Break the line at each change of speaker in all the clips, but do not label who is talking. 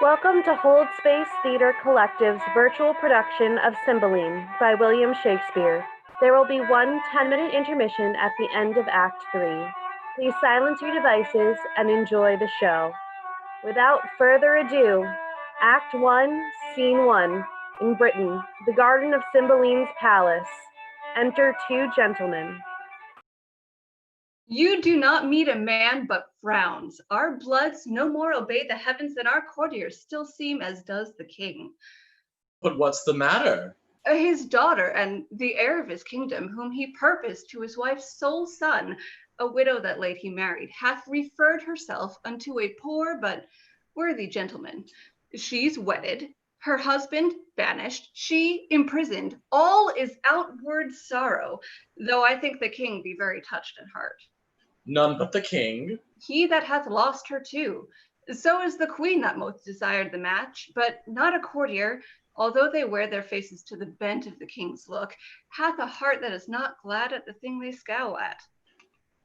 Welcome to Hold Space Theater Collective's virtual production of Cymbeline by William Shakespeare. There will be one 10-minute intermission at the end of Act 3. Please silence your devices and enjoy the show. Without further ado, Act 1, Scene 1. In Britain, the garden of Cymbeline's palace. Enter two gentlemen.
You do not meet a man but frowns. Our bloods no more obey the heavens than our courtiers still seem as does the king.
But what's the matter?
His daughter and the heir of his kingdom, whom he purposed to his wife's sole son, a widow that late he married, hath referred herself unto a poor but worthy gentleman. She's wedded, her husband banished, she imprisoned. All is outward sorrow, though I think the king be very touched in heart.
None but the king.
He that hath lost her too. So is the queen that most desired the match, but not a courtier, although they wear their faces to the bent of the king's look, hath a heart that is not glad at the thing they scowl at.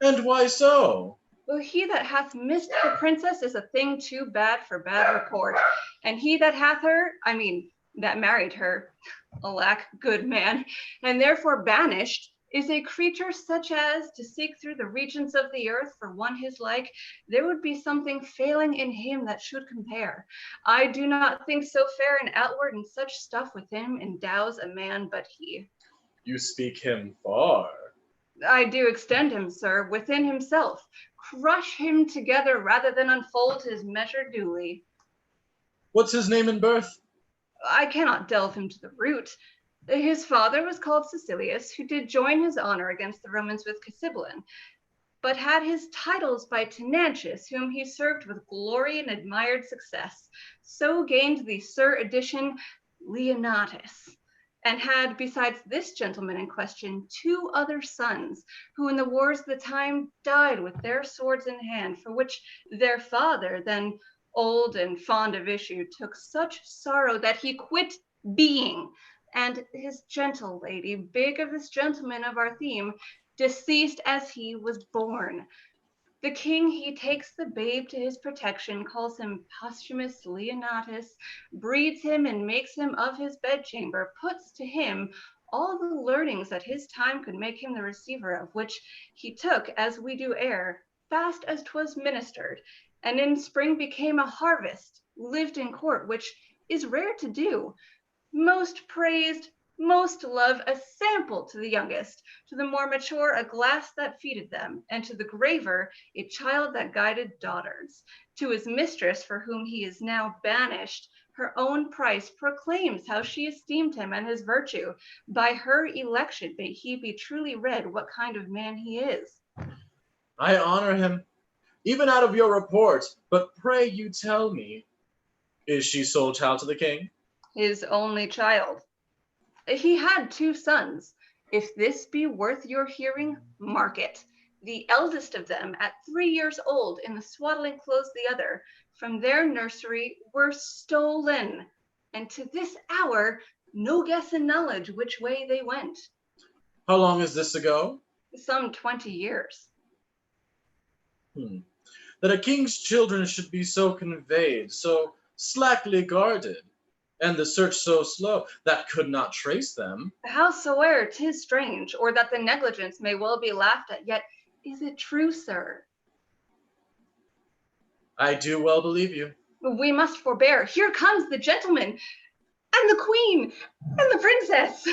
And why so?
Well, he that hath missed the princess is a thing too bad for bad report, and he that hath her, that married her, alack, good man, and therefore banished, is a creature such as, to seek through the regions of the earth for one his like, there would be something failing in him that should compare. I do not think so fair and outward and such stuff with him endows a man but he.
You speak him far.
I do extend him, sir, within himself, crush him together rather than unfold his measure duly.
What's his name and birth?
I cannot delve him to the root. His father was called Cecilius, who did join his honor against the Romans with Cymbeline, but had his titles by Tenantius, whom he served with glory and admired success. So gained the Sir Addition Leonatus, and had, besides this gentleman in question, two other sons, who in the wars of the time died with their swords in hand, for which their father, then old and fond of issue, took such sorrow that he quit being, and his gentle lady, big of this gentleman of our theme, deceased as he was born. The king, he takes the babe to his protection, calls him posthumous Leonatus, breeds him and makes him of his bedchamber, puts to him all the learnings that his time could make him the receiver of, which he took, as we do air, fast as 'twas ministered, and in spring became a harvest, lived in court, which is rare to do. Most praised, most loved, a sample to the youngest, to the more mature a glass that feeded them, and to the graver a child that guided daughters. To his mistress, for whom he is now banished, her own price proclaims how she esteemed him and his virtue. By her election may he be truly read what kind of man he is.
I honor him, even out of your report, but pray you tell me, is she sole child to the king?
His only child. He had two sons. If this be worth your hearing, mark it. The eldest of them, at 3 years old, in the swaddling clothes the other, from their nursery were stolen, and to this hour no guess and knowledge which way they went.
How long is this ago?
Some 20 years.
That a king's children should be so conveyed, so slackly guarded, and the search so slow, that could not trace them.
Howsoe'er 'tis strange, or that the negligence may well be laughed at, yet is it true, sir?
I do well believe you.
We must forbear. Here comes the gentleman, and the queen, and the princess.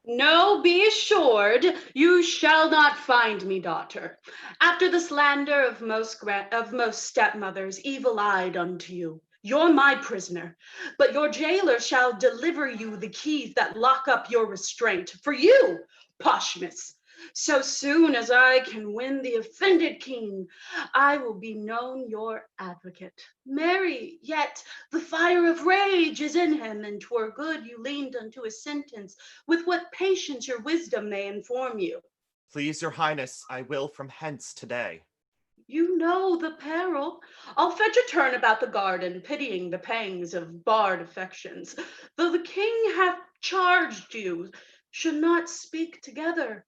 No, be assured, you shall not find me, daughter. After the slander of most stepmothers, evil-eyed unto you, you're my prisoner, but your jailer shall deliver you the keys that lock up your restraint. For you, Posthumus, so soon as I can win the offended king, I will be known your advocate. Marry, yet the fire of rage is in him, and 'twere good you leaned unto his sentence, with what patience your wisdom may inform you.
Please your highness, I will from hence today.
You know the peril. I'll fetch a turn about the garden, pitying the pangs of barred affections. Though the king hath charged you, should not speak together.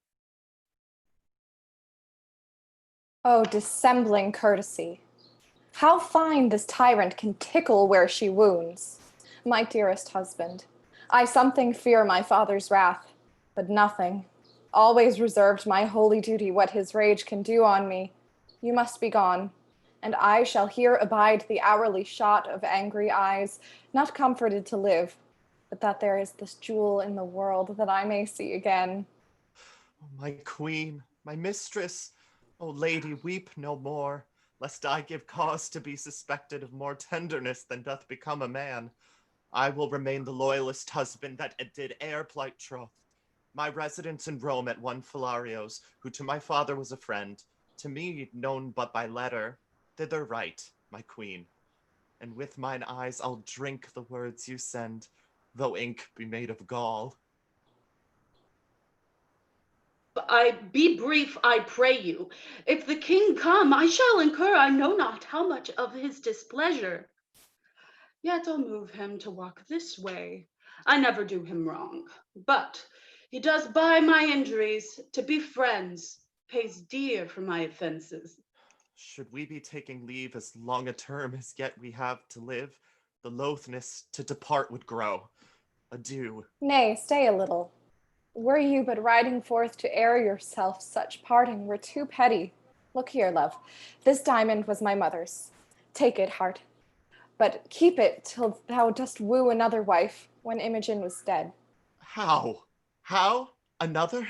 Oh, dissembling courtesy. How fine this tyrant can tickle where she wounds. My dearest husband, I something fear my father's wrath, but nothing. Always reserved my holy duty what his rage can do on me. You must be gone, and I shall here abide the hourly shot of angry eyes, not comforted to live, but that there is this jewel in the world that I may see again.
Oh, my queen, my mistress, O lady, weep no more, lest I give cause to be suspected of more tenderness than doth become a man. I will remain the loyalist husband that did e'er plight troth. My residence in Rome at one Philario's, who to my father was a friend, to me known but by letter, thither write, my queen. And with mine eyes I'll drink the words you send, though ink be made of gall.
Be brief, I pray you. If the king come, I shall incur I know not how much of his displeasure. Yet I'll move him to walk this way. I never do him wrong, but he does buy my injuries. To be friends pays dear for my offenses.
Should we be taking leave as long a term as yet we have to live, the loathness to depart would grow. Adieu.
Nay, stay a little. Were you but riding forth to air yourself, such parting were too petty. Look here, love. This diamond was my mother's. Take it, heart. But keep it till thou dost woo another wife, when Imogen was dead.
How? How? Another?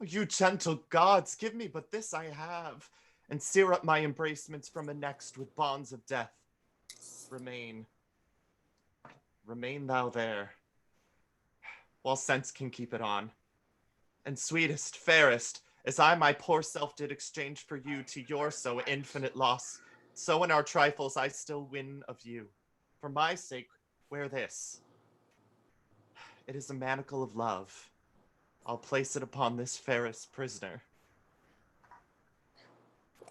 You gentle gods, give me but this I have, and sear up my embracements from a next with bonds of death. Remain thou there, while sense can keep it on. And sweetest, fairest, as I my poor self did exchange for you to your so infinite loss, so in our trifles I still win of you. For my sake, wear this. It is a manacle of love. I'll place it upon this fairest prisoner.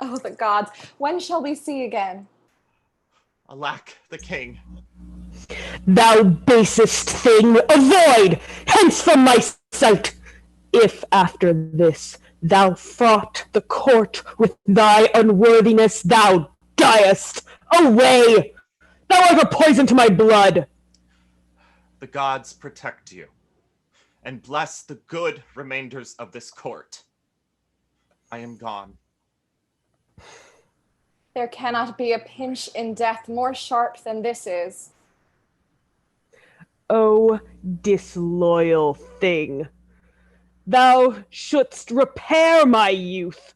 Oh, the gods, when shall we see again?
Alack, the king.
Thou basest thing, avoid hence from my sight. If after this thou fraught the court with thy unworthiness, thou diest. Away! Thou art a poison to my blood.
The gods protect you, and bless the good remainders of this court. I am gone.
There cannot be a pinch in death more sharp than this is.
O disloyal thing, thou shouldst repair my youth.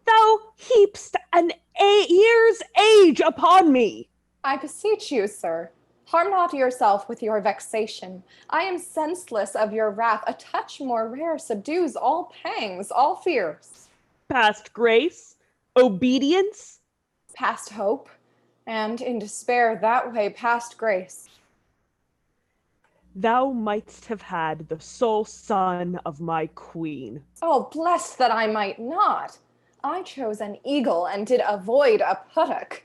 Thou heapst an year's age upon me.
I beseech you, sir, harm not yourself with your vexation. I am senseless of your wrath. A touch more rare subdues all pangs, all fears.
Past grace, obedience,
Past hope, and in despair that way past grace.
thou mightst have had the sole son of my queen.
Oh, blessed that I might not. I chose an eagle and did avoid a puttock.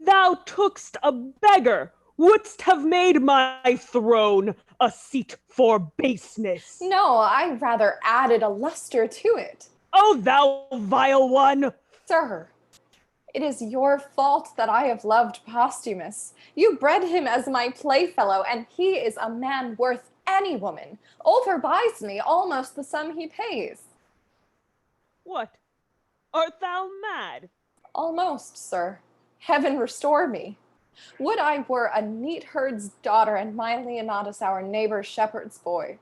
Thou tookst a beggar, wouldst have made my throne a seat for baseness.
No, I rather added a luster to it.
O thou vile one!
Sir, it is your fault that I have loved Posthumus. You bred him as my playfellow, and he is a man worth any woman. Overbuys me almost the sum he pays.
What? Art thou mad?
Almost, sir. Heaven restore me. Would I were a neat herd's daughter and my Leonatus our neighbor's shepherd's boy.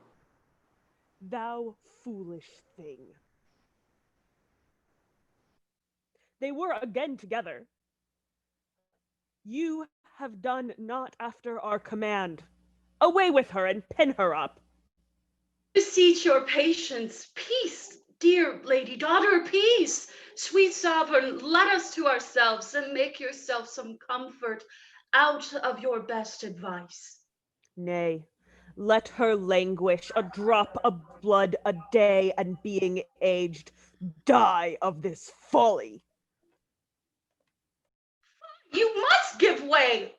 Thou foolish thing. They were again together. You have done naught after our command. Away with her and pin her up.
Beseech your patience. Peace, dear lady, daughter, peace. Sweet sovereign, let us to ourselves and make yourself some comfort out of your best advice.
Nay, let her languish a drop of blood a day, and being aged, die of this folly.
You must give way.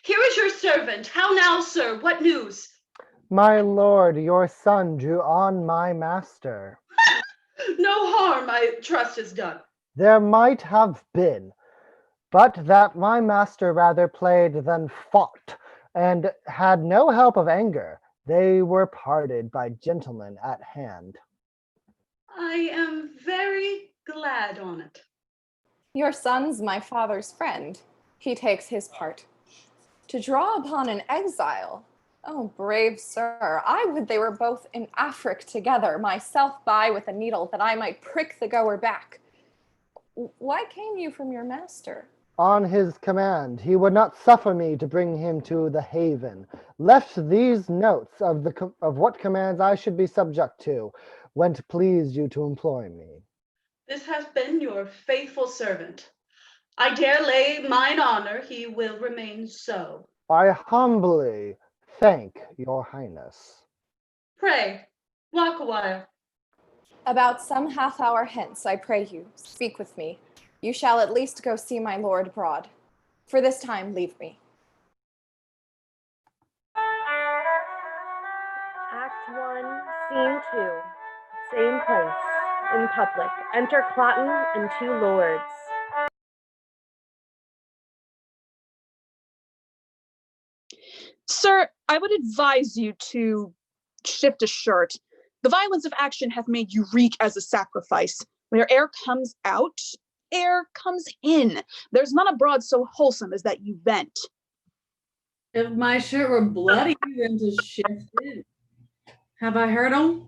Here is your servant. How now, sir? What news?
My lord, your son drew on my master.
No harm, I trust, is done.
There might have been, but that my master rather played than fought, and had no help of anger. They were parted by gentlemen at hand.
I am very glad on it.
Your son's my father's friend. He takes his part. To draw upon an exile. Oh, brave sir, I would they were both in Afric together, myself by with a needle, that I might prick the goer back. Why came you from your master?
On his command, he would not suffer me to bring him to the haven. Left these notes of what commands I should be subject to, when't pleased you to employ me.
This hath been your faithful servant. I dare lay mine honor he will remain so.
I humbly thank your highness.
Pray, walk a while.
About some half hour hence, I pray you, speak with me. You shall at least go see my lord abroad. For this time, leave me.
Act 1, Scene 2. Same place, in public. Enter Cloten and 2 lords.
Sir, I would advise you to shift a shirt. The violence of action hath made you reek as a sacrifice. Where air comes out, air comes in. There's none abroad so wholesome as that you vent.
If my shirt were bloody, then to shift it. Have I hurt him?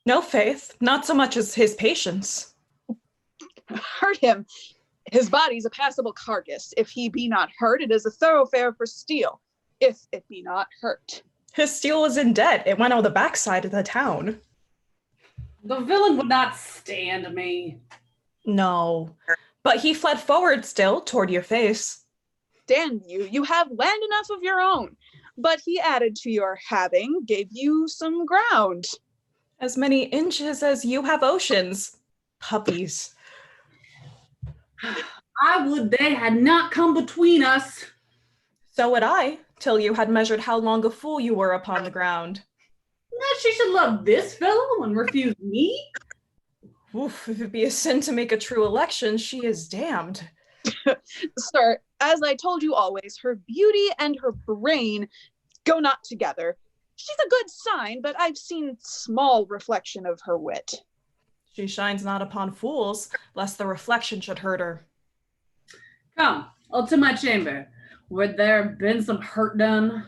No, Faith, not so much as his patience.
Hurt him. His body's a passable carcass. If he be not hurt, it is a thoroughfare for steel. If it be not hurt.
His steel was in debt. It went out the backside of the town.
The villain would not stand me.
No, but he fled forward still toward your face.
Damn you, you have land enough of your own. But he added to your having, gave you some ground.
As many inches as you have oceans. Puppies.
I would they had not come between us.
So would I, till you had measured how long a fool you were upon the ground.
That she should love this fellow and refuse me?
Oof, if it be a sin to make a true election, she is damned.
Sir, as I told you always, her beauty and her brain go not together. She's a good sign, but I've seen small reflection of her wit.
She shines not upon fools, lest the reflection should hurt her.
Come, I'll to my chamber. Would there have been some hurt done?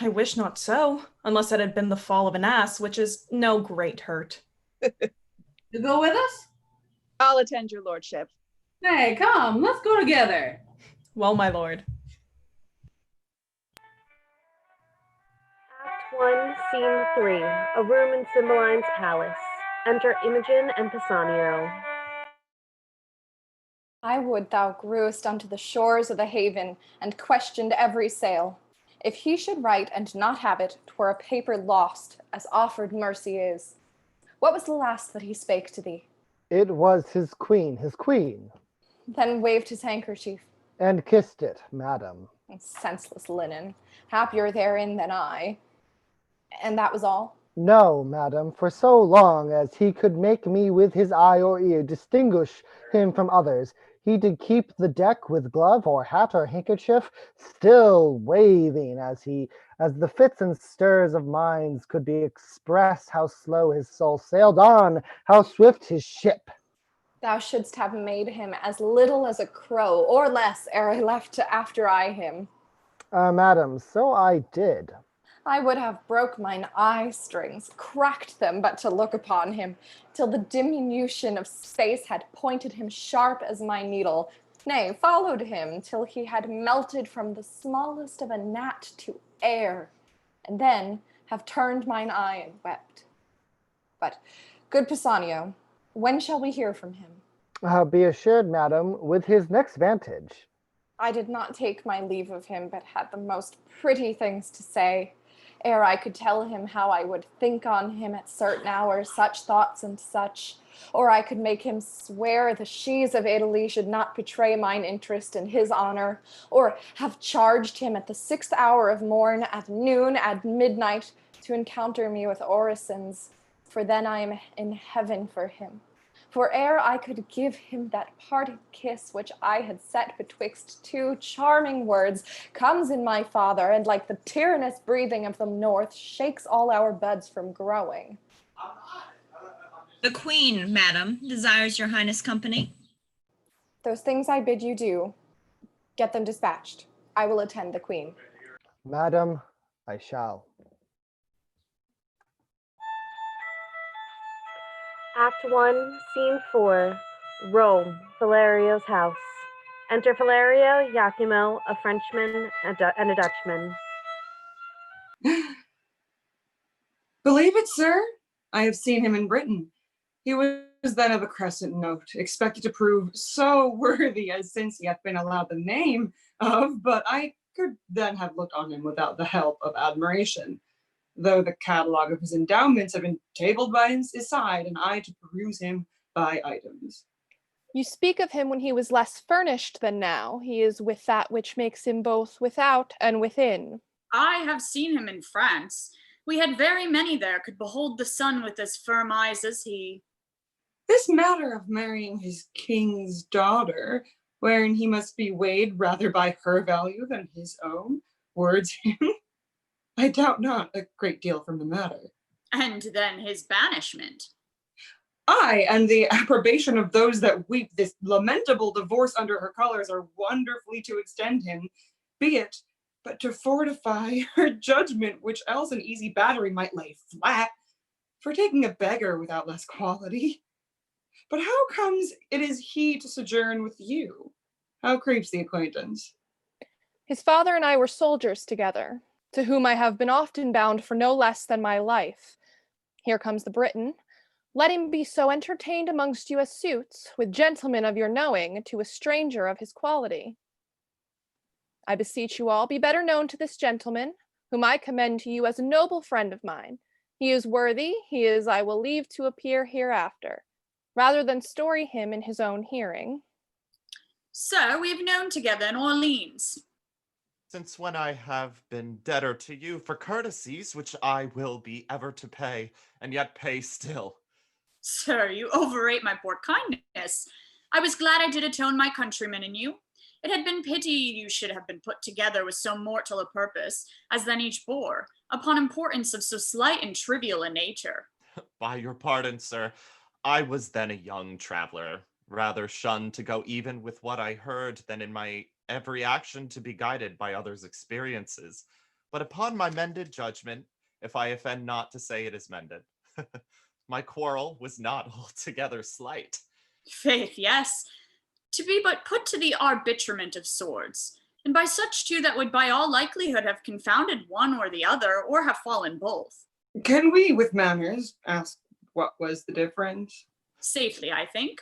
I wish not so, unless it had been the fall of an ass, which is no great hurt.
You go with us?
I'll attend your lordship.
Hey, come, let's go together.
Well, my lord.
Act 1, Scene 3. A room in Cymbeline's palace. Enter Imogen and Pisanio.
I would thou grewest unto the shores of the haven, and questioned every sail. If he should write and not have it, 'twere a paper lost, as offered mercy is. What was the last that he spake to thee?
It was his queen, his queen.
Then waved his handkerchief.
And kissed it, madam.
Senseless linen, happier therein than I. And that was all?
No, madam, for so long as he could make me with his eye or ear distinguish him from others, he did keep the deck with glove or hat or handkerchief, still waving as the fits and stirs of minds could be express how slow his soul sailed on, how swift his ship.
Thou shouldst have made him as little as a crow, or less, ere I left to after eye him.
Madam, so I did.
I would have broke mine eye strings, cracked them but to look upon him, till the diminution of space had pointed him sharp as my needle, nay, followed him till he had melted from the smallest of a gnat to air, and then have turned mine eye and wept. But, good Pisanio, when shall we hear from him?
Be assured, madam, with his next vantage.
I did not take my leave of him, but had the most pretty things to say, ere I could tell him how I would think on him at certain hours, such thoughts and such, or I could make him swear the sheaves of Italy should not betray mine interest in his honor, or have charged him at the 6th hour of morn, at noon, at midnight, to encounter me with orisons, for then I am in heaven for him. For ere I could give him that parting kiss which I had set betwixt two charming words, comes in my father, and like the tyrannous breathing of the north, shakes all our buds from growing.
The queen, madam, desires your highness company.
Those things I bid you do, get them dispatched. I will attend the queen.
Madam, I shall.
Act 1, Scene 4, Rome, Valerio's house. Enter Valerio, Iachimo, a Frenchman, and a Dutchman.
Believe it, sir? I have seen him in Britain. He was then of a crescent note, expected to prove so worthy as since he hath been allowed the name of, but I could then have looked on him without the help of admiration, though the catalogue of his endowments have been tabled by his side, and I to peruse him by items.
You speak of him when he was less furnished than now. He is with that which makes him both without and within.
I have seen him in France. We had very many there could behold the sun with as firm eyes as he.
This matter of marrying his king's daughter, wherein he must be weighed rather by her value than his own, words him, I doubt not, a great deal from the matter.
And then his banishment.
Aye, and the approbation of those that weep this lamentable divorce under her colors are wonderfully to extend him, be it but to fortify her judgment, which else an easy battery might lay flat, for taking a beggar without less quality. But how comes it is he to sojourn with you? How creeps the acquaintance?
His father and I were soldiers together, to whom I have been often bound for no less than my life. Here comes the Briton. Let him be so entertained amongst you as suits, with gentlemen of your knowing, to a stranger of his quality. I beseech you all, be better known to this gentleman, whom I commend to you as a noble friend of mine. He is worthy, he is, I will leave to appear hereafter, rather than story him in his own hearing.
Sir, we have known together in Orleans.
Since when I have been debtor to you for courtesies, which I will be ever to pay, and yet pay still.
Sir, you overrate my poor kindness. I was glad I did atone my countrymen in you. It had been pity you should have been put together with so mortal a purpose, as then each bore, upon importance of so slight and trivial a nature.
By your pardon, sir, I was then a young traveler, rather shunned to go even with what I heard than in my every action to be guided by others' experiences. But upon my mended judgment, if I offend not to say it is mended, my quarrel was not altogether slight.
Faith, yes. To be but put to the arbitrament of swords, and by such two that would by all likelihood have confounded one or the other, or have fallen both.
Can we, with manners, ask what was the difference?
Safely, I think.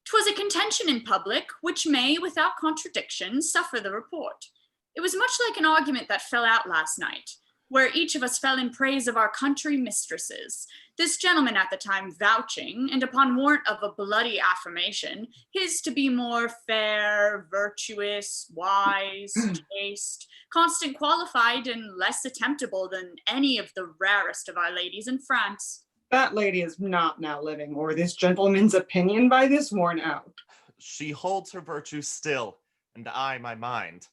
'Twas a contention in public, which may, without contradiction, suffer the report. It was much like an argument that fell out last night, where each of us fell in praise of our country mistresses, this gentleman at the time vouching, and upon warrant of a bloody affirmation, his to be more fair, virtuous, wise, chaste, constant qualified, and less attemptable than any of the rarest of our ladies in France.
That lady is not now living, or this gentleman's opinion by this worn out.
She holds her virtue still, and I my mind.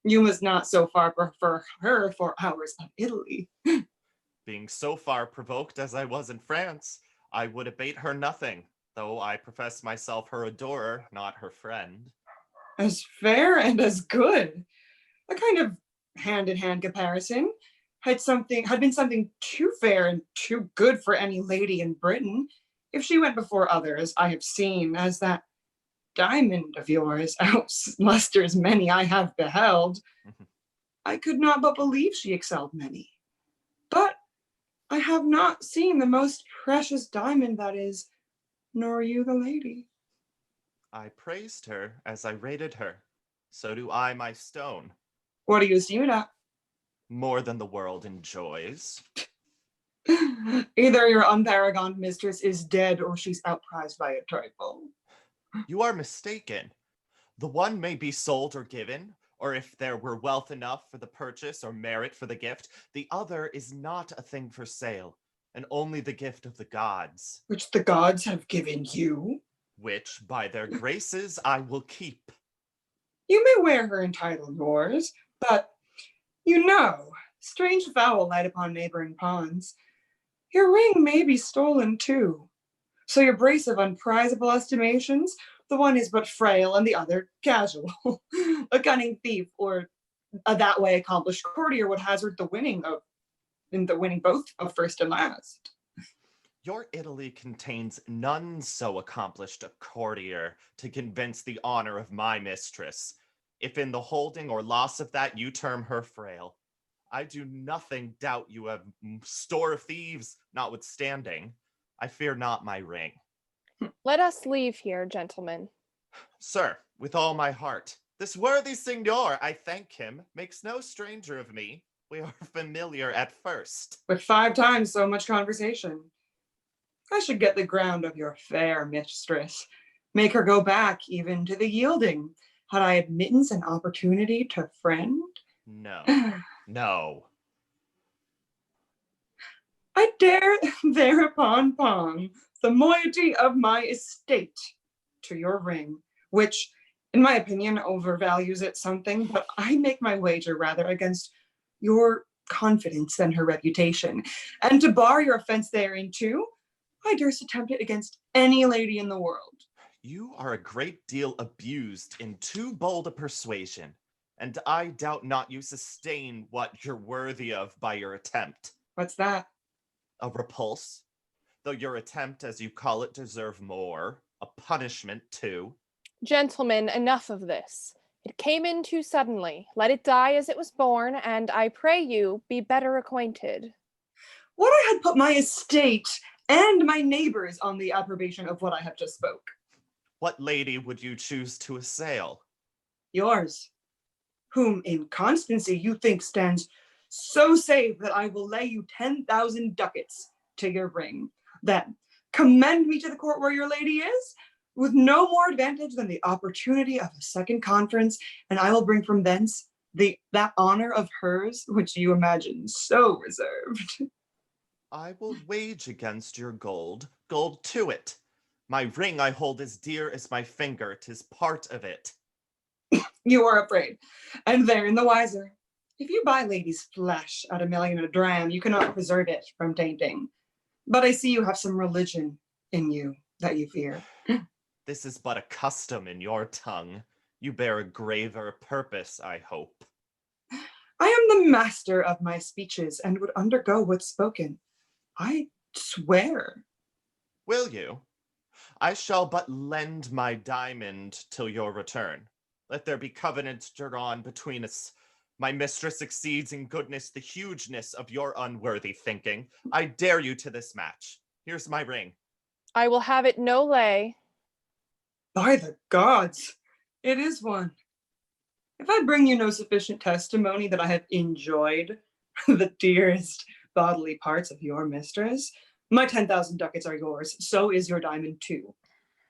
You must not so far prefer her for ours of Italy.
Being so far provoked as I was in France, I would abate her nothing, though I profess myself her adorer, not her friend.
As fair and as good. A kind of hand-in-hand comparison. Had been something too fair and too good for any lady in Britain, if she went before others I have seen, as that diamond of yours outlusters many I have beheld. I could not but believe she excelled many. But I have not seen the most precious diamond that is, nor you the lady.
I praised her as I rated her. So do I my stone.
What do you esteem it at?
More than the world enjoys.
Either your unparagoned mistress is dead or she's outprized by a trifle.
You are mistaken. The one may be sold or given, or if there were wealth enough for the purchase or merit for the gift, the other is not a thing for sale. and only the gift of the gods.
Which the gods have given you.
Which, by their graces, I will keep.
You may wear her and title yours, but, strange fowl light upon neighboring ponds. Your ring may be stolen too. So your brace of unprizable estimations, the one is but frail and the other casual. A cunning thief or a that way accomplished courtier would hazard the winning both of first and last.
Your Italy contains none so accomplished a courtier to convince the honor of my mistress. If in the holding or loss of that you term her frail, I do nothing doubt you have store of thieves, notwithstanding. I fear not my ring.
Let us leave here, gentlemen.
Sir, with all my heart, this worthy signor, I thank him, makes no stranger of me. We are familiar at first.
With 5 times so much conversation. I should get the ground of your fair mistress, make her go back even to the yielding, had I admittance and opportunity to friend.
No, no.
I dare thereupon pawn the moiety of my estate to your ring, which, in my opinion, overvalues it something, but I make my wager rather against your confidence than her reputation. And to bar your offense therein too, I durst attempt it against any lady in the world.
You are a great deal abused in too bold a persuasion, and I doubt not you sustain what you're worthy of by your attempt.
What's that?
A repulse, though your attempt, as you call it, deserve more, a punishment too.
Gentlemen, enough of this. It came in too suddenly. Let it die as it was born, and I pray you be better acquainted.
What I had put my estate and my neighbors on the approbation of what I have just spoke.
What lady would you choose to assail?
Yours, whom in constancy you think stands so safe that I will lay you 10,000 ducats to your ring. Then commend me to the court where your lady is, with no more advantage than the opportunity of a second conference, and I will bring from thence that honor of hers which you imagine so reserved.
I will wage against your gold to it. My ring I hold as dear as my finger, 'tis part of it.
You are afraid, and therein the wiser. If you buy ladies' flesh at $1,000,000 a dram, you cannot preserve it from tainting. But I see you have some religion in you that you fear.
This is but a custom in your tongue. You bear a graver purpose, I hope.
I am the master of my speeches and would undergo what's spoken. I swear.
Will you? I shall but lend my diamond till your return. Let there be covenants drawn between us. My mistress exceeds in goodness the hugeness of your unworthy thinking. I dare you to this match. Here's my ring.
I will have it no lay.
By the gods, it is one. If I bring you no sufficient testimony that I have enjoyed the dearest bodily parts of your mistress, my 10,000 ducats are yours. So is your diamond too.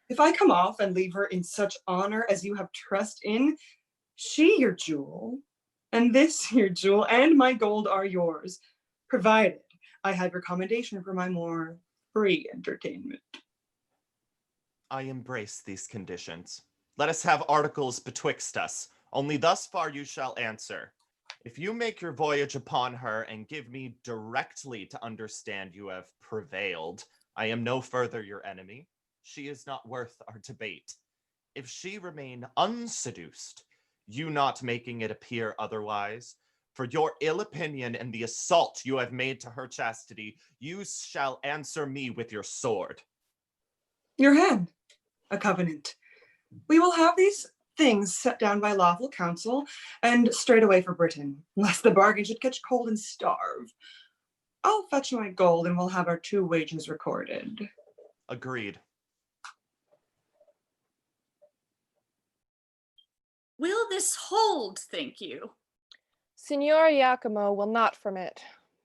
If I come off and leave her in such honor as you have trust in, she your jewel, and this your jewel, and my gold are yours, provided I have your commendation for my more free entertainment.
I embrace these conditions. Let us have articles betwixt us. Only thus far you shall answer. If you make your voyage upon her and give me directly to understand you have prevailed, I am no further your enemy. She is not worth our debate. If she remain unseduced, you not making it appear otherwise, for your ill opinion and the assault you have made to her chastity, you shall answer me with your sword.
Your hand, a covenant. We will have these things set down by lawful counsel and straight away for Britain, lest the bargain should catch cold and starve. I'll fetch my gold and we'll have our 2 wages recorded.
Agreed.
Will this hold, think you?
Signor Iachimo will not from it.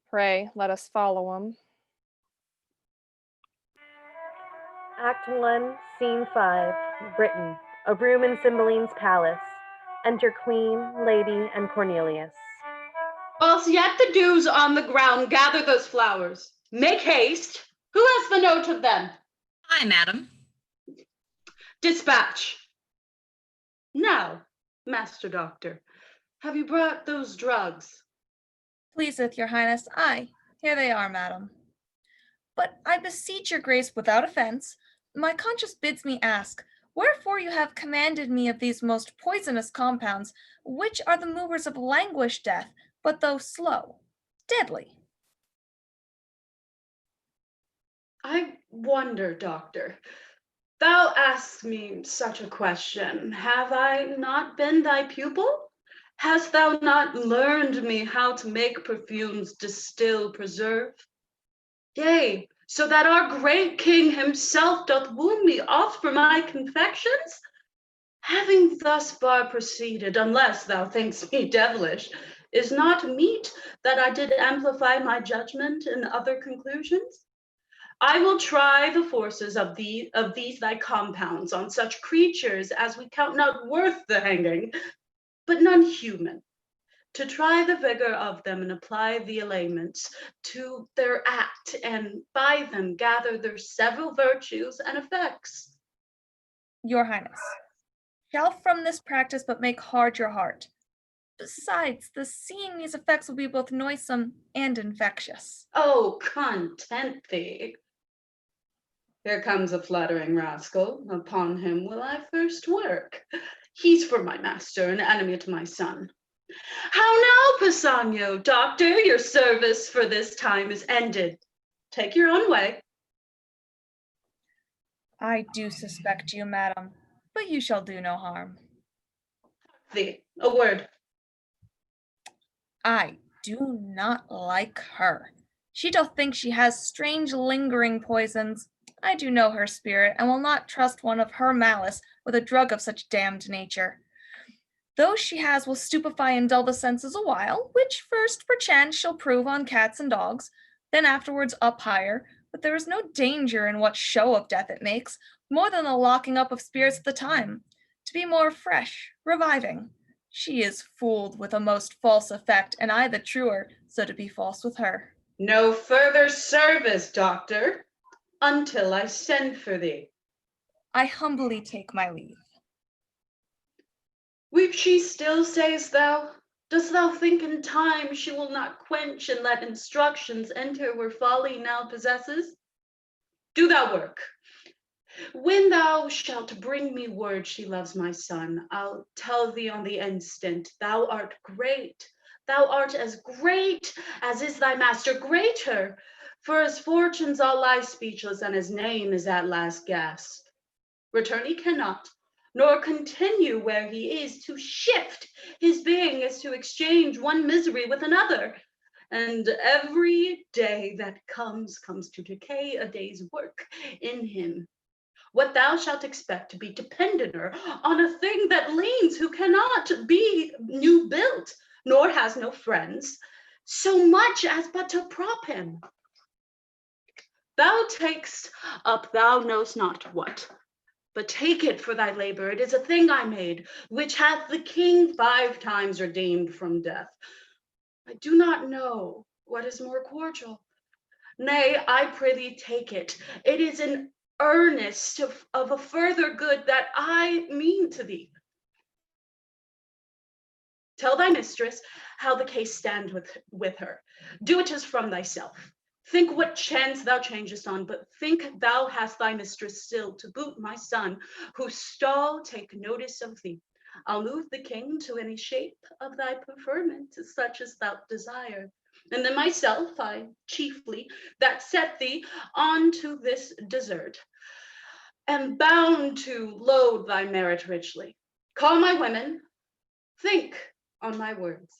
Pray, let us follow him.
Act 1, Scene 5, Britain. A room in Cymbeline's palace. Enter Queen, Lady, and Cornelius.
Whilst yet the dew's on the ground, gather those flowers. Make haste. Who has the note of them?
I, madam.
Dispatch. Now, Master Doctor, have you brought those drugs?
Pleaseth your highness, aye, here they are, madam. But I beseech your grace without offence, my conscience bids me ask, wherefore you have commanded me of these most poisonous compounds, which are the movers of languished death, but though slow, deadly.
I wonder, Doctor, thou ask'st me such a question. Have I not been thy pupil? Hast thou not learned me how to make perfumes, distill, preserve? Yea, so that our great king himself doth woo me oft for my confections? Having thus far proceeded, unless thou thinkst me devilish, is not meet that I did amplify my judgment in other conclusions? I will try the forces of these thy compounds on such creatures as we count not worth the hanging, but none human, to try the vigor of them and apply the aliments to their act, and by them gather their several virtues and effects.
Your highness, shall from this practice but make hard your heart. Besides, the seeing these effects will be both noisome and infectious.
Oh, content thee. Here comes a fluttering rascal. Upon him will I first work. He's for my master, an enemy to my son. How now, Pisanio? Doctor, your service for this time is ended. Take your own way.
I do suspect you, madam, but you shall do no harm.
Thee, a word.
I do not like her. She doth think she has strange lingering poisons. I do know her spirit, and will not trust one of her malice with a drug of such damned nature. Those she has will stupefy and dull the senses a while, which first perchance shall prove on cats and dogs, then afterwards up higher, but there is no danger in what show of death it makes, more than the locking up of spirits at the time, to be more fresh, reviving. She is fooled with a most false effect, and I the truer, so to be false with her.
No further service, doctor, until I send for thee.
I humbly take my leave.
Weep she still, say'st thou? Dost thou think in time she will not quench and let instructions enter where folly now possesses? Do thou work. When thou shalt bring me word she loves my son, I'll tell thee on the instant, thou art great. Thou art as great as is thy master, greater. For his fortunes all lie speechless, and his name is at last gasped. Return he cannot, nor continue where he is. To shift his being is to exchange one misery with another. And every day that comes to decay a day's work in him. What thou shalt expect to be dependenter on a thing that leans, who cannot be new built, nor has no friends, so much as but to prop him. Thou takest up thou knowst not what, but take it for thy labor. It is a thing I made, which hath the king 5 times redeemed from death. I do not know what is more cordial. Nay, I prithee take it. It is an earnest of a further good that I mean to thee. Tell thy mistress how the case stands with her. Do it as from thyself. Think what chance thou changest on, but think thou hast thy mistress still to boot, my son, whose stall take notice of thee. I'll move the king to any shape of thy preferment, such as thou desire. And then myself, I chiefly, that set thee on to this desert, am bound to load thy merit richly. Call my women, think on my words.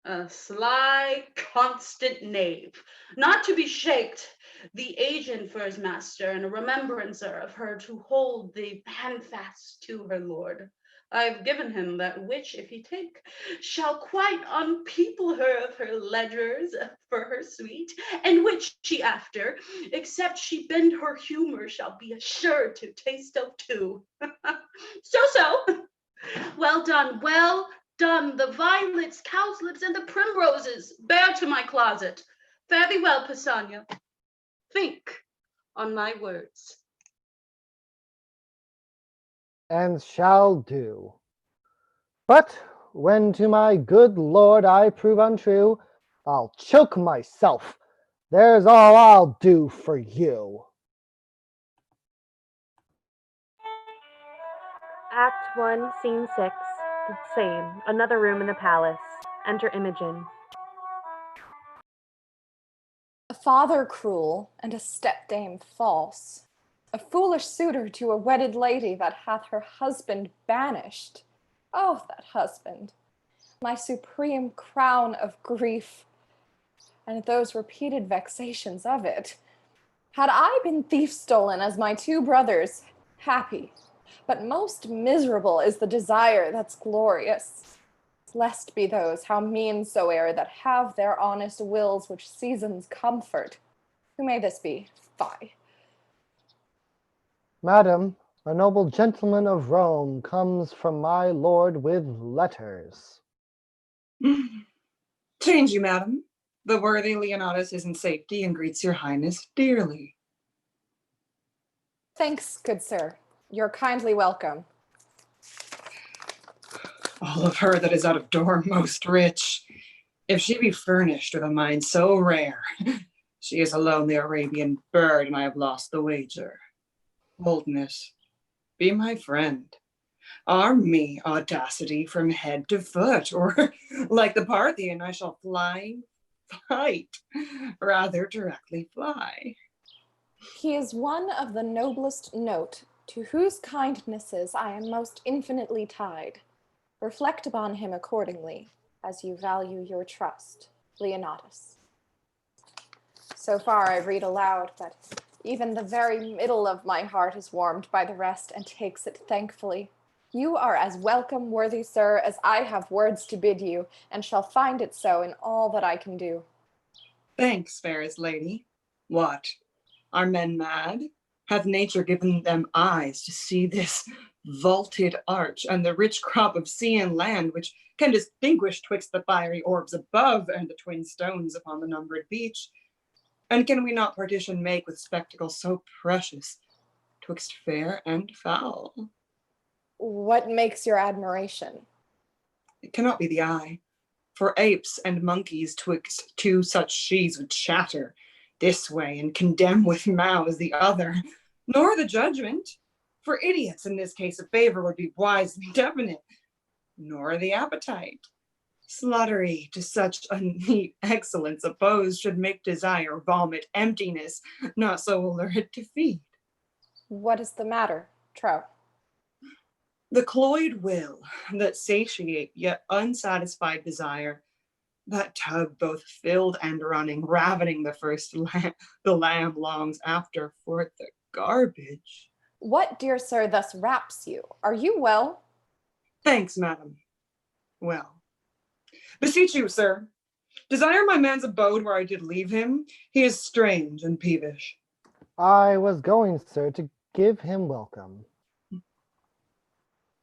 A sly, constant knave, not to be shaked, the agent for his master, and a remembrancer of her to hold the handfast to her lord. I've given him that which, if he take, shall quite unpeople her of her ledgers for her suite, and which she after, except she bend her humor, shall be assured to taste of too. So. Well done, well done. The violets, cowslips, and the primroses bear to my closet. Fare thee well, Pisania. Think on my words.
And shall do. But when to my good lord I prove untrue, I'll choke myself. There's all I'll do for you.
Act 1, Scene 6. The same. Another room in the palace. Enter Imogen.
A father cruel and a stepdame false, a foolish suitor to a wedded lady that hath her husband banished. Oh, that husband, my supreme crown of grief, and those repeated vexations of it. Had I been thief stolen as my two brothers, happy, but most miserable is the desire that's glorious. Blessed be those, how mean soe'er, that have their honest wills which seasons comfort. Who may this be? Fie.
Madam, a noble gentleman of Rome comes from my lord with letters.
Change you, madam. The worthy Leonatus is in safety and greets your highness dearly.
Thanks, good sir. You're kindly welcome.
All of her that is out of door most rich. If she be furnished with a mind so rare, she is alone the Arabian bird, and I have lost the wager. Boldness, be my friend. Arm me, audacity, from head to foot, or like the Parthian, I shall fight, rather directly fly.
He is one of the noblest note, to whose kindnesses I am most infinitely tied. Reflect upon him accordingly, as you value your trust, Leonatus. So far I read aloud, but even the very middle of my heart is warmed by the rest and takes it thankfully. You are as welcome, worthy sir, as I have words to bid you, and shall find it so in all that I can do.
Thanks, fairest lady. What? Are men mad? Hath nature given them eyes to see this vaulted arch and the rich crop of sea and land which can distinguish twixt the fiery orbs above and the twin stones upon the numbered beach? And can we not partition make with spectacles so precious twixt fair and foul?
What makes your admiration?
It cannot be the eye, for apes and monkeys twixt two such sheaves would chatter this way and condemn with mouths the other, nor the judgment, for idiots in this case a favor would be wisely definite, nor the appetite. Slaughter to such a neat excellence opposed should make desire vomit emptiness, not so allured to feed.
What is the matter, Trout?
The cloyed will, that satiate yet unsatisfied desire, that tub both filled and running, ravening the lamb longs after for the garbage.
What, dear sir, thus raps you? Are you well?
Thanks, madam. Well. Beseech you, sir, desire my man's abode where I did leave him. He is strange and peevish.
I was going, sir, to give him welcome.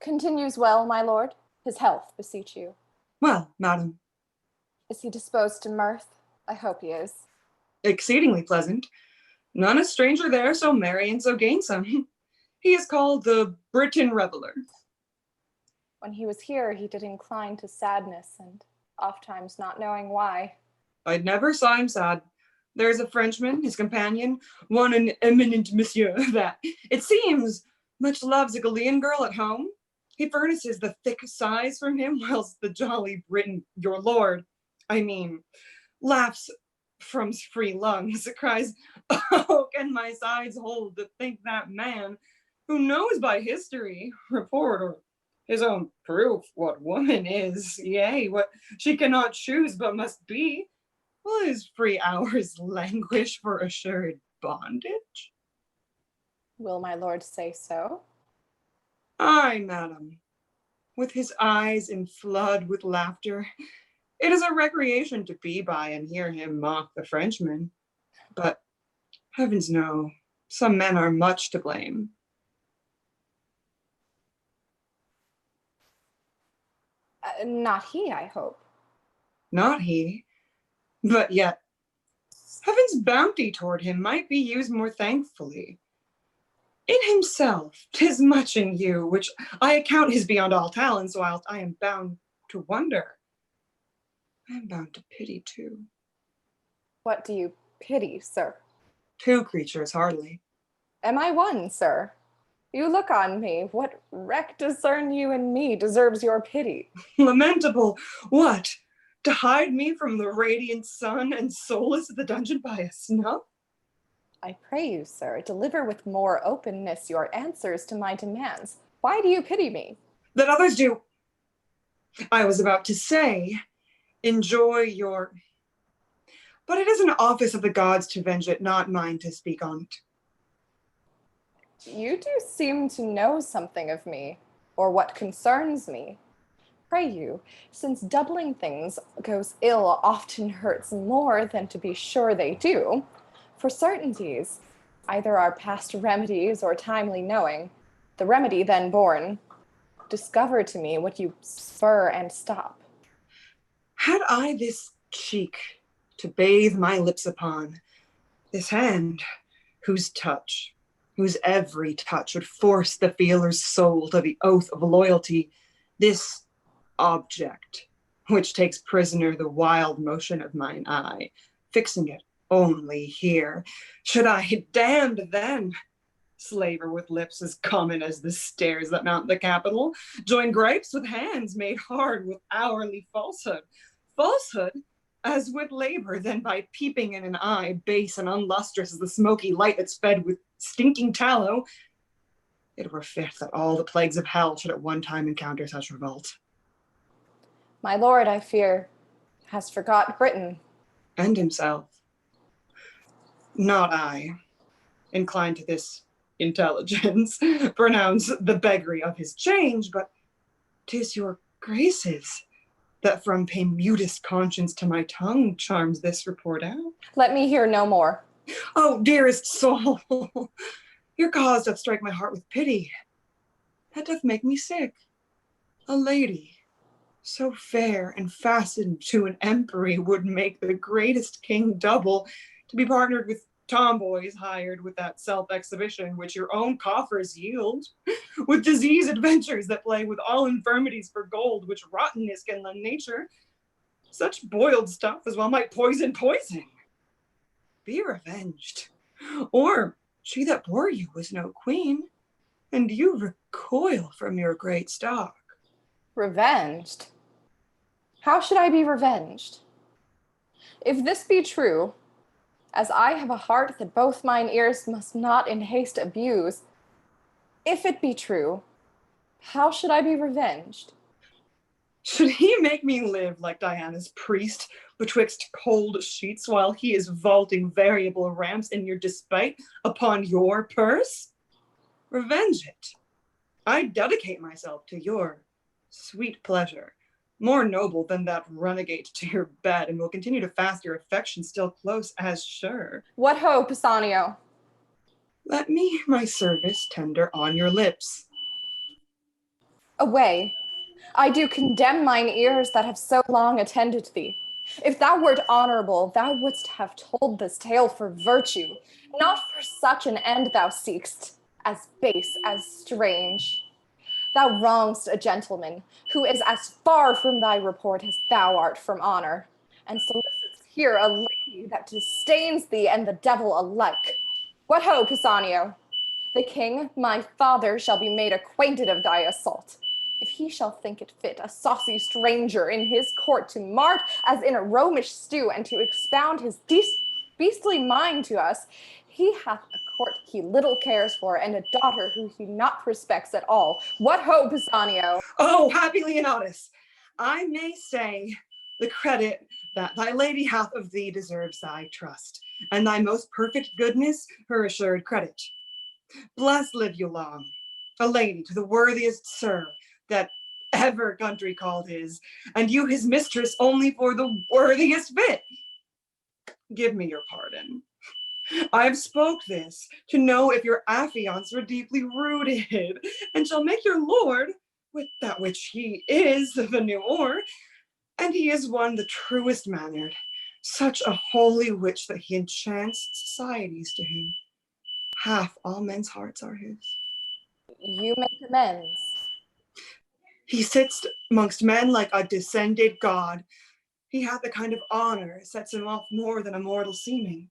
Continues well, my lord? His health, beseech you.
Well, madam.
Is he disposed to mirth? I hope he is.
Exceedingly pleasant. None a stranger there so merry and so gainsome. He is called the Britain Reveller.
When he was here, he did incline to sadness, and ofttimes not knowing why.
I never saw him sad. There's a Frenchman, his companion, one an eminent monsieur, that, it seems, much loves a Galilean girl at home. He furnishes the thick sighs from him, whilst the jolly Briton, your lord, laughs from free lungs, cries, "Oh, can my sides hold to think that man, who knows by history, report, or his own proof, what woman is, yea, what she cannot choose but must be, will his free hours languish for assured bondage?"
Will my lord say so?
Aye, madam, with his eyes in flood with laughter. It is a recreation to be by and hear him mock the Frenchman. But heavens know, some men are much to blame.
Not he, I hope.
Not he, but yet Heaven's bounty toward him might be used more thankfully. In himself, 'tis much in you, which I account is beyond all talents, whilst I am bound to wonder. I am bound to pity too.
What do you pity, sir?
Two creatures, hardly.
Am I one, sir? You look on me. What wreck discern you in me deserves your pity?
Lamentable! What? To hide me from the radiant sun and solace of the dungeon by a snuff?
I pray you, sir, deliver with more openness your answers to my demands. Why do you pity me?
That others do. I was about to say, enjoy your... But it is an office of the gods to venge it, not mine to speak on it.
You do seem to know something of me, or what concerns me. Pray you, since doubling things goes ill often hurts more than to be sure they do, for certainties, either are past remedies or timely knowing, the remedy then born, discover to me what you spur and stop.
Had I this cheek to bathe my lips upon, this hand, whose every touch would force the feeler's soul to the oath of loyalty, this object, which takes prisoner the wild motion of mine eye, fixing it only here, should I, damned then, slaver with lips as common as the stairs that mount the Capitol, join gripes with hands made hard with hourly falsehood, as with labor, then by peeping in an eye, base and unlustrous as the smoky light that's fed with stinking tallow, it were fit that all the plagues of hell should at one time encounter such revolt.
My lord, I fear, has forgot Britain.
And himself. Not I, inclined to this intelligence, pronounce the beggary of his change, but 'tis your graces that from mutest conscience to my tongue charms this report out.
Let me hear no more.
Oh, dearest soul, your cause doth strike my heart with pity. That doth make me sick. A lady, so fair and fastened to an empery, would make the greatest king double, to be partnered with tomboys hired with that self-exhibition which your own coffers yield, with disease adventures that play with all infirmities for gold, which rottenness can lend nature. Such boiled stuff as well might poison poison. Be revenged. Or she that bore you was no queen, and you recoil from your great stock.
Revenged? How should I be revenged? If this be true, as I have a heart that both mine ears must not in haste abuse, if it be true, how should I be revenged?
Should he make me live like Diana's priest betwixt cold sheets while he is vaulting variable ramps in your despite upon your purse? Revenge it. I dedicate myself to your sweet pleasure, more noble than that runagate to your bed, and will continue to fast your affection still close as sure.
What ho, Pisanio?
Let me my service tender on your lips.
Away. I do condemn mine ears that have so long attended thee. If thou wert honorable, thou wouldst have told this tale for virtue, not for such an end thou seek'st, as base, as strange. Thou wrong'st a gentleman, who is as far from thy report as thou art from honor, and solicits here a lady that disdains thee and the devil alike. What ho, Pisanio? The king, my father, shall be made acquainted of thy assault. If he shall think it fit a saucy stranger in his court to mart as in a Romish stew, and to expound his beastly mind to us, he hath a court he little cares for, and a daughter who he not respects at all. What ho, Pisanio?
Oh, happy Leonatus! I may say the credit that thy lady hath of thee deserves thy trust, and thy most perfect goodness her assured credit. Blessed live you long, a lady to the worthiest sir that ever country called his, and you his mistress only for the worthiest fit. Give me your pardon. I have spoke this to know if your affiance were deeply rooted, and shall make your lord, with that which he is, the new or, and he is one the truest mannered, such a holy witch that he enchants societies to him. Half all men's hearts are his.
You make amends.
He sits amongst men like a descended god. He hath a kind of honor, sets him off more than a mortal seeming.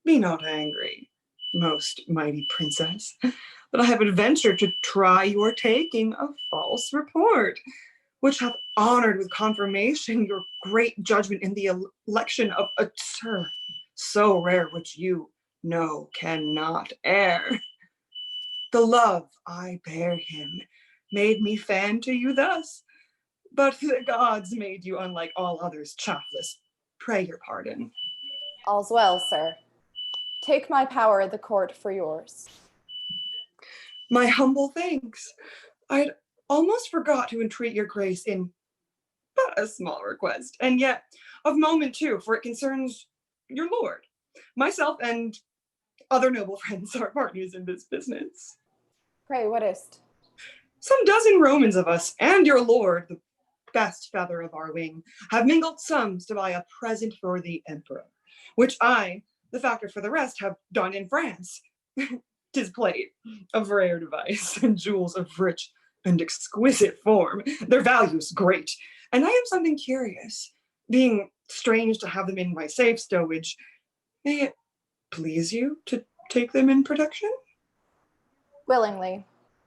Be not angry, most mighty princess, that I have adventured to try your taking a false report, which hath honored with confirmation your great judgment in the election of a sir so rare, which you know cannot err. The love I bear him made me fan to you thus, but the gods made you unlike all others, chaffless. Pray your pardon.
All's well, sir. Take my power the court for yours.
My humble thanks. I'd almost forgot to entreat your grace in but a small request, and yet of moment too, for it concerns your lord. Myself and other noble friends are partners in this business.
Pray, what is't?
Some dozen Romans of us and your lord, the best feather of our wing, have mingled sums to buy a present for the emperor, which I, the factor for the rest, have done in France. 'Tis plate of rare device and jewels of rich and exquisite form, their values great. And I am something curious, being strange to have them in my safe stowage. May it please you to take them in protection?
Willingly,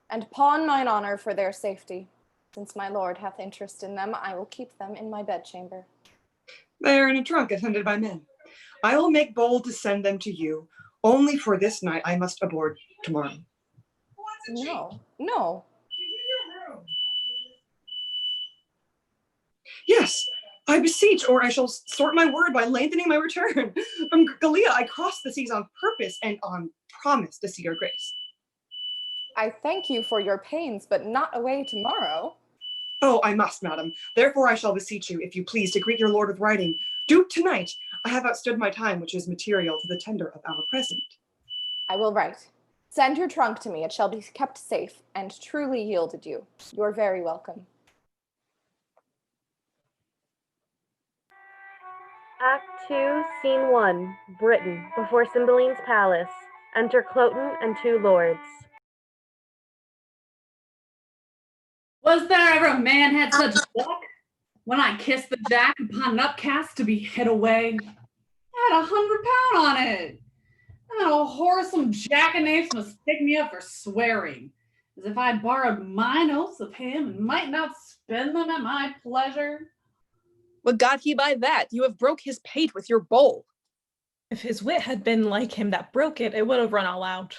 and pawn mine honor for their safety. Since my lord hath interest in them, I will keep them in my bedchamber.
They are in a trunk attended by men. I will make bold to send them to you. Only for this night I must aboard tomorrow.
No.
Yes, I beseech, or I shall sort my word by lengthening my return. From Gallia I crossed the seas on purpose and on promise to see your grace.
I thank you for your pains, but not away tomorrow.
Oh, I must, madam. Therefore I shall beseech you, if you please, to greet your lord with writing. Do tonight. I have outstood my time, which is material to the tender of our present.
I will write. Send your trunk to me. It shall be kept safe and truly yielded you. You're very welcome.
Act 2, Scene 1, Britain, before Cymbeline's palace. Enter Cloten and two lords.
Was there ever a man had such luck? When I kissed the jack upon an upcast to be hid away, I had 100 pound on it. And then a whoresome jackanapes must pick me up for swearing, as if I'd borrowed mine oaths of him and might not spend them at my pleasure.
What got he by that? You have broke his pate with your bowl.
If his wit had been like him that broke it, it would have run all out.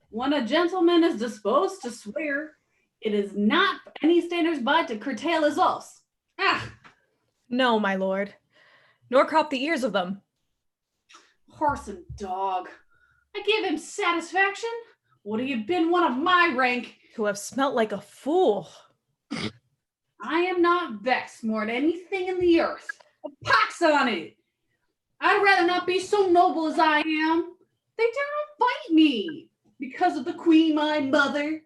When a gentleman is disposed to swear, it is not any standers by to curtail his oaths.
No, my lord, nor crop the ears of them.
Horse and dog, I give him satisfaction. Would he have been one of my rank?
To have smelt like a fool.
I am not vexed more than anything in the earth. A pox on it! I'd rather not be so noble as I am. They dare not fight me because of the queen, my mother.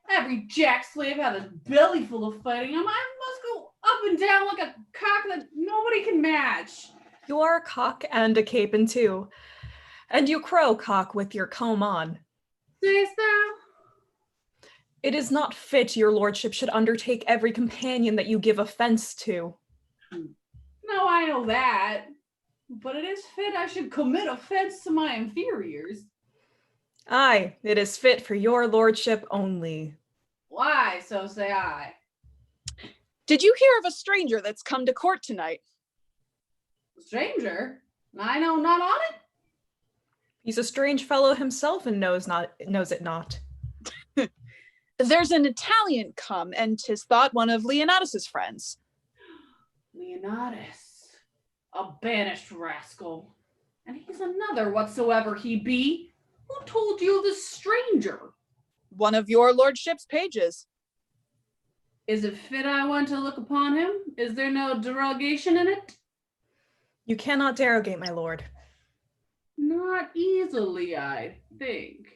Every jack slave has a belly full of fighting. I must go up and down like a cock that nobody can match.
You are a cock and a capon too. And you crow, cock, with your comb on.
Sayest thou?
It is not fit your lordship should undertake every companion that you give offense to.
No, I know that. But it is fit I should commit offense to my inferiors.
Aye, it is fit for your lordship only.
Why, so say I.
Did you hear of a stranger that's come to court tonight?
A stranger? I know not on it.
He's a strange fellow himself and knows it not.
There's an Italian come, and 'tis thought one of Leonatus's friends.
Leonatus, a banished rascal. And he's another whatsoever he be. Who told you the stranger?
One of your lordship's pages.
Is it fit I want to look upon him? Is there no derogation in it?
You cannot derogate, my lord.
Not easily, I think.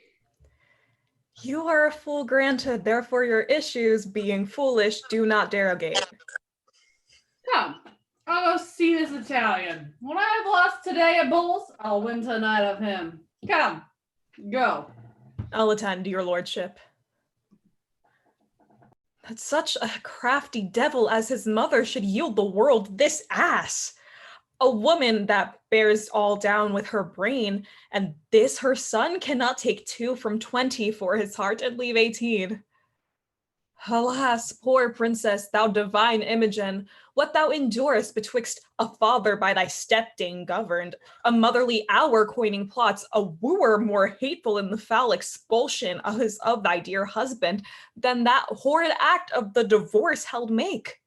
You are a fool granted, therefore your issues, being foolish, do not derogate.
Come, I'll go see this Italian. When I have lost today at bowls, I'll win tonight of him. Come, go.
I'll attend, your lordship. That such a crafty devil as his mother should yield the world this ass. A woman that bears all down with her brain, and this her son cannot take 2 from 20 for his heart and leave 18. Alas, poor princess, thou divine Imogen, what thou endurest betwixt a father by thy stepdame governed, a motherly hour coining plots, a wooer more hateful in the foul expulsion of thy dear husband than that horrid act of the divorce held make.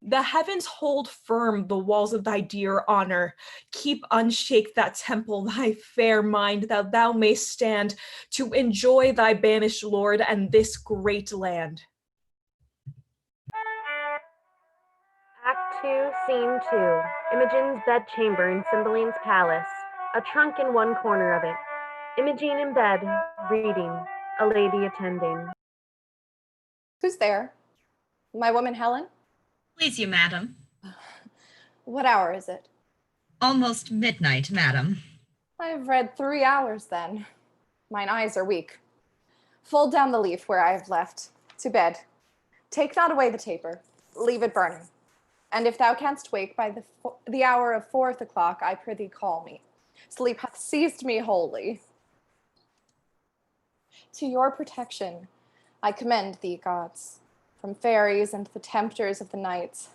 The heavens hold firm the walls of thy dear honor. Keep unshake that temple, thy fair mind, that thou mayst stand to enjoy thy banished lord and this great land.
Act 2, Scene 2. Imogen's bedchamber in Cymbeline's palace. A trunk in one corner of it. Imogen in bed, reading. A lady attending.
Who's there? My woman Helen?
Please you, madam.
What hour is it?
Almost midnight, madam.
I have read 3 hours then. Mine eyes are weak. Fold down the leaf where I have left. To bed. Take not away the taper. Leave it burning. And if thou canst wake by the hour of 4th o'clock, I prithee call me. Sleep hath seized me wholly. To your protection I commend thee, gods, from fairies and the tempters of the night.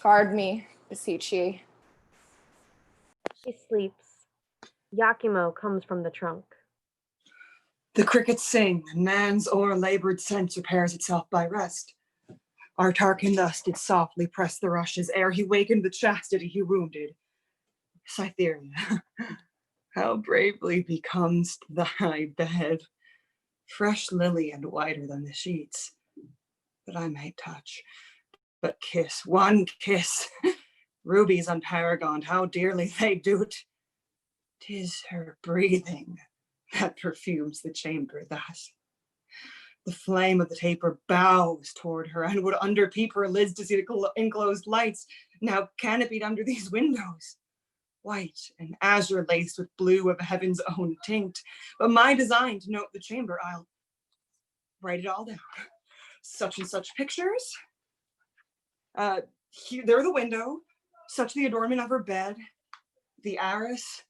Guard me, beseech ye.
She sleeps. Iachimo comes from the trunk.
The crickets sing, and man's o'er-labored sense repairs itself by rest. Our Tarquin thus did softly press the rushes ere he wakened the chastity he wounded. Cytherea, how bravely becomest thy bed, fresh lily and whiter than the sheets, that I may touch. But kiss, one kiss, rubies unparagoned, how dearly they do't. 'Tis her breathing that perfumes the chamber thus. The flame of the taper bows toward her and would underpeep her lids to see the enclosed lights, now canopied under these windows, white and azure laced with blue of heaven's own tinct. But my design to note the chamber, I'll write it all down. Such and such pictures. Here, there the window, such the adornment of her bed, the arras,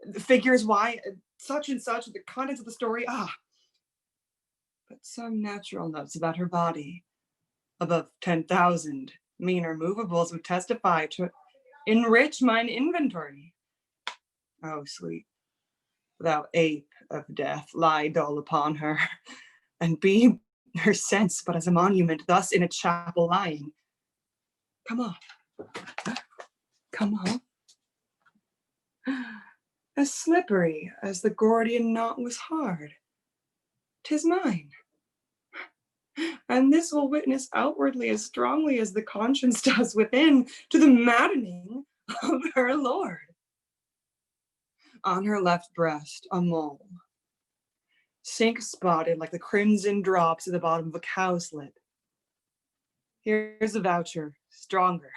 the figures, why, such and such, the contents of the story, but some natural notes about her body, above 10,000 meaner movables would testify to enrich mine inventory. Oh, sweet, thou ape of death, lie dull upon her, and be her sense but as a monument, thus in a chapel lying. Come off. Come off. As slippery as the Gordian knot was hard. 'Tis mine. And this will witness outwardly as strongly as the conscience does within to the maddening of her lord. On her left breast, a mole, sink spotted like the crimson drops at the bottom of a cowslip. Here's a voucher, stronger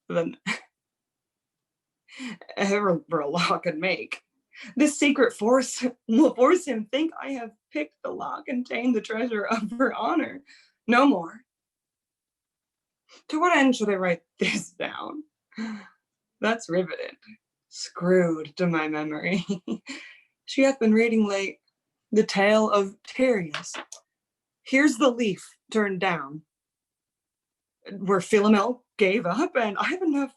than ever a law could make. This secret force will force him think I have picked the lock and tamed the treasure of her honor. No more. To what end should I write this down? That's riveted, screwed to my memory. She hath been reading late the tale of Tyreus. Here's the leaf turned down, where Philomel gave up, and I have enough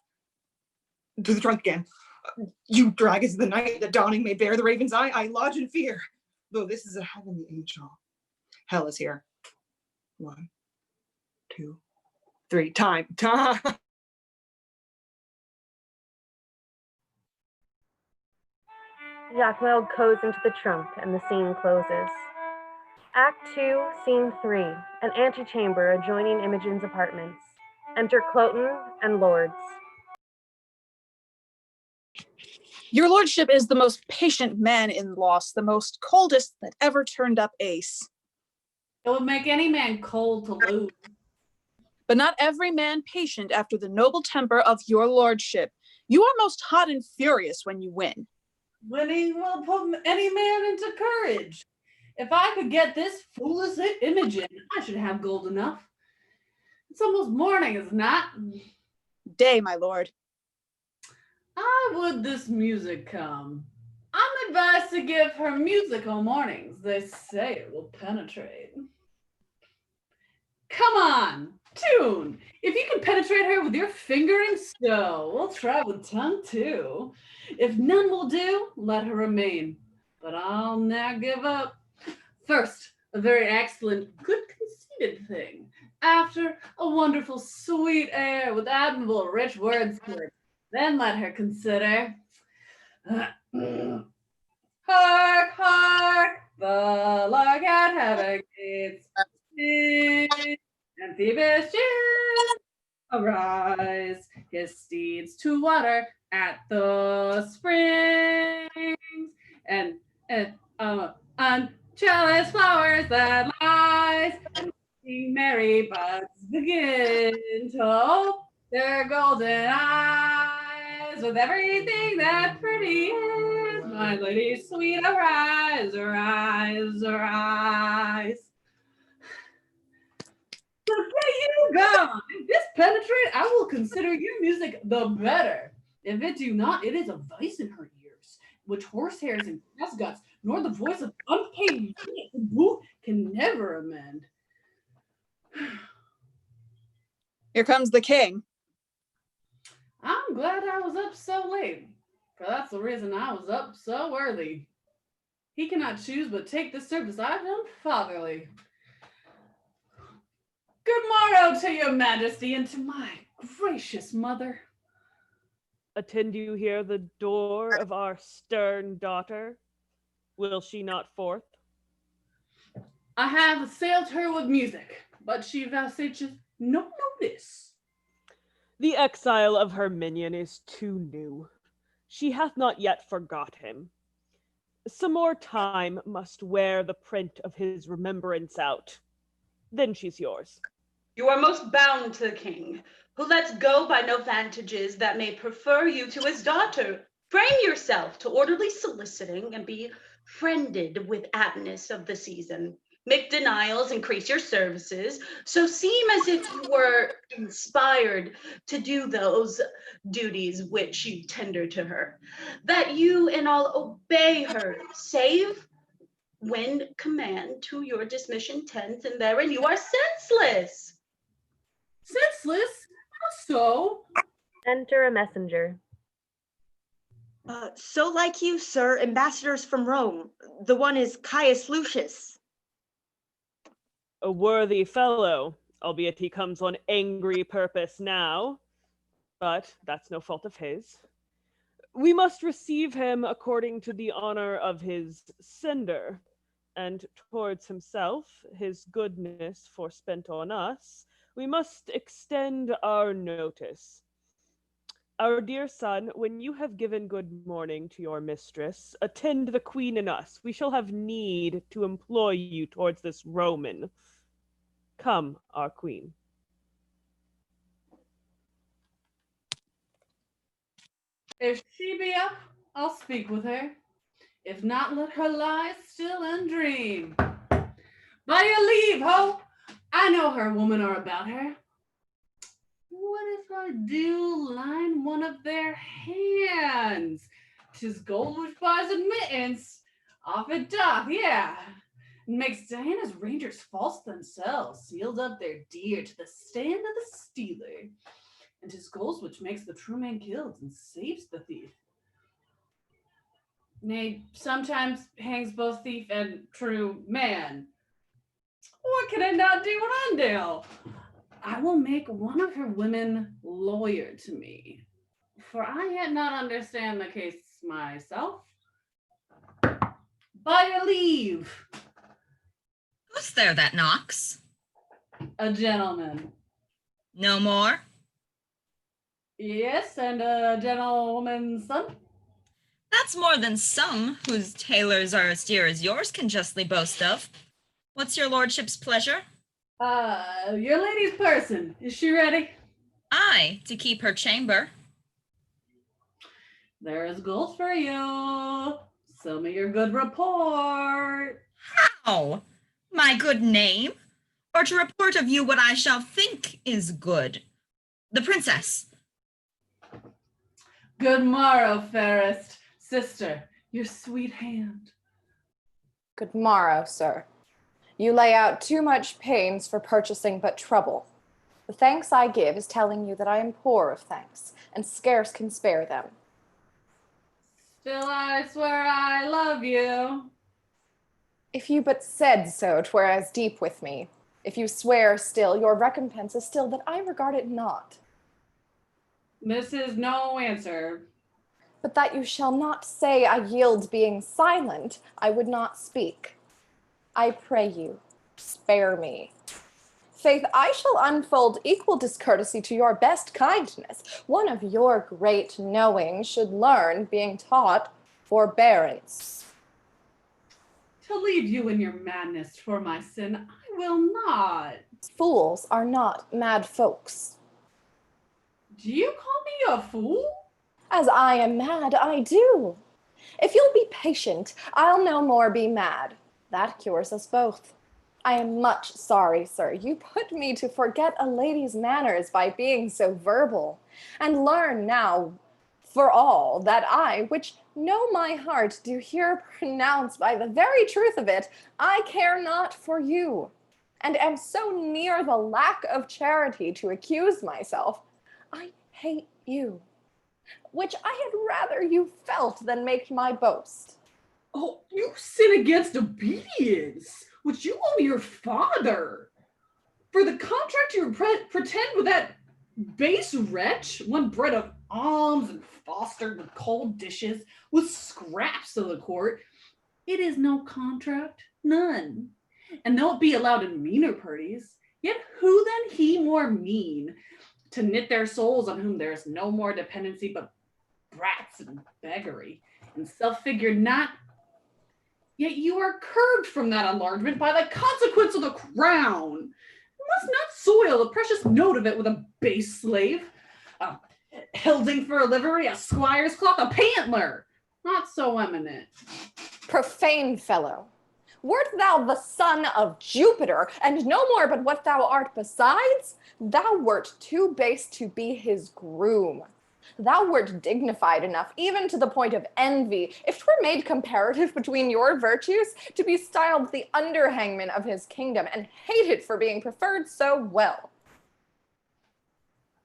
to the trunk again. You dragons of the night, that dawning may bear the raven's eye. I lodge in fear, though this is a heavenly angel. Hell is here. 1, 2, 3. Time.
Iachimo goes into the trunk and the scene closes. Act 2, Scene 3. An antechamber adjoining Imogen's apartments. Enter Cloten and lords.
Your lordship is the most patient man in loss, the most coldest that ever turned up ace.
It would make any man cold to lose.
but not every man patient after the noble temper of your lordship. You are most hot and furious when you win.
Winning will put any man into courage. If I could get this foolish Imogen, I should have gold enough. It's almost morning, is it not?
Day, my lord.
I would this music come. I'm advised to give her musical mornings. They say it will penetrate. Come on, tune. If you can penetrate her with your fingering, so we'll try with tongue too. If none will do, let her remain. But I'll not give up. First, a very excellent, good conceited thing. After, a wonderful, sweet air with admirable, rich words to it. Then let her consider. Hark, hark, the lark at heaven gates sing, and Phoebus cheers. Arise, his steeds to water at the springs, and on chalice flowers that lies, and merry buds begin to ope their golden eyes with everything that pretty is. My lady sweet, arise, arise, arise. So get you gone. If this penetrate, I will consider your music the better. If it do not, it is a vice in her ears, which horsehairs and grass guts, nor the voice of unpaid boot can never amend.
Here comes the king.
I'm glad I was up so late, for that's the reason I was up so early. He cannot choose but take the service I've done fatherly. Good morrow to your majesty and to my gracious mother.
Attend you here the door of our stern daughter? Will she not forth?
I have assailed her with music, but she vouchsafes no notice.
The exile of her minion is too new. She hath not yet forgot him. Some more time must wear the print of his remembrance out. Then she's yours.
You are most bound to the king, who lets go by no vantages that may prefer you to his daughter. Frame yourself to orderly soliciting and be friended with aptness of the season. Make denials, increase your services, so seem as if you were inspired to do those duties which you tender to her, that you in all obey her, save when command to your dismission tends, and therein you are senseless.
Senseless? How so?
Enter a messenger.
So like you, sir, ambassadors from Rome. The one is Caius Lucius.
A worthy fellow, albeit he comes on angry purpose now, but that's no fault of his. We must receive him according to the honor of his sender, and towards himself, his goodness forespent on us, we must extend our notice. Our dear son, when you have given good morning to your mistress, attend the queen and us. We shall have need to employ you towards this Roman. Come, our queen.
If she be up, I'll speak with her. If not, let her lie still and dream. By your leave, ho! I know her women are about her. What if I do line one of their hands? 'Tis gold which buys admittance. Off it doth, yeah. Makes Diana's rangers false themselves, seals up their deer to the stand of the stealer. And 'tis gold which makes the true man killed and saves the thief. Nay, sometimes hangs both thief and true man. What can I not do when Ondale? I will make one of her women lawyer to me, for I yet not understand the case myself. By your leave.
Who's there that knocks?
A gentleman.
No more?
Yes, and a gentleman's son.
That's more than some whose tailors are as dear as yours can justly boast of. What's your lordship's pleasure?
Your lady's person, is she ready?
Aye, to keep her chamber.
There's goals for you. Some of your good report.
How? My good name? Or to report of you what I shall think is good? The princess.
Good morrow, fairest. Sister, your sweet hand.
Good morrow, sir. You lay out too much pains for purchasing but trouble. The thanks I give is telling you that I am poor of thanks, and scarce can spare them.
Still I swear I love you.
If you but said so, 'twere as deep with me. If you swear still, your recompense is still that I regard it not.
This is no answer.
But that you shall not say I yield being silent, I would not speak. I pray you, spare me. Faith, I shall unfold equal discourtesy to your best kindness. One of your great knowing should learn, being taught, forbearance.
To leave you in your madness for my sin, I will not.
Fools are not mad folks.
Do you call me a fool?
As I am mad, I do. If you'll be patient, I'll no more be mad. That cures us both. I am much sorry, sir. You put me to forget a lady's manners by being so verbal, and learn now for all that I, which know my heart, do here pronounce by the very truth of it, I care not for you, and am so near the lack of charity to accuse myself. I hate you, which I had rather you felt than make my boast.
Oh, you sin against obedience, which you owe your father. For the contract you pretend with that base wretch, one bred of alms and fostered with cold dishes, with scraps of the court, it is no contract, none. And though it be allowed in meaner parties, yet who then he more mean, to knit their souls on whom there is no more dependency but brats and beggary, and self-figured not. Yet you are curbed from that enlargement by the consequence of the crown. You must not soil the precious note of it with a base slave, a hilding for a livery, a squire's cloth, a pantler. Not so eminent.
Profane fellow, wert thou the son of Jupiter, and no more but what thou art besides, thou wert too base to be his groom. Thou wert dignified enough, even to the point of envy, if 'twere made comparative between your virtues, to be styled the underhangman of his kingdom, and hated for being preferred so well.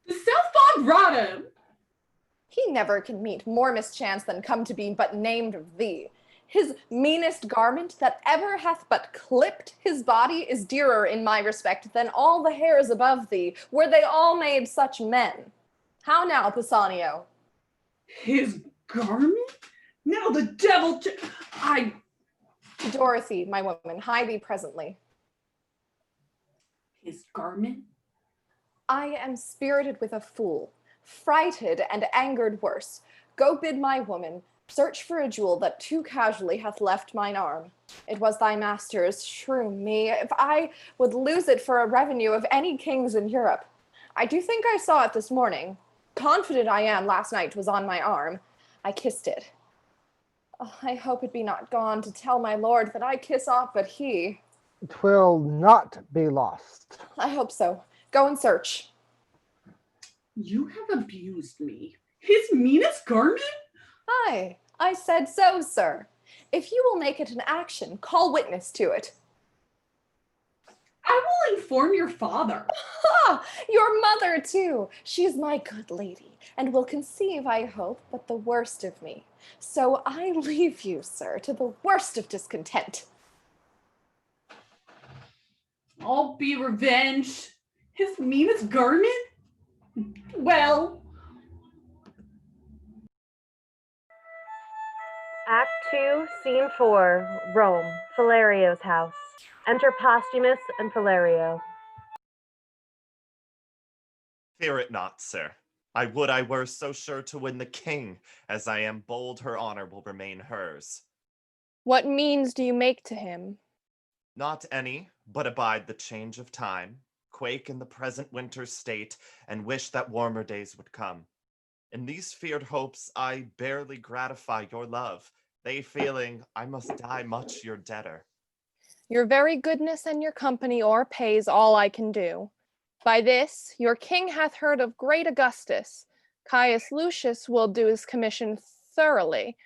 The Southpaw brought him.
He never can meet more mischance than come to be but named of thee. His meanest garment that ever hath but clipped his body is dearer in my respect than all the hairs above thee, were they all made such men. How now, Pisanio?
His garment? Now the devil
Dorothy, my woman, hie thee presently.
His garment?
I am spirited with a fool, frighted and angered worse. Go bid my woman search for a jewel that too casually hath left mine arm. It was thy master's, shrew me, if I would lose it for a revenue of any kings in Europe. I do think I saw it this morning. Confident I am last night 'twas on my arm. I kissed it. Oh, I hope it be not gone to tell my lord that I kiss off but he.
'Twill not be lost.
I hope so. Go and search.
You have abused me. His meanest garment?
Aye, I said so, sir. If you will make it an action, call witness to it.
I will inform your father.
Ah, your mother too. She is my good lady, and will conceive, I hope, but the worst of me. So I leave you, sir, to the worst of discontent.
I'll be revenged. His meanest garment? Well.
Act 2, Scene 4, Rome, Philario's house. Enter Posthumus and Philario.
Fear it not, sir. I would I were so sure to win the king, as I am bold her honor will remain hers.
What means do you make to him?
Not any, but abide the change of time, quake in the present winter's state, and wish that warmer days would come. In these feared hopes I barely gratify your love, they feeling I must die much your debtor.
Your very goodness and your company o'erpays all I can do. By this, your king hath heard of great Augustus. Caius Lucius will do his commission thoroughly,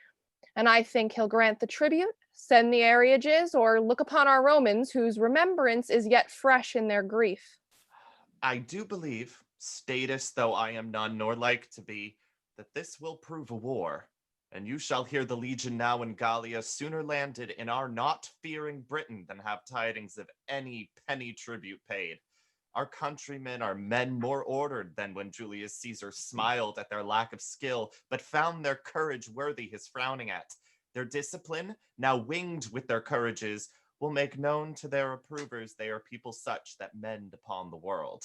and I think he'll grant the tribute, send the arrearages, or look upon our Romans, whose remembrance is yet fresh in their grief.
I do believe, statist though I am none nor like to be, that this will prove a war, and you shall hear the legion now in Gallia sooner landed in our not fearing Britain than have tidings of any penny tribute paid. Our countrymen are men more ordered than when Julius Caesar smiled at their lack of skill, but found their courage worthy his frowning at. Their discipline, now winged with their courages, will make known to their approvers they are people such that mend upon the world.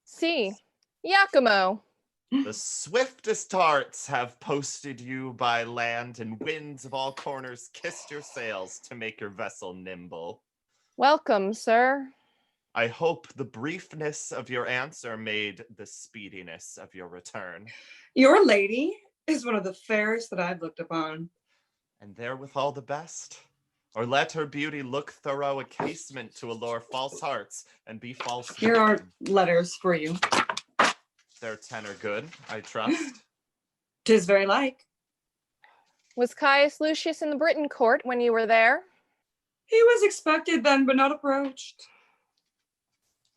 See, Iachimo.
The swiftest hearts have posted you by land, and winds of all corners kissed your sails to make your vessel nimble.
Welcome, sir.
I hope the briefness of your answer made the speediness of your return.
Your lady is one of the fairest that I've looked upon.
And therewithal the best. Or let her beauty look thorough a casement to allure false hearts, and be false.
Here are letters for you.
Their tenor good, I trust.
'Tis very like.
Was Caius Lucius in the Britain court when you were there?
He was expected then, but not approached.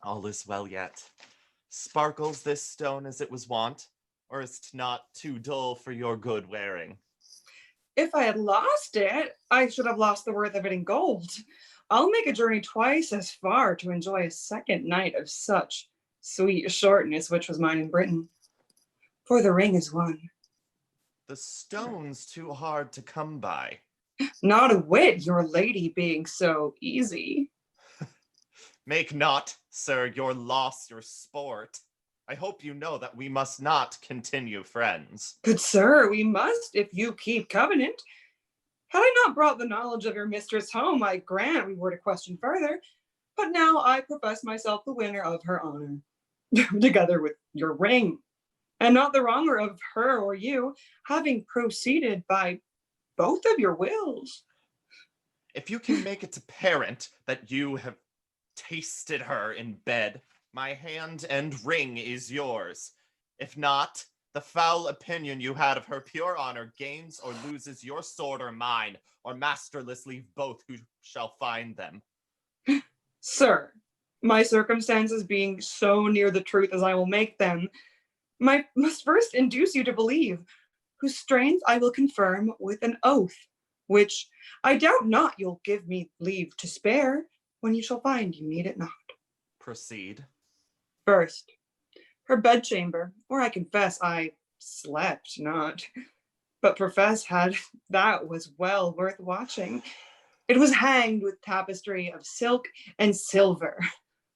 All is well yet. Sparkles this stone as it was wont, or is't not too dull for your good wearing?
If I had lost it, I should have lost the worth of it in gold. I'll make a journey twice as far to enjoy a second night of such sweet shortness, which was mine in Britain. For the ring is won.
The stone's too hard to come by.
Not a whit, your lady being so easy.
Make not, sir, your loss your sport. I hope you know that we must not continue friends.
Good sir, we must if you keep covenant. Had I not brought the knowledge of your mistress home, I grant we were to question further. But now I profess myself the winner of her honor, together with your ring, and not the wronger of her or you, having proceeded by both of your wills.
If you can make it apparent that you have tasted her in bed, my hand and ring is yours. If not, the foul opinion you had of her pure honor gains or loses your sword or mine, or masterless leave both who shall find them.
Sir, my circumstances being so near the truth as I will make them, must first induce you to believe, whose strength I will confirm with an oath, which I doubt not you'll give me leave to spare, when you shall find you need it not.
Proceed.
First, her bedchamber, where I confess I slept not, but profess had that was well worth watching. It was hanged with tapestry of silk and silver.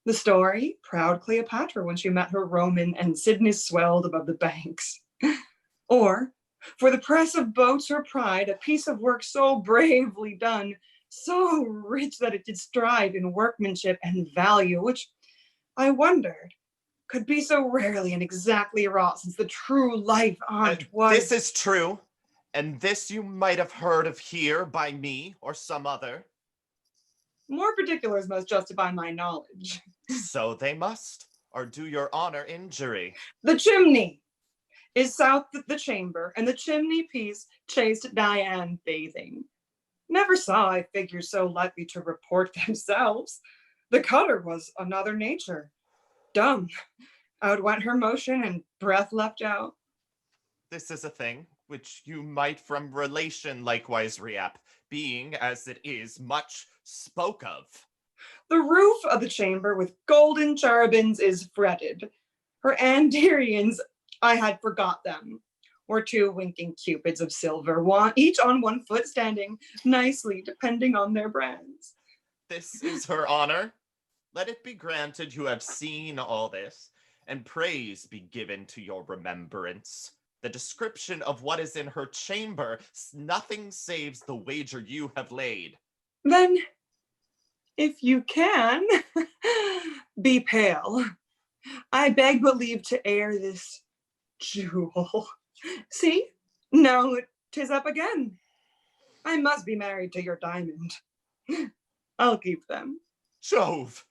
The story, proud Cleopatra when she met her Roman and Cydnus swelled above the banks. Or, for the press of boats her pride, a piece of work so bravely done, so rich that it did strive in workmanship and value, which I wondered could be so rarely and exactly wrought, since the true life on't was.
This is true, and this you might have heard of here by me or some other.
More particulars must justify my knowledge.
So they must, or do your honor injury.
The chimney is south of the chamber, and the chimney piece chased Diane bathing. Never saw I figures so likely to report themselves. The cutter was another nature. Dumb. Out went her motion, and breath left out.
This is a thing which you might from relation likewise reap, being, as it is, much spoke of.
The roof of the chamber with golden cherubins is fretted. Her andirons, I had forgot them, were two winking cupids of silver, each on 1 foot standing nicely, depending on their brands.
This is her honor. Let it be granted you have seen all this, and praise be given to your remembrance. The description of what is in her chamber, nothing saves the wager you have laid.
Then, if you can, be pale. I beg but leave to air this jewel. See, now 'tis up again. I must be married to your diamond. I'll keep them.
Jove!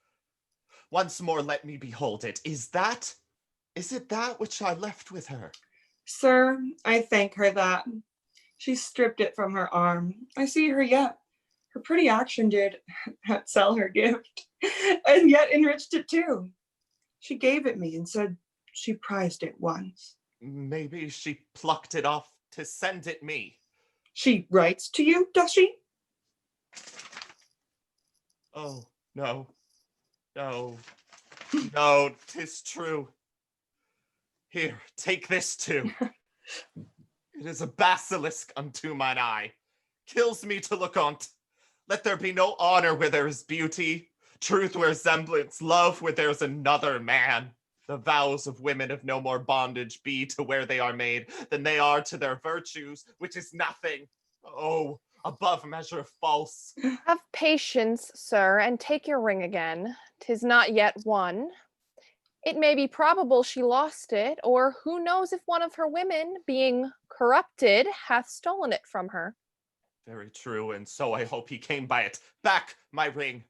Once more let me behold it. Is it that which I left with her?
Sir, I thank her that. She stripped it from her arm. I see her yet. Her pretty action did outsell her gift, and yet enriched it too. She gave it me and said she prized it once.
Maybe she plucked it off to send it me.
She writes to you, does she?
Oh, no, 'tis true. Here, take this too. It is a basilisk unto mine eye. Kills me to look on't. Let there be no honor where there is beauty, truth where semblance, love where there's another man. The vows of women of no more bondage be to where they are made than they are to their virtues, which is nothing. Oh, above measure false.
Have patience, sir, and take your ring again. 'Tis not yet won. It may be probable she lost it, or who knows if one of her women, being corrupted, hath stolen it from her.
Very true, and so I hope he came by it. Back my ring.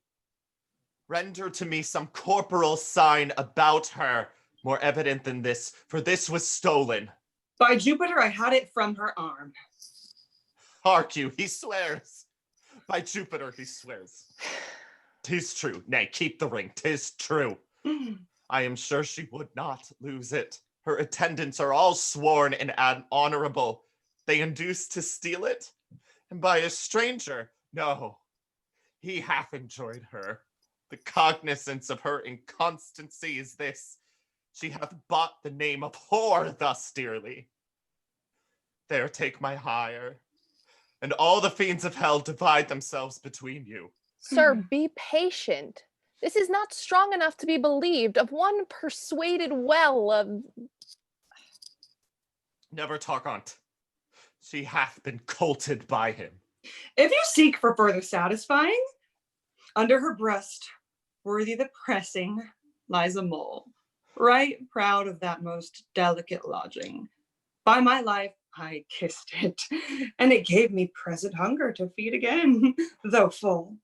Render to me some corporal sign about her, more evident than this, for this was stolen.
By Jupiter, I had it from her arm.
Hark you, he swears. By Jupiter, he swears. 'Tis true. Nay, keep the ring. 'Tis true. I am sure she would not lose it. Her attendants are all sworn and honorable. They induced to steal it? And by a stranger? No. He hath enjoyed her. The cognizance of her inconstancy is this. She hath bought the name of whore thus dearly. There, take my hire. And all the fiends of hell divide themselves between you.
Sir, be patient. This is not strong enough to be believed of one persuaded well of...
Never talk on't. She hath been colted by him.
If you seek for further satisfying, under her breast, worthy the pressing, lies a mole, right proud of that most delicate lodging. By my life, I kissed it, and it gave me present hunger to feed again, though full.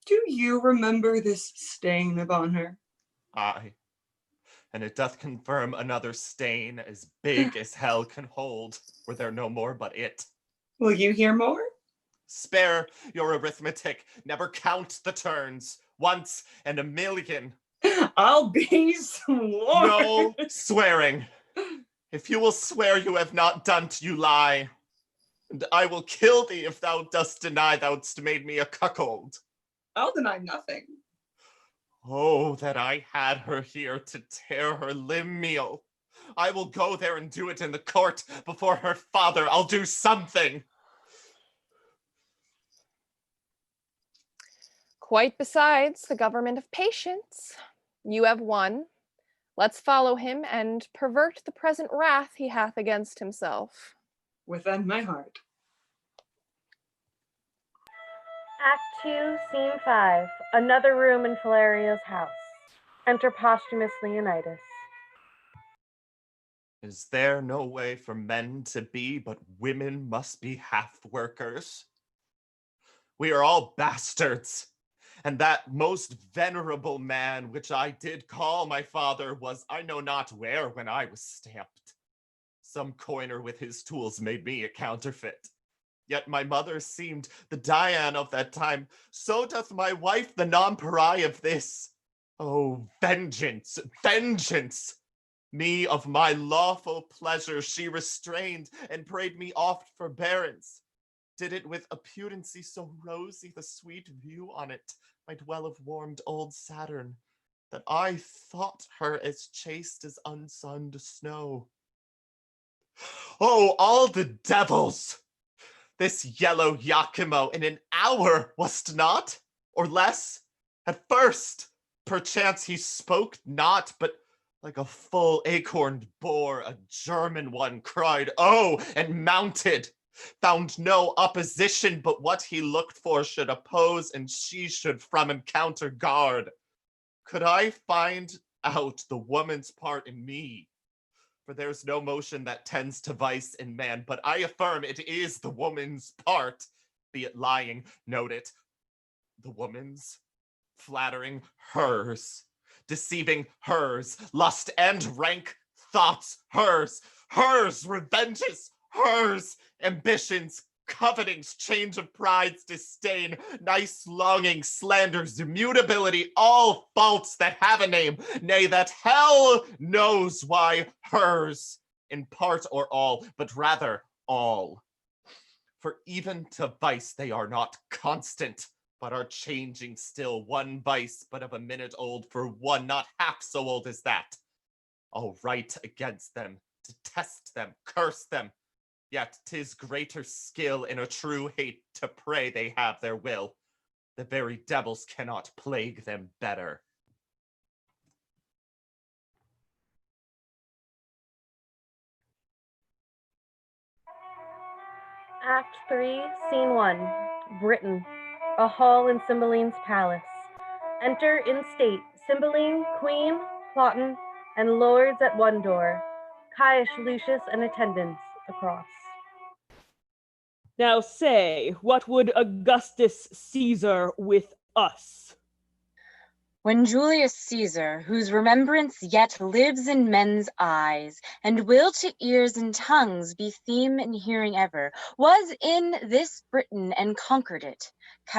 Do you remember this stain upon her?
Aye, and it doth confirm another stain as big as hell can hold, were there no more but it.
Will you hear more?
Spare your arithmetic, never count the turns, once and a million.
I'll be sworn.
No swearing. If you will swear you have not done't, you lie. And I will kill thee if thou dost deny thou'dst made me a cuckold.
I'll deny nothing.
Oh, that I had her here to tear her limb meal. I will go there and do it in the court before her father. I'll do something.
Quite besides the government of patience. You have won. Let's follow him and pervert the present wrath he hath against himself.
Within my heart.
Act 2, Scene 5. Another room in Philario's house. Enter posthumous Leonidas.
Is there no way for men to be, but women must be half-workers? We are all bastards, and that most venerable man which I did call my father was I know not where when I was stamped. Some coiner with his tools made me a counterfeit. Yet my mother seemed the Dian of that time, so doth my wife the nonpareil of this. Oh, vengeance, vengeance! Me of my lawful pleasure she restrained, and prayed me oft forbearance. Did it with a pudency so rosy, the sweet view on it might well have warmed old Saturn, that I thought her as chaste as unsunned snow. Oh, all the devils! This yellow Iachimo in an hour, was't not? Or less? At first, perchance he spoke not, but Like a full acorned boar, a German one cried, "Oh!" and mounted. Found no opposition, but what he looked for should oppose, and she should from him counter guard. Could I find out the woman's part in me? For there's no motion that tends to vice in man, but I affirm it is the woman's part, be it lying, note it, the woman's, flattering hers, deceiving hers, lust and rank thoughts hers, revenges hers, ambitions, covetings, change of prides, disdain, nice longing, slanders, immutability, all faults that have a name, nay, that hell knows why hers, in part or all, but rather all. For even to vice they are not constant, but are changing still, one vice but of a minute old, for one not half so old as that. I'll write against them, detest them, curse them, yet 'tis greater skill in a true hate to pray they have their will. The very devils cannot plague them better.
Act 3, Scene 1, Britain, a hall in Cymbeline's palace. Enter in state Cymbeline, Queen, Cloten, and lords at one door, Caius, Lucius, and attendants across.
Now say, what would Augustus Caesar with us?
When Julius Caesar, whose remembrance yet lives in men's eyes, and will to ears and tongues be theme and hearing ever, was in this Britain and conquered it,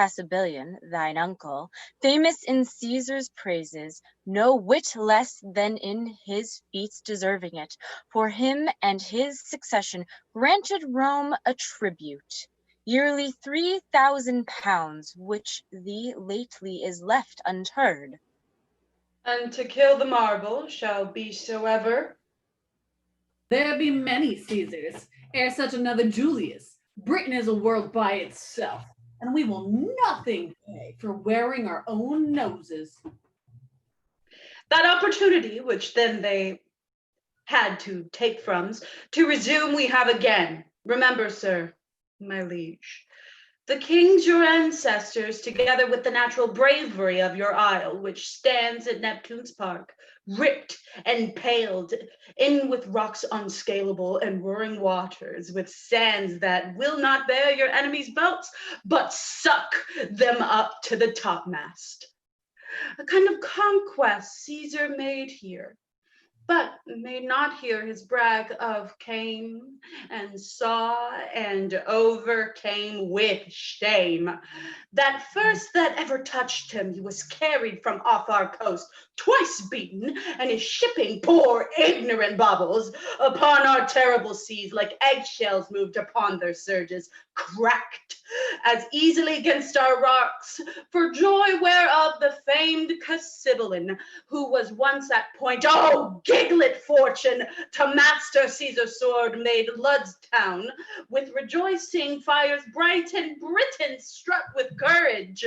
Cymbeline, thine uncle, famous in Caesar's praises, no whit less than in his feats deserving it, for him and his succession granted Rome a tribute. Yearly 3,000 pounds, which thee lately is left unturned.
And to kill the marble shall be so ever.
There be many Caesars, ere such another Julius. Britain is a world by itself, and we will nothing pay for wearing our own noses.
That opportunity, which then they had to take from us, to resume we have again. Remember, sir, my liege, the kings your ancestors, together with the natural bravery of your isle, which stands at Neptune's park, ripped and paled in with rocks unscalable and roaring waters, with sands that will not bear your enemies' boats, but suck them up to the topmast. A kind of conquest Caesar made here, but may not hear his brag of came and saw and overcame with shame. That first that ever touched him, he was carried from off our coast, twice beaten, and his shipping, poor ignorant baubles, upon our terrible seas, like eggshells moved upon their surges, cracked as easily against our rocks, for joy whereof the famed Cymbeline, who was once at point, oh, giglet fortune, to master Caesar's sword, made Ludstown, with rejoicing fires bright, and Britain struck with courage.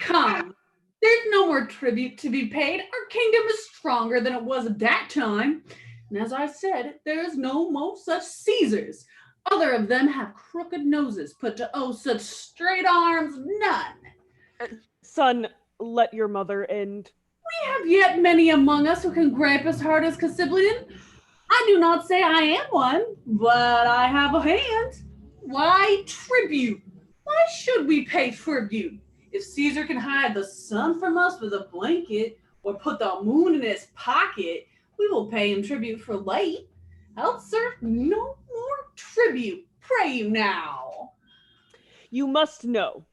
Come, there's no more tribute to be paid. Our kingdom is stronger than it was at that time. And as I said, there is no more such Caesars. Other of them have crooked noses put to such straight arms, none.
Son, let your mother end.
We have yet many among us who can gripe as hard as Cymbeline. I do not say I am one, but I have a hand. Why tribute? Why should we pay tribute? If Caesar can hide the sun from us with a blanket or put the moon in his pocket, we will pay him tribute for light. Else, sir, no more tribute, pray you now.
You must know,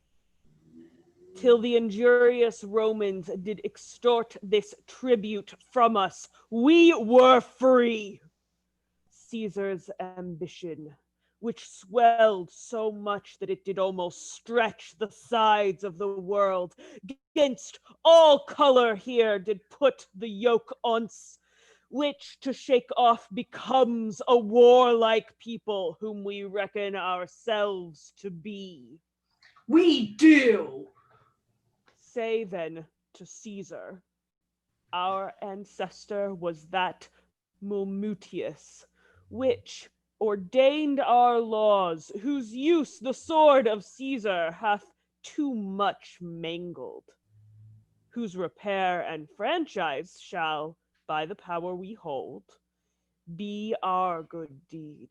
till the injurious Romans did extort this tribute from us, we were free. Caesar's ambition, which swelled so much that it did almost stretch the sides of the world, gainst all color here did put the yoke on's, which to shake off becomes a warlike people whom we reckon ourselves to be.
We do.
Say then to Caesar, our ancestor was that Mulmutius, which ordained our laws, whose use the sword of Caesar hath too much mangled, whose repair and franchise shall, by the power we hold, be our good deed,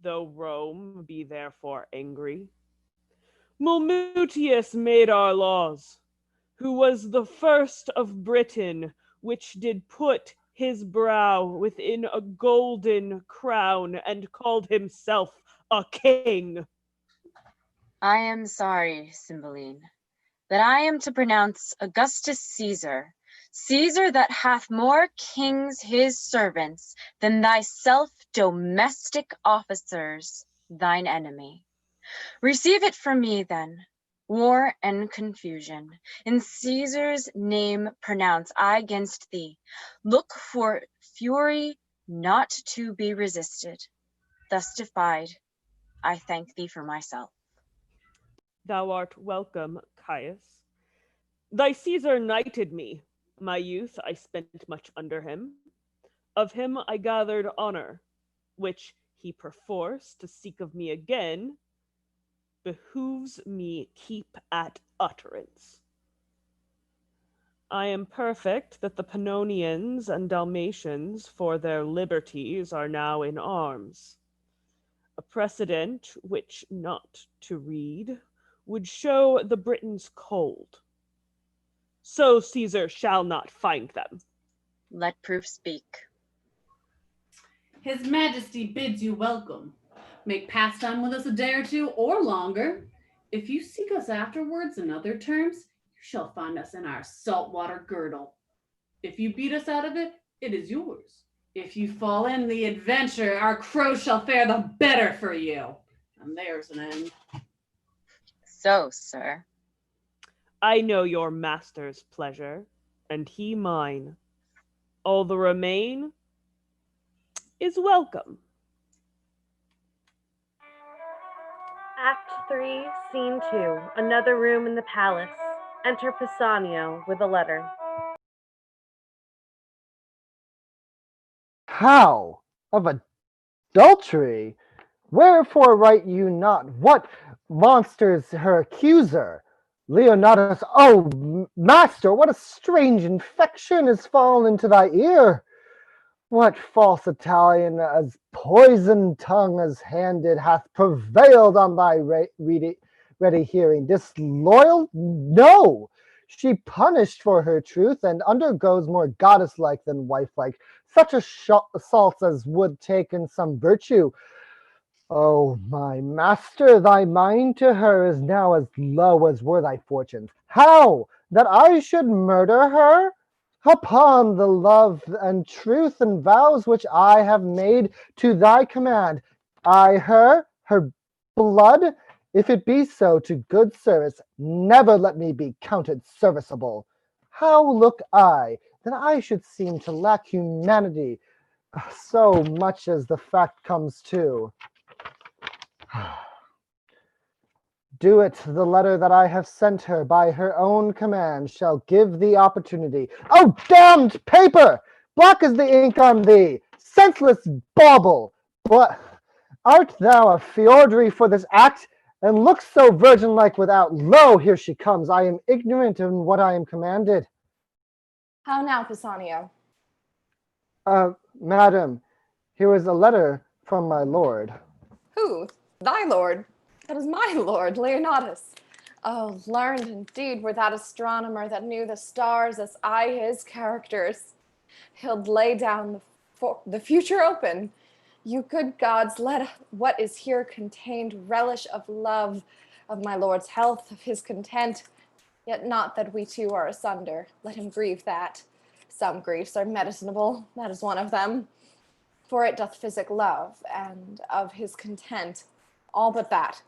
though Rome be therefore angry. Mulmutius made our laws, who was the first of Britain, which did put his brow within a golden crown and called himself a king.
I am sorry, Cymbeline, that I am to pronounce Augustus Caesar, Caesar that hath more kings his servants than thyself domestic officers, thine enemy. Receive it from me then, war and confusion. In Caesar's name pronounce I against thee. Look for fury not to be resisted. Thus defied, I thank thee for myself.
Thou art welcome, Caius. Thy Caesar knighted me. My youth I spent much under him. Of him I gathered honor, which he perforce to seek of me again, behooves me keep at utterance. I am perfect that the Pannonians and Dalmatians for their liberties are now in arms. A precedent which not to read would show the Britons cold. So Caesar shall not find them.
Let proof speak.
His Majesty bids you welcome. Make pastime with us a day or two or longer. If you seek us afterwards in other terms, you shall find us in our saltwater girdle. If you beat us out of it, it is yours. If you fall in the adventure, our crows shall fare the better for you. And there's an end.
So, sir.
I know your master's pleasure, and he mine. All the remain is welcome.
Act 3, Scene 2, another room in the palace. Enter Pisanio with a letter.
How? Of adultery? Wherefore write you not? What monster's her accuser? Leonatus, master, what a strange infection has fallen into thy ear! What false Italian as poisoned tongue as handed hath prevailed on thy ready hearing? Disloyal? No! She punished for her truth, and undergoes more goddess-like than wife-like, such assaults as would take in some virtue. O my master, thy mind to her is now as low as were thy fortunes. How? That I should murder her? Upon the love and truth and vows which I have made to thy command, her blood, if it be so to good service, never let me be counted serviceable. How look I, that I should seem to lack humanity, so much as the fact comes to? Do it, the letter that I have sent her by her own command shall give thee opportunity. Oh, damned paper! Black is the ink on thee, senseless bauble! But art thou a Fiordry for this act, and looks so virgin-like without? Lo, here she comes. I am ignorant in what I am commanded.
How now, Pisanio?
Madam, here is a letter from my lord.
Who? Thy lord? That is my lord, Leonatus. Oh, learned indeed were that astronomer that knew the stars as I his characters. He'll lay down the future open. You good gods, let what is here contained relish of love, of my lord's health, of his content. Yet not that we two are asunder. Let him grieve that. Some griefs are medicinable, that is one of them. For it doth physic love, and of his content, all but that.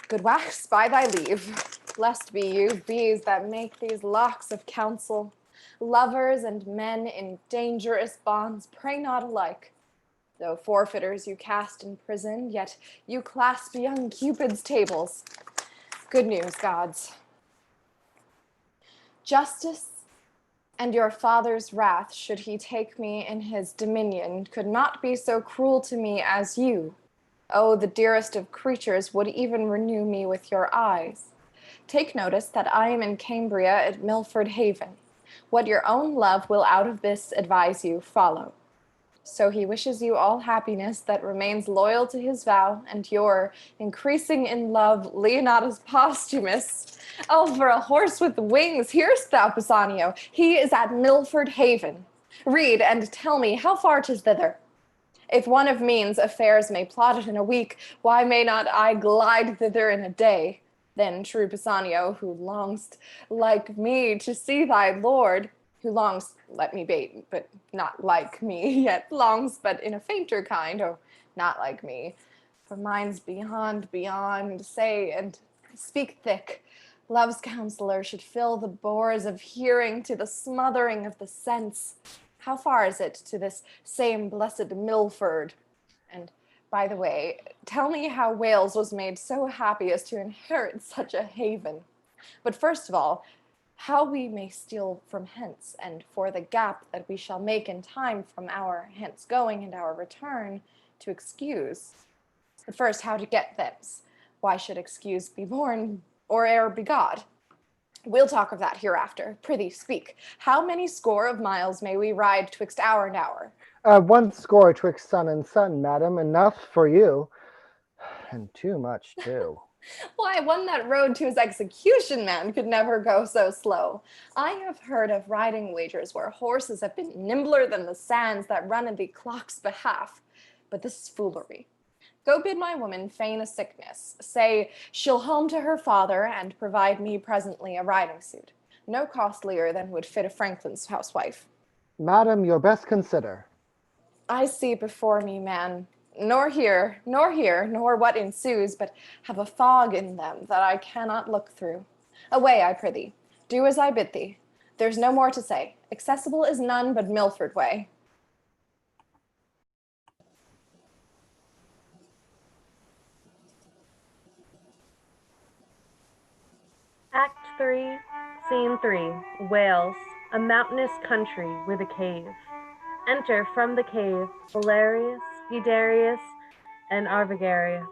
Good wax, by thy leave. Blessed be you, bees that make these locks of counsel. Lovers and men in dangerous bonds pray not alike. Though forfeiters you cast in prison, yet you clasp young Cupid's tables. Good news, gods. Justice And your father's wrath, should he take me in his dominion, could not be so cruel to me as you. Oh, the dearest of creatures would even renew me with your eyes. Take notice that I am in Cambria at Milford Haven. What your own love will out of this advise you, follow. So he wishes you all happiness that remains loyal to his vow, and your increasing in love, Leonatus Posthumus. Oh, for a horse with wings, hearest thou, Pisanio? He is at Milford Haven. Read, and tell me how far 'tis thither. If one of means affairs may plot it in a week, why may not I glide thither in a day? Then true Pisanio, who longst like me to see thy lord, who longs, let me bait, but not like me, yet longs, but in a fainter kind, oh, not like me. For mine's beyond, say, and speak thick. Love's counselor should fill the bores of hearing to the smothering of the sense. How far is it to this same blessed Milford? And, by the way, tell me how Wales was made so happy as to inherit such a haven. But first of all, how we may steal from hence, and for the gap that we shall make in time from our hence going and our return, to excuse. But first, how to get thence. Why should excuse be born, or e'er begot? We'll talk of that hereafter. Prithee, speak. How many score of miles may we ride twixt hour and hour?
1 score twixt sun and sun, madam, enough for you. And too much, too.
Why, one that rode to his execution, man, could never go so slow. I have heard of riding wagers where horses have been nimbler than the sands that run in the clock's behalf. But this is foolery. Go bid my woman feign a sickness. Say she'll home to her father and provide me presently a riding suit. No costlier than would fit a Franklin's housewife.
Madam, your best consider.
I see before me, man, nor hear, nor what ensues, but have a fog in them that I cannot look through. Away, I prithee. Do as I bid thee. There's no more to say. Accessible is none but Milford way.
Act 3, Scene 3, Wales, a mountainous country with a cave. Enter from the cave Valerius, Guiderius, and Arvigarius.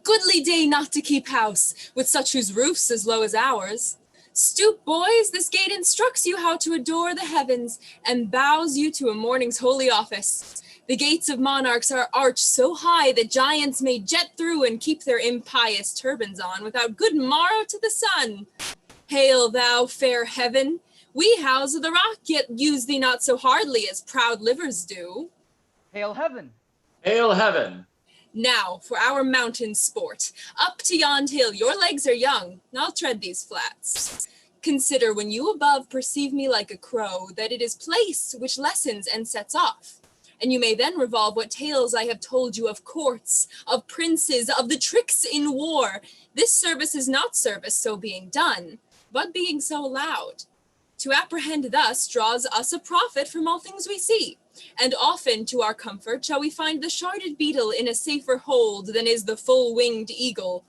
Goodly day not to keep house, with such whose roof's as low as ours. Stoop, boys, this gate instructs you how to adore the heavens, and bows you to a morning's holy office. The gates of monarchs are arched so high that giants may jet through and keep their impious turbans on without good morrow to the sun. Hail thou, fair heaven! We house of the rock, yet use thee not so hardly as proud livers do.
Hail heaven!
Hail heaven!
Now, for our mountain sport. Up to yond hill, your legs are young, I'll tread these flats. Consider when you above perceive me like a crow, that it is place which lessens and sets off. And you may then revolve what tales I have told you of courts, of princes, of the tricks in war. This service is not service so being done, but being so allowed. To apprehend thus draws us a profit from all things we see. And often to our comfort shall we find the sharded beetle in a safer hold than is the full-winged eagle.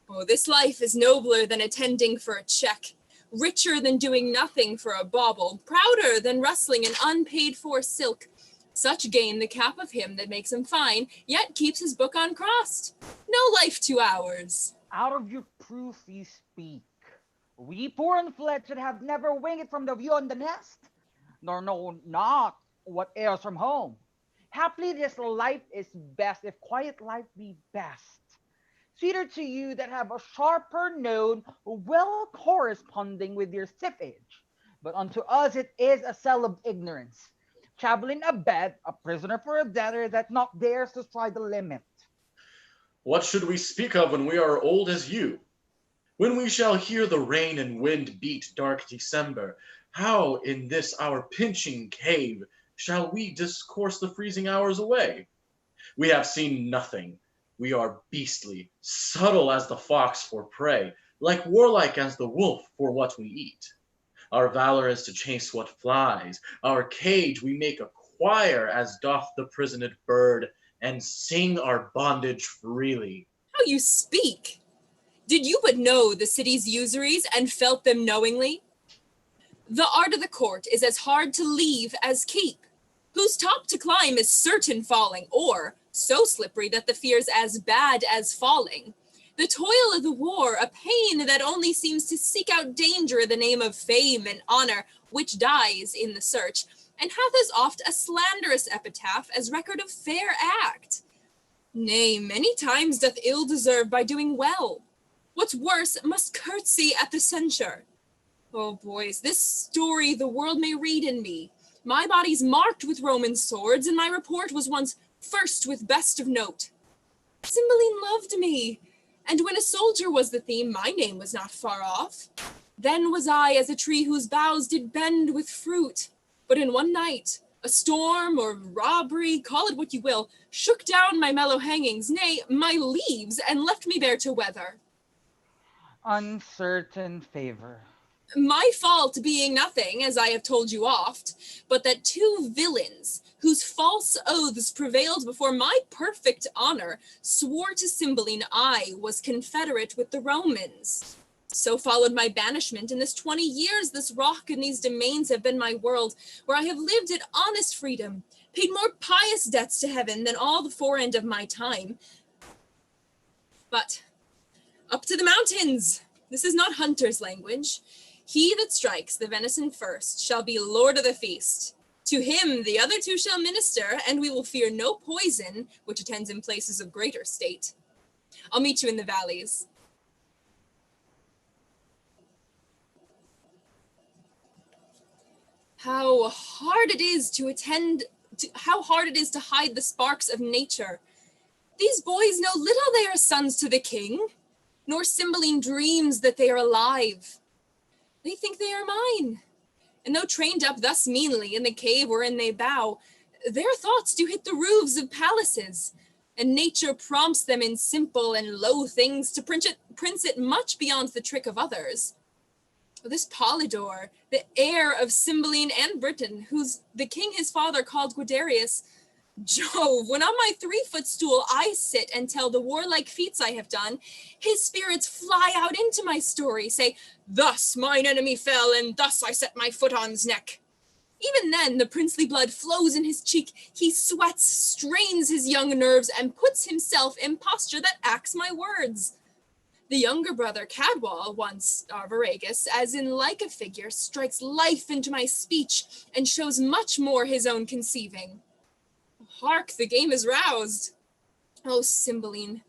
Oh, this life is nobler than attending for a check, richer than doing nothing for a bauble, prouder than rustling an unpaid-for silk. Such gain the cap of him that makes him fine, yet keeps his book uncrossed. No life to ours.
Out of your proof you speak. We poor and fledged have never winged from the view on the nest, nor know not what airs from home. Haply this life is best if quiet life be best. Sweeter to you that have a sharper known, well corresponding with your stiff age. But unto us it is a cell of ignorance, traveling a bed, a prisoner for a debtor that not dares to try the limit.
What should we speak of when we are old as you? When we shall hear the rain and wind beat dark December, how in this our pinching cave shall we discourse the freezing hours away? We have seen nothing. We are beastly, subtle as the fox for prey, like warlike as the wolf for what we eat. Our valor is to chase what flies, our cage we make a choir as doth the prisoned bird, and sing our bondage freely.
How you speak! Did you but know the city's usuries and felt them knowingly? The art of the court is as hard to leave as keep, whose top to climb is certain falling, or so slippery that the fear's as bad as falling. The toil of the war, a pain that only seems to seek out danger in the name of fame and honor, which dies in the search, and hath as oft a slanderous epitaph as record of fair act. Nay, many times doth ill deserve by doing well. What's worse, must curtsy at the censure. Oh, boys, this story the world may read in me. My body's marked with Roman swords, and my report was once first with best of note. Cymbeline loved me, and when a soldier was the theme, my name was not far off. Then was I as a tree whose boughs did bend with fruit. But in one night, a storm or robbery, call it what you will, shook down my mellow hangings, nay, my leaves, and left me bare to weather.
Uncertain favor.
My fault being nothing, as I have told you oft, but that two villains, whose false oaths prevailed before my perfect honor, swore to Cymbeline I was confederate with the Romans. So followed my banishment, and this 20 years this rock and these domains have been my world, where I have lived in honest freedom, paid more pious debts to heaven than all the forend of my time. But up to the mountains! This is not hunter's language. He that strikes the venison first shall be lord of the feast. To him the other two shall minister, and we will fear no poison, which attends in places of greater state. I'll meet you in the valleys. How hard it is to hide the sparks of nature. These boys know little they are sons to the king, nor Cymbeline dreams that they are alive. They think they are mine, and though trained up thus meanly in the cave wherein they bow, their thoughts do hit the roofs of palaces, and nature prompts them in simple and low things to prince it much beyond the trick of others. This Polydore, the heir of Cymbeline and Britain, whose the king his father called Guiderius, Jove, when on my 3-foot stool I sit and tell the warlike feats I have done, his spirits fly out into my story, say, thus mine enemy fell, and thus I set my foot on's neck. Even then the princely blood flows in his cheek, he sweats, strains his young nerves, and puts himself in posture that acts my words. The younger brother, Cadwal, once Arviragus, as in like a figure, strikes life into my speech, and shows much more his own conceiving. Hark, the game is roused. O Cymbeline,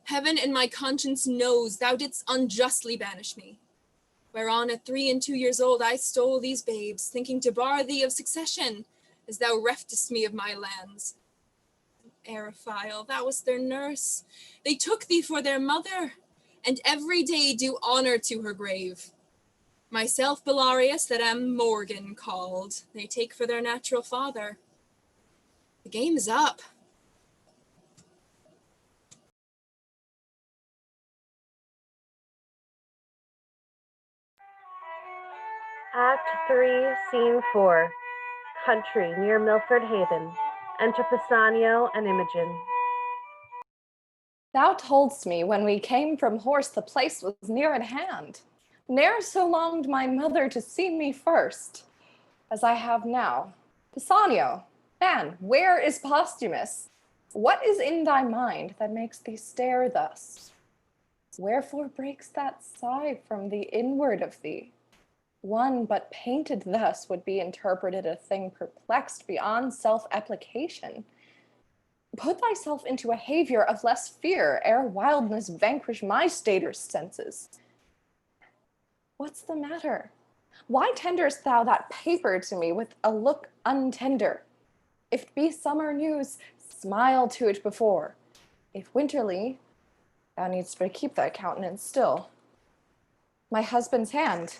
heaven and my conscience knows thou didst unjustly banish me. Whereon at 3 and 2 years old I stole these babes, thinking to bar thee of succession, as thou reftest me of my lands. Eriphile, thou wast their nurse. They took thee for their mother, and every day do honor to her grave. Myself, Belarius, that am Morgan called, they take for their natural father. The game is up.
Act 3, Scene 4. Country near Milford Haven. Enter Pisanio and Imogen.
Thou toldst me when we came from horse the place was near at hand. Ne'er so longed my mother to see me first, as I have now. Pisanio, man, where is Posthumus? What is in thy mind that makes thee stare thus? Wherefore breaks that sigh from the inward of thee? One but painted thus would be interpreted a thing perplexed beyond self-application. Put thyself into a behavior of less fear, ere wildness vanquish my stater senses. What's the matter? Why tenderest thou that paper to me with a look untender? If it be summer news, smile to it before. If winterly, thou needst but keep thy countenance still. My husband's hand,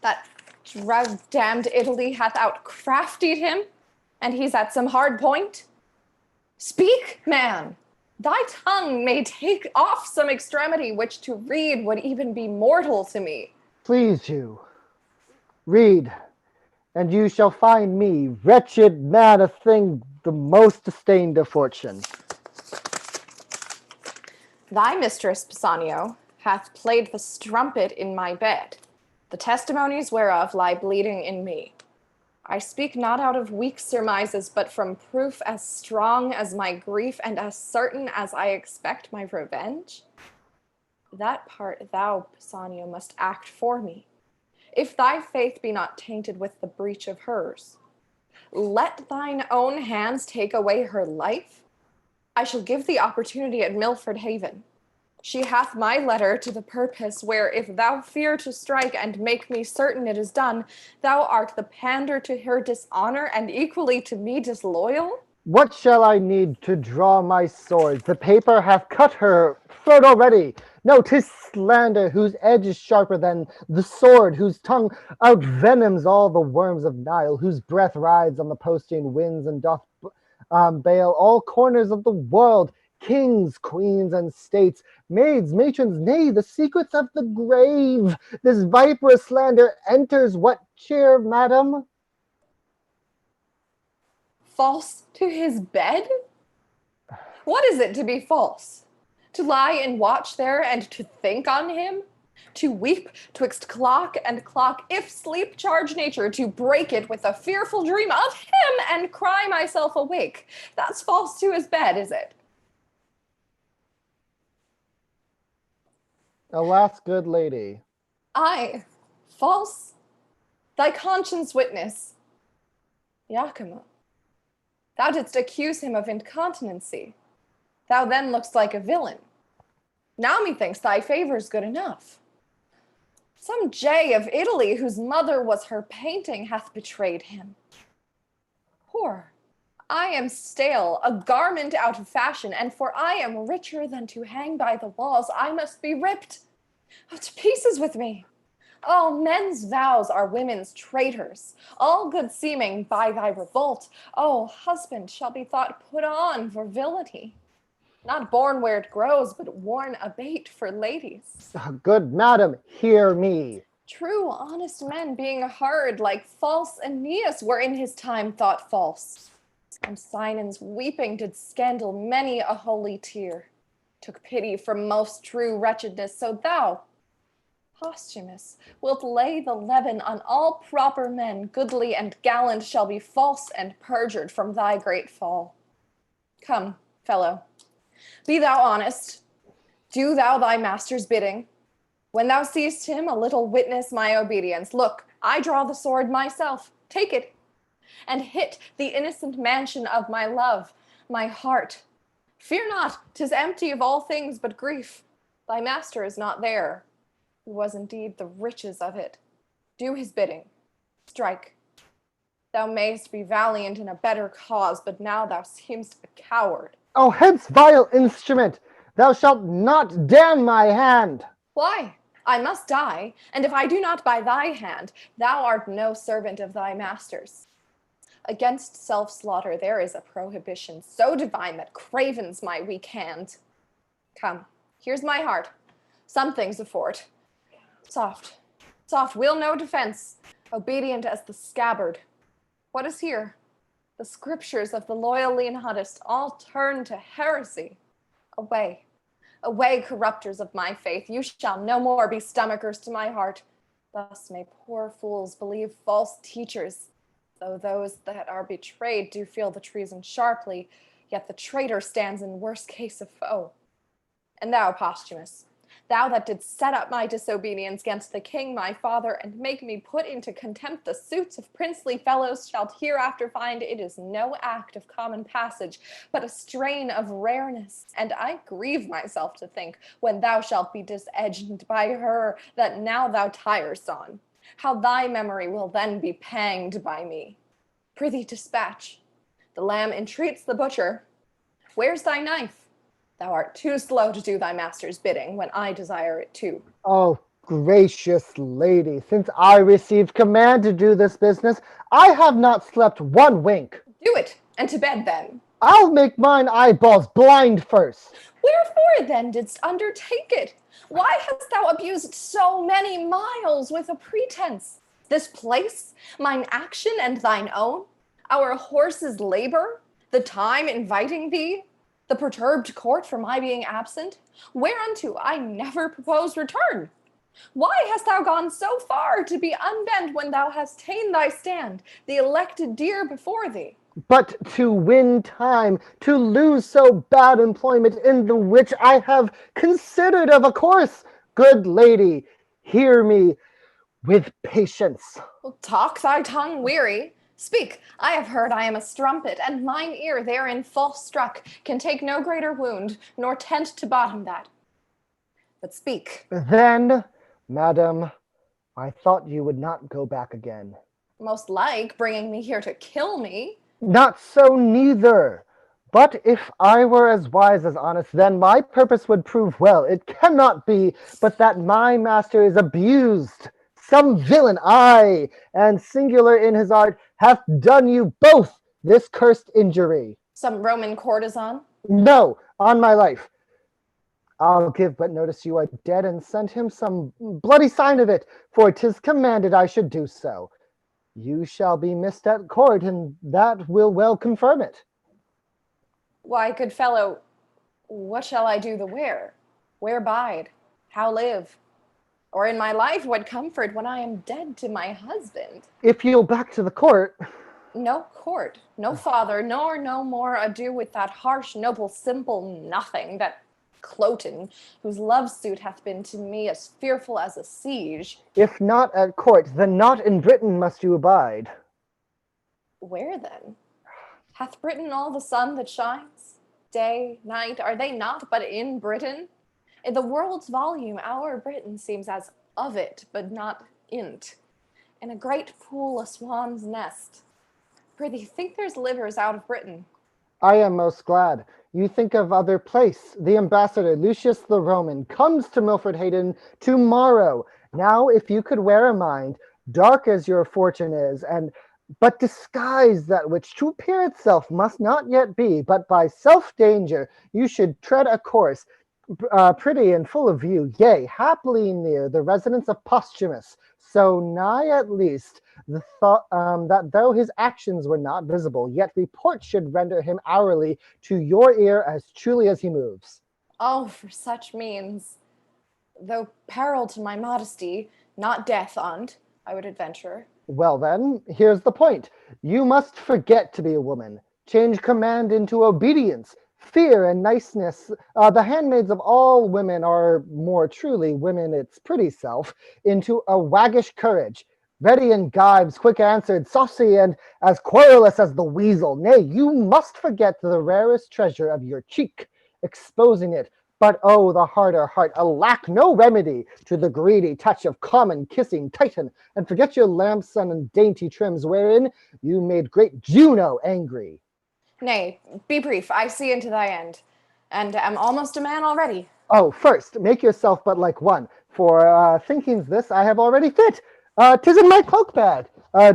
that damned Italy hath outcraftied him, and he's at some hard point? Speak, man! Thy tongue may take off some extremity which to read would even be mortal to me.
Please you, read, and you shall find me, wretched man, a thing the most disdained of fortune.
Thy mistress, Pisanio, hath played the strumpet in my bed, the testimonies whereof lie bleeding in me. I speak not out of weak surmises, but from proof as strong as my grief and as certain as I expect my revenge. That part thou, Pisanio, must act for me, if thy faith be not tainted with the breach of hers. Let thine own hands take away her life. I shall give thee opportunity at Milford Haven. She hath my letter to the purpose, where if thou fear to strike and make me certain it is done, thou art the pander to her dishonor and equally to me disloyal.
What shall I need to draw my sword? The paper hath cut her throat already. No, 'tis slander whose edge is sharper than the sword, whose tongue outvenoms all the worms of Nile, whose breath rides on the posting winds and doth bail all corners of the world, kings, queens, and states, maids, matrons, nay, the secrets of the grave. This viperous slander enters what chair, madam?
False to his bed? What is it to be false? To lie and watch there and to think on him? To weep twixt clock and clock, if sleep charge nature, to break it with a fearful dream of him and cry myself awake. That's false to his bed, is it?
Alas, good lady.
I, false? Thy conscience witness. Iachimo, thou didst accuse him of incontinency. Thou then look'st like a villain. Now methinks thy favour's good enough. Some jay of Italy, whose mother was her painting, hath betrayed him. Poor, I am stale, a garment out of fashion, and for I am richer than to hang by the walls, I must be ripped. Oh, to pieces with me. All men's vows are women's traitors, all good seeming by thy revolt. Oh, husband shall be thought put on for villainy, not born where it grows, but worn abate for ladies.
Good madam, hear me.
True, honest men being hard, like false Aeneas were in his time thought false. And Sinon's weeping did scandal many a holy tear, took pity for most true wretchedness. So thou, Posthumus, wilt lay the leaven on all proper men, goodly and gallant shall be false and perjured from thy great fall. Come, fellow, be thou honest, do thou thy master's bidding. When thou seest him, a little witness my obedience. Look, I draw the sword myself, take it, and hit the innocent mansion of my love, my heart. Fear not, 'tis empty of all things but grief. Thy master is not there, who was indeed the riches of it. Do his bidding, strike. Thou mayst be valiant in a better cause, but now thou seemst a coward.
Oh, hence, vile instrument! Thou shalt not damn my hand.
Why? I must die, and if I do not by thy hand, thou art no servant of thy master's. Against self-slaughter there is a prohibition so divine that cravens my weak hand. Come, here's my heart. Some things afford. Soft, soft, will no defense, obedient as the scabbard. What is here? The scriptures of the loyal Leonardist all turn to heresy. Away, away, corrupters of my faith, you shall no more be stomachers to my heart. Thus may poor fools believe false teachers, though those that are betrayed do feel the treason sharply, yet the traitor stands in worse case of foe. And thou, Posthumus, thou that didst set up my disobedience against the king my father, and make me put into contempt the suits of princely fellows, shalt hereafter find it is no act of common passage, but a strain of rareness. And I grieve myself to think, when thou shalt be disedged by her that now thou tirest on, how thy memory will then be panged by me. Prithee, dispatch. The lamb entreats the butcher. Where's thy knife? Thou art too slow to do thy master's bidding when I desire it too.
Oh, gracious lady, since I received command to do this business, I have not slept one wink.
Do it, and to bed then.
I'll make mine eyeballs blind first.
Wherefore then didst undertake it? Why hast thou abused so many miles with a pretense? This place, mine action and thine own, our horses' labor, the time inviting thee? The perturbed court for my being absent, whereunto I never propose return. Why hast thou gone so far to be unbent when thou hast ta'en thy stand, the elected deer before thee?
But to win time, to lose so bad employment in the which I have considered of a course. Good lady, hear me with patience.
Well, talk thy tongue weary. Speak, I have heard I am a strumpet, and mine ear therein false struck can take no greater wound, nor tent to bottom that. But speak.
Then, madam, I thought you would not go back again.
Most like bringing me here to kill me.
Not so neither. But if I were as wise as honest, then my purpose would prove well. It cannot be but that my master is abused. Some villain, aye, and singular in his art, hath done you both this cursed injury.
Some Roman courtesan?
No, on my life. I'll give but notice you are dead, and send him some bloody sign of it, for 'tis commanded I should do so. You shall be missed at court, and that will well confirm it.
Why, good fellow, what shall I do the where? Where bide? How live? Or in my life what comfort when I am dead to my husband?
If you'll back to the court.
No court, no father, nor no more ado with that harsh, noble, simple nothing, that Cloten, whose love suit hath been to me as fearful as a siege.
If not at court, then not in Britain must you abide.
Where then? Hath Britain all the sun that shines? Day, night, are they not but in Britain? In the world's volume, our Britain seems as of it, but not in't. In a great pool a swan's nest. Prithee, think there's livers out of Britain.
I am most glad. You think of other place. The ambassador, Lucius the Roman, comes to Milford Haven tomorrow. Now, if you could wear a mind, dark as your fortune is, but disguise that which to appear itself must not yet be, but by self-danger you should tread a course, pretty and full of view, yea, happily near the residence of Posthumus, so nigh at least the thought that though his actions were not visible, yet report should render him hourly to your ear as truly as he moves.
Oh, for such means, though peril to my modesty, not death on't, I would adventure.
Well then, here's the point. You must forget to be a woman. Change command into obedience. Fear and niceness, the handmaids of all women are more truly women its pretty self, into a waggish courage, ready in gibes, quick answered, saucy, and as querulous as the weasel. Nay, you must forget the rarest treasure of your cheek, exposing it. But oh, the harder heart, alack, no remedy to the greedy touch of common kissing Titan, and forget your lambson and dainty trims, wherein you made great Juno angry.
Nay, be brief, I see into thy end, and am almost a man already.
Oh, first, make yourself but like one, for thinkings this I have already fit. 'Tis in my cloak bag,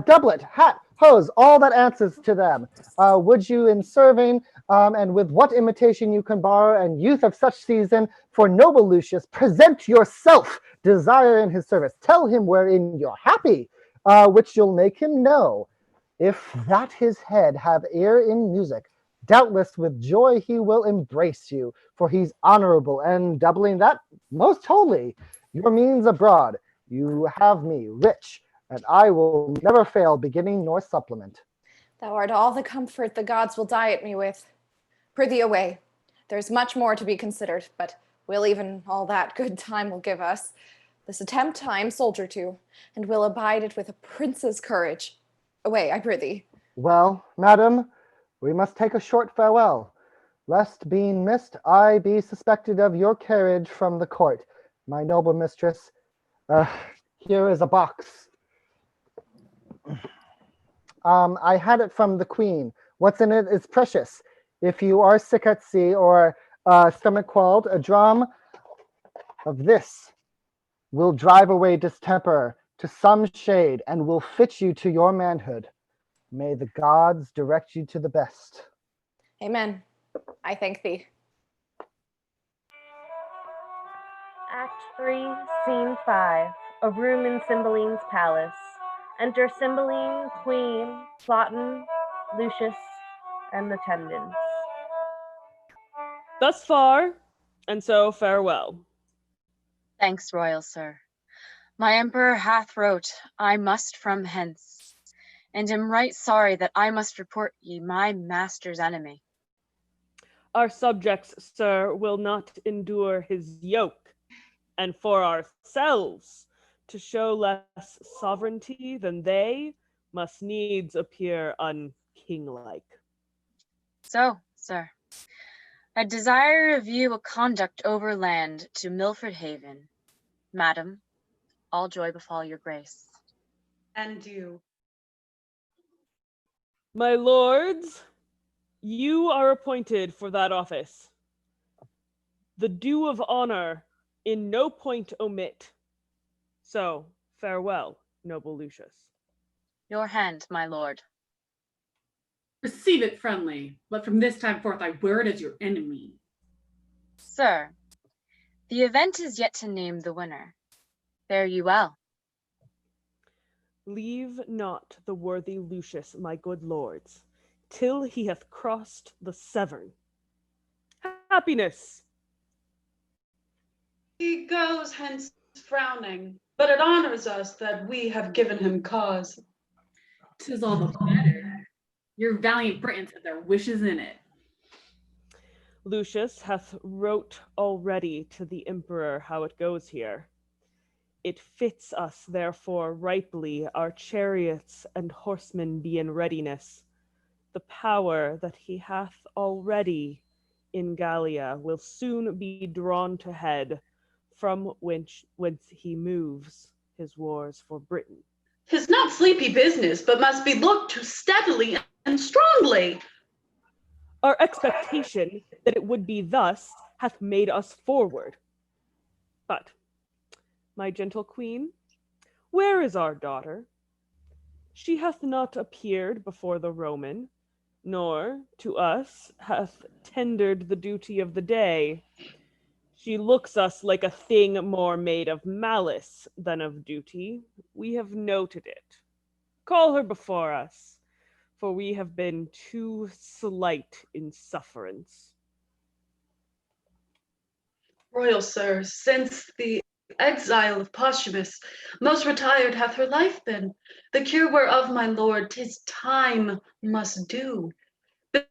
doublet, hat, hose, all that answers to them. Would you in serving, and with what imitation you can borrow, and youth of such season, for noble Lucius, present yourself, desire in his service. Tell him wherein you're happy, which you'll make him know. If that his head have ear in music, doubtless with joy he will embrace you, for he's honorable, and doubling that, most holy. Your means abroad, you have me rich, and I will never fail beginning nor supplement.
Thou art all the comfort the gods will diet me with. Prithee away. There's much more to be considered, but we'll even all that good time will give us. This attempt I am soldier to, and will abide it with a prince's courage. Away, I prithee.
Well, madam, we must take a short farewell, lest being missed I be suspected of your carriage from the court. My noble mistress, here is a box. I had it from the queen. What's in it is precious. If you are sick at sea or stomach qualled, a dram of this will drive away distemper to some shade and will fit you to your manhood. May the gods direct you to the best.
Amen. I thank thee.
Act 3, Scene 5, a room in Cymbeline's palace. Enter Cymbeline, Queen, Cloten, Lucius, and attendants.
Thus far, and so farewell.
Thanks, royal sir. My emperor hath wrote, I must from hence, and am right sorry that I must report ye my master's enemy.
Our subjects, sir, will not endure his yoke, and for ourselves, to show less sovereignty than they, must needs appear unkinglike.
So, sir, I desire to review a conduct overland to Milford Haven. Madam, all joy befall your grace.
And you.
My lords, you are appointed for that office. The due of honor in no point omit. So, farewell, noble Lucius.
Your hand, my lord.
Receive it friendly, but from this time forth I wear it as your enemy.
Sir, the event is yet to name the winner. Fare you well.
Leave not the worthy Lucius, my good lords, till he hath crossed the Severn. Happiness!
He goes hence frowning, but it honors us that we have given him cause.
'Tis all the better. Your valiant Britons have their wishes in it.
Lucius hath wrote already to the emperor how it goes here. It fits us, therefore, ripely our chariots and horsemen be in readiness. The power that he hath already in Gallia will soon be drawn to head, from whence he moves his wars for Britain.
'Tis not sleepy business, but must be looked to steadily and strongly.
Our expectation that it would be thus hath made us forward. But, my gentle queen, where is our daughter? She hath not appeared before the Roman, nor to us hath tendered the duty of the day. She looks us like a thing more made of malice than of duty. We have noted it. Call her before us, for we have been too slight in sufferance.
Royal sir, since the exile of Posthumus, most retired hath her life been. The cure whereof, my lord, 'tis time must do.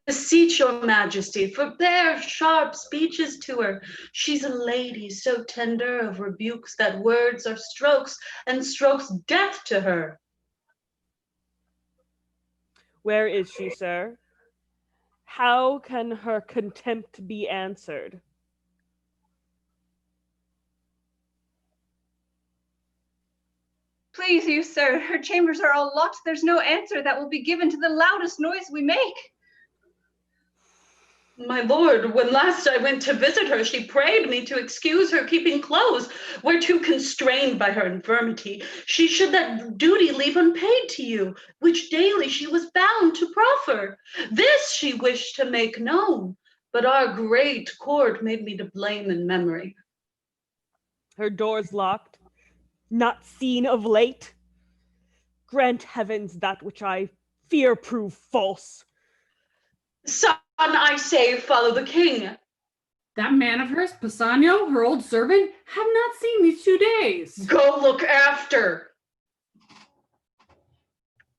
Beseech your majesty, forbear sharp speeches to her. She's a lady so tender of rebukes that words are strokes, and strokes death to her.
Where is she, sir? How can her contempt be answered?
Please you, sir, her chambers are all locked. There's no answer that will be given to the loudest noise we make.
My lord, when last I went to visit her, she prayed me to excuse her keeping close, whereto constrained by her infirmity, she should that duty leave unpaid to you, which daily she was bound to proffer. This she wished to make known, but our great court made me to blame in memory.
Her doors locked, not seen of late. Grant heavens that which I fear prove false.
Son, I say, follow the king.
That man of hers, Pisanio, her old servant, have not seen these 2 days.
Go look after.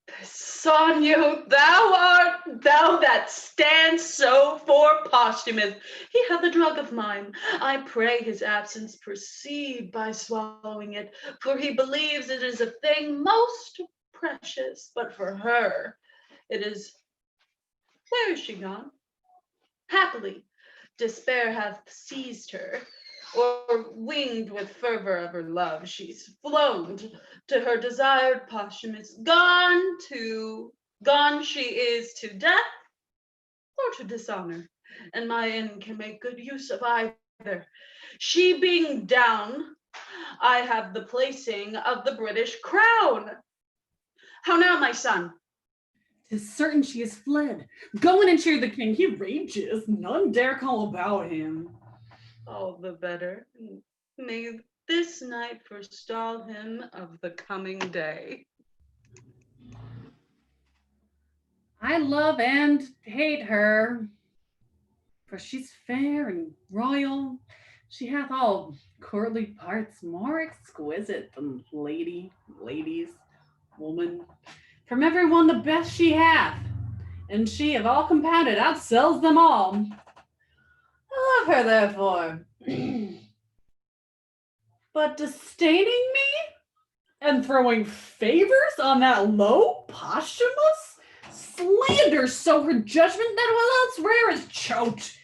Pisanio, thou art thou that standst so for Posthumus. He hath a drug of mine. I pray his absence proceed by swallowing it, for he believes it is a thing most precious, but for her it is. Where is she gone? Happily, despair hath seized her, or winged with fervor of her love, she's flown to her desired Posthumus. Gone she is to death or to dishonor, and my inn can make good use of either. She being down, I have the placing of the British crown. How now, my son?
'Tis certain she is fled. Go in and cheer the king. He rages. None dare call about him.
All the better. May this night forestall him of the coming day.
I love and hate her. For she's fair and royal. She hath all courtly parts more exquisite than ladies, woman. From every one the best she hath, and she of all compounded outsells them all. I love her therefore. But disdaining me and throwing favors on that low Posthumus slanders so her judgment that all else rare is choked.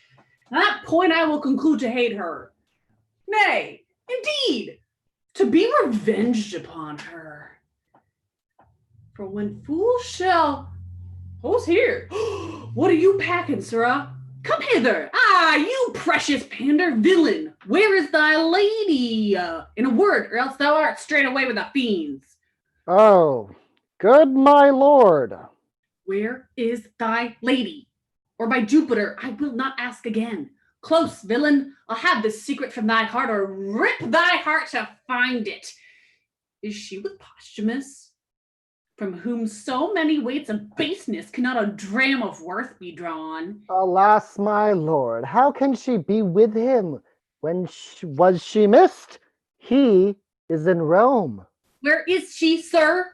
At that point I will conclude to hate her. Nay, indeed, to be revenged upon her. For when fools shall... Who's here? What are you packing, sirrah? Come hither. Ah, you precious pander villain. Where is thy lady? In a word, or else thou art straight away with the fiends.
Oh, good my lord.
Where is thy lady? Or by Jupiter, I will not ask again. Close, villain. I'll have this secret from thy heart, or rip thy heart to find it. Is she with Posthumus, from whom so many weights of baseness cannot a dram of worth be drawn?
Alas, my lord, how can she be with him? When was she missed? He is in Rome.
Where is she, sir?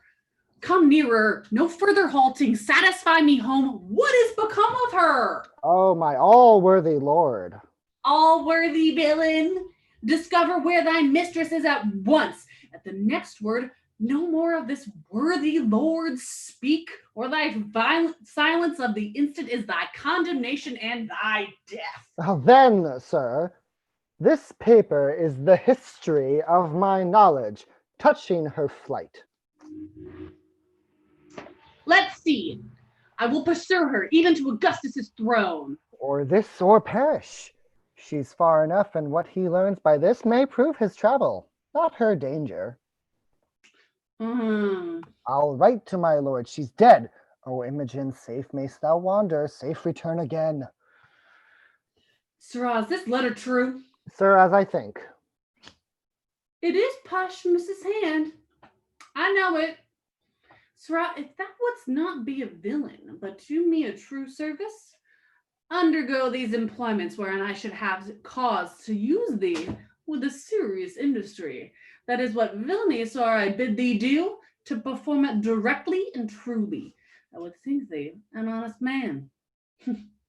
Come nearer, no further halting, satisfy me home. What is become of her?
Oh, my all-worthy lord.
All-worthy villain, discover where thy mistress is at once. At the next word, no more of this worthy lord speak, or thy violent silence of the instant is thy condemnation and thy death.
Then, sir, this paper is the history of my knowledge touching her flight.
Let's see. I will pursue her even to Augustus's throne.
Or this or perish. She's far enough, and what he learns by this may prove his travel, not her danger. I'll write to my lord, she's dead. O Imogen, safe mayst thou wander, safe return again.
Sirrah, is this letter true?
Sir, as I think.
It is Posthumus's hand. I know it. Sirrah, if thou wouldst not be a villain, but do me a true service, undergo these employments wherein I should have cause to use thee with a serious industry. That is what villainy, so I bid thee do, to perform it directly and truly. I would think thee an honest man.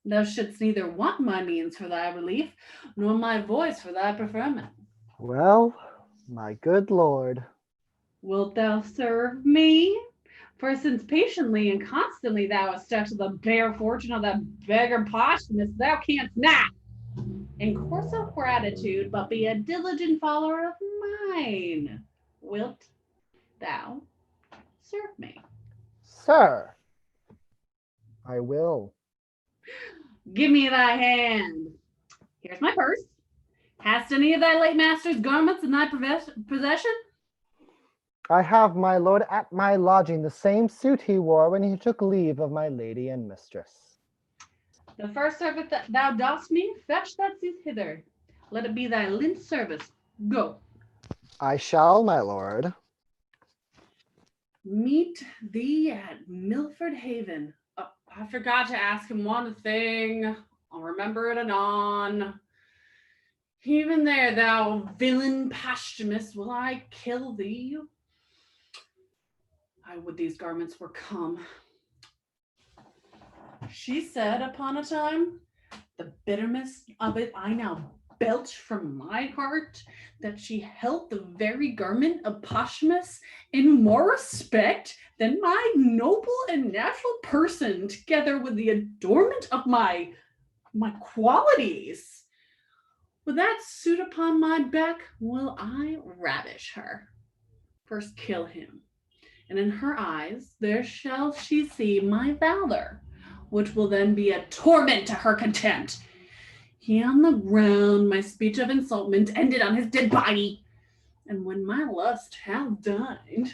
Thou shouldst neither want my means for thy relief, nor my voice for thy preferment.
Well, my good lord.
Wilt thou serve me? For since patiently and constantly thou hast stuck to the bare fortune of that beggar Posthumus, thou canst not, in course of gratitude, but be a diligent follower of mine. Wilt thou serve me?
Sir, I will.
Give me thy hand. Here's my purse. Hast any of thy late master's garments in thy possession?
I have, my lord, at my lodging the same suit he wore when he took leave of my lady and mistress.
The first service that thou dost me, fetch that suit hither. Let it be thy lint service. Go.
I shall, my lord.
Meet thee at Milford Haven. Oh, I forgot to ask him one thing. I'll remember it anon. Even there, thou villain Posthumus, will I kill thee. I would these garments were come. She said upon a time, the bitterness of it I now belch from my heart, that she held the very garment of Posthumus in more respect than my noble and natural person, together with the adornment of my qualities. With that suit upon my back, will I ravish her. First kill him, and in her eyes there shall she see my valor, which will then be a torment to her contempt. He on the ground, my speech of insultment ended on his dead body. And when my lust hath dined,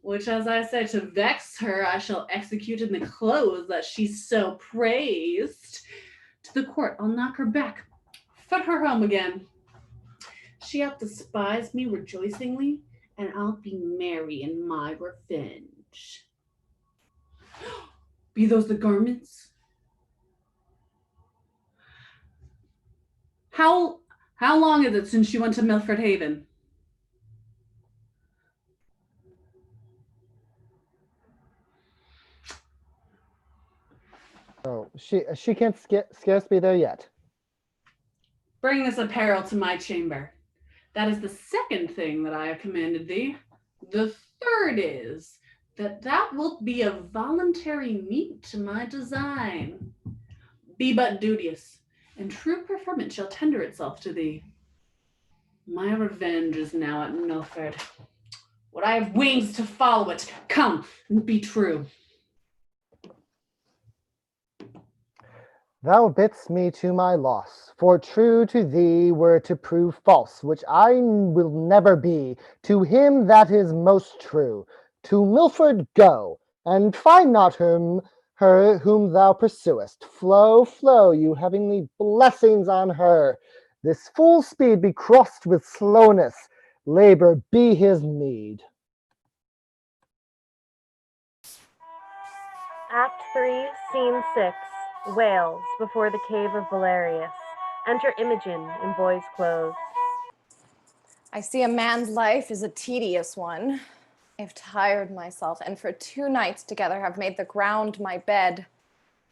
which as I say to vex her, I shall execute in the clothes that she so praised, to the court I'll knock her back, foot her home again. She hath despised me rejoicingly, and I'll be merry in my revenge. Be those the garments? How long is it since you went to Milford Haven?
So she can't scarce be there yet.
Bring this apparel to my chamber. That is the second thing that I have commanded thee. The third is that thou wilt be a voluntary meat to my design. Be but duteous, and true preferment shall tender itself to thee. My revenge is now at Milford. Would I have wings to follow it? Come and be true.
Thou bidst me to my loss, for true to thee were to prove false, which I will never be, to him that is most true. To Milford go, and find not her whom thou pursuest. Flow, flow, you heavenly blessings on her. This full speed be crossed with slowness, labor be his meed.
Act 3, Scene 6. Wales, before the cave of Valerius. Enter Imogen in boy's clothes.
I see a man's life is a tedious one. I've tired myself, and for 2 nights together have made the ground my bed.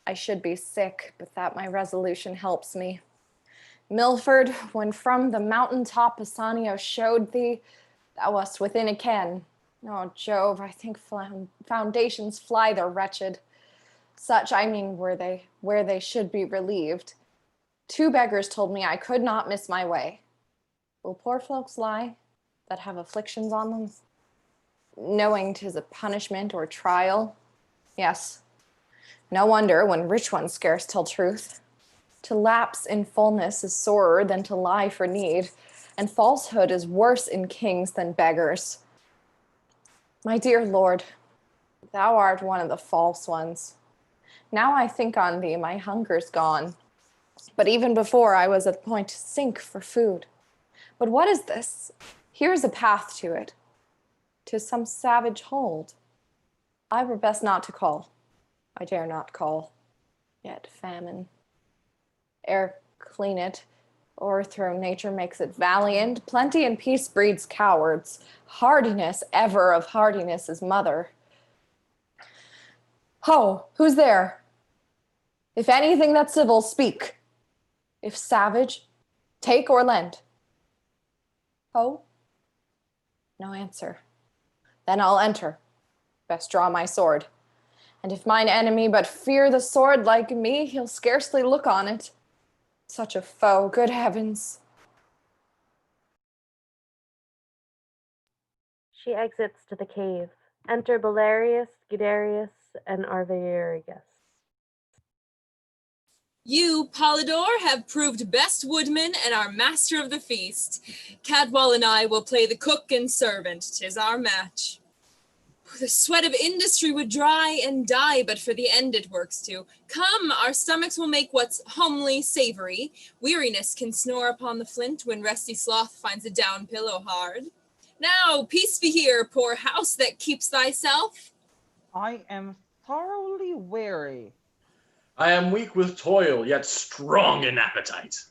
I should be sick, but that my resolution helps me. Milford, when from the mountain top Assanio showed thee, thou wast within a ken. Oh, Jove, I think foundations fly the wretched. Such, I mean, were they, where they should be relieved. 2 beggars told me I could not miss my way. Will poor folks lie that have afflictions on them, knowing 'tis a punishment or trial? Yes, no wonder when rich ones scarce tell truth. To lapse in fullness is sorer than to lie for need, and falsehood is worse in kings than beggars. My dear Lord, thou art one of the false ones. Now I think on thee, my hunger's gone. But even before, I was at the point to sink for food. But what is this? Here is a path to it. 'Tis some savage hold. I were best not to call. I dare not call. Yet famine. Ere clean it, o'erthrown nature makes it valiant. Plenty and peace breeds cowards. Hardiness ever of hardiness is mother. Ho, who's there? If anything that's civil, speak. If savage, take or lend. Ho? No answer. Then I'll enter. Best draw my sword. And if mine enemy but fear the sword like me, he'll scarcely look on it. Such a foe, good heavens.
She exits to the cave. Enter Belarius, Guiderius, and Arviragus.
You, Polydor, have proved best woodman and are master of the feast. Cadwal and I will play the cook and servant. 'Tis our match. The sweat of industry would dry and die, but for the end it works to. Come, our stomachs will make what's homely savory. Weariness can snore upon the flint when resty sloth finds a down pillow hard. Now, peace be here, poor house that keeps thyself.
I am thoroughly weary.
I am weak with toil, yet strong in appetite.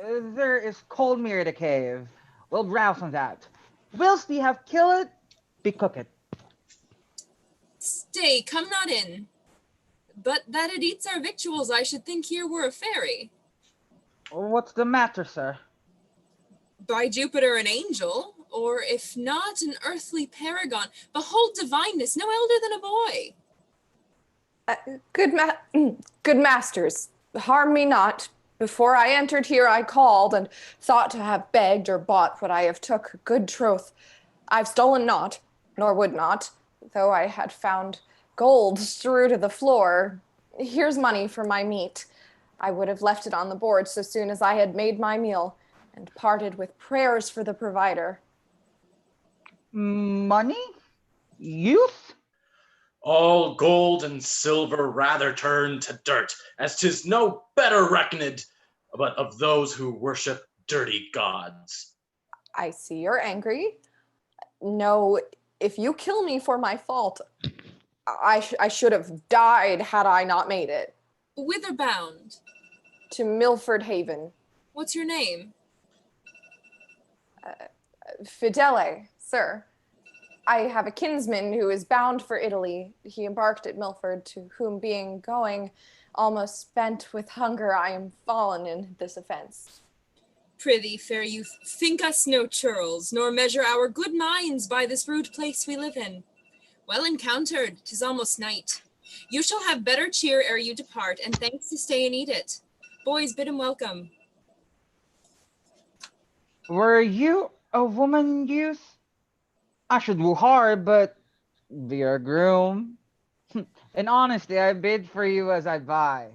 There is cold near the cave. We'll browse on that. Whilst we have killed it, be cook it.
Stay, come not in. But that it eats our victuals, I should think here were a fairy.
What's the matter, sir?
By Jupiter, an angel, or if not, an earthly paragon. Behold divineness, no elder than a boy.
Good masters, harm me not. Before I entered here, I called and thought to have begged or bought what I have took. Good troth, I've stolen not, nor would not, though I had found gold strewed to the floor. Here's money for my meat. I would have left it on the board so soon as I had made my meal, and parted with prayers for the provider.
Money? Youth?
All gold and silver rather turn to dirt, as 'tis no better reckoned, but of those who worship dirty gods.
I see you're angry. No, if you kill me for my fault, I should have died had I not made it.
Whither bound?
To Milford Haven.
What's your name?
Fidele, sir. I have a kinsman who is bound for Italy. He embarked at Milford, to whom being going, almost spent with hunger, I am fallen in this offense.
Prithee, fair youth, think us no churls, nor measure our good minds by this rude place we live in. Well encountered, 'tis almost night. You shall have better cheer ere you depart, and thanks to stay and eat it. Boys, bid him welcome.
Were you a woman, youth? I should woo hard, but be a groom. In honesty, I bid for you as I buy.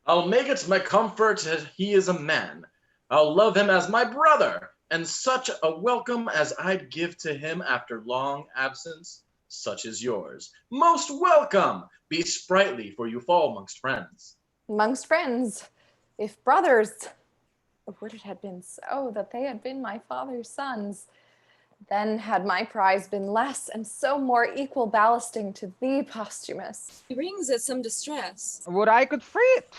I'll make it my comfort that he is a man. I'll love him as my brother, and such a welcome as I'd give to him after long absence, such as yours. Most welcome! Be sprightly, for you fall amongst friends.
Amongst friends, if brothers, would it had been so that they had been my father's sons, then had my prize been less, and so more equal ballasting to thee, Posthumus.
He rings at some distress.
Would I could free it!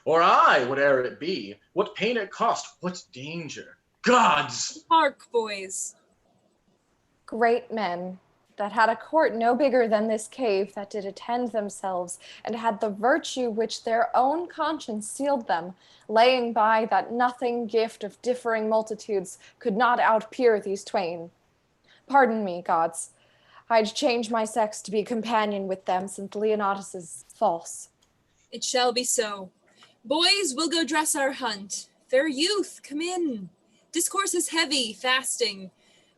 Or I, whate'er it be, what pain it cost, what danger. Gods!
Hark, boys.
Great men, that had a court no bigger than this cave, that did attend themselves, and had the virtue which their own conscience sealed them, laying by that nothing gift of differing multitudes could not outpeer these twain. Pardon me, gods, I'd change my sex to be companion with them, since Leonatus is false.
It shall be so. Boys, we'll go dress our hunt. Fair youth, come in. Discourse is heavy, fasting.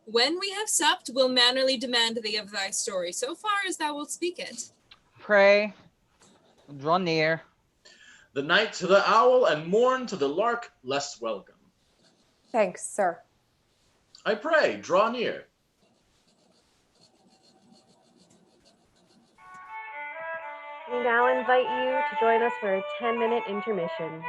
When we have supped, we'll mannerly demand thee of thy story, so far as thou wilt speak it.
Pray, draw near.
The night to the owl and morn to the lark less welcome.
Thanks, sir.
I pray, draw near.
We now invite you to join us for a 10-minute intermission.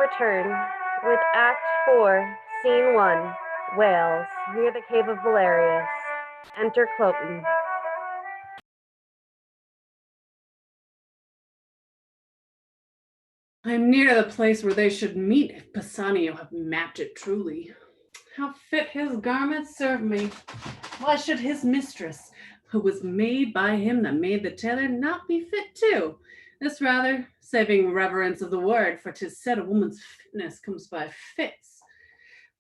return with Act 4, Scene 1, Wales, near the Cave of Valerius. Enter Cloten.
I'm near the place where they should meet if Bassanio have mapped it truly. How fit his garments serve me. Why should his mistress, who was made by him that made the tailor, not be fit too? This rather, saving reverence of the word, for 'tis said a woman's fitness comes by fits.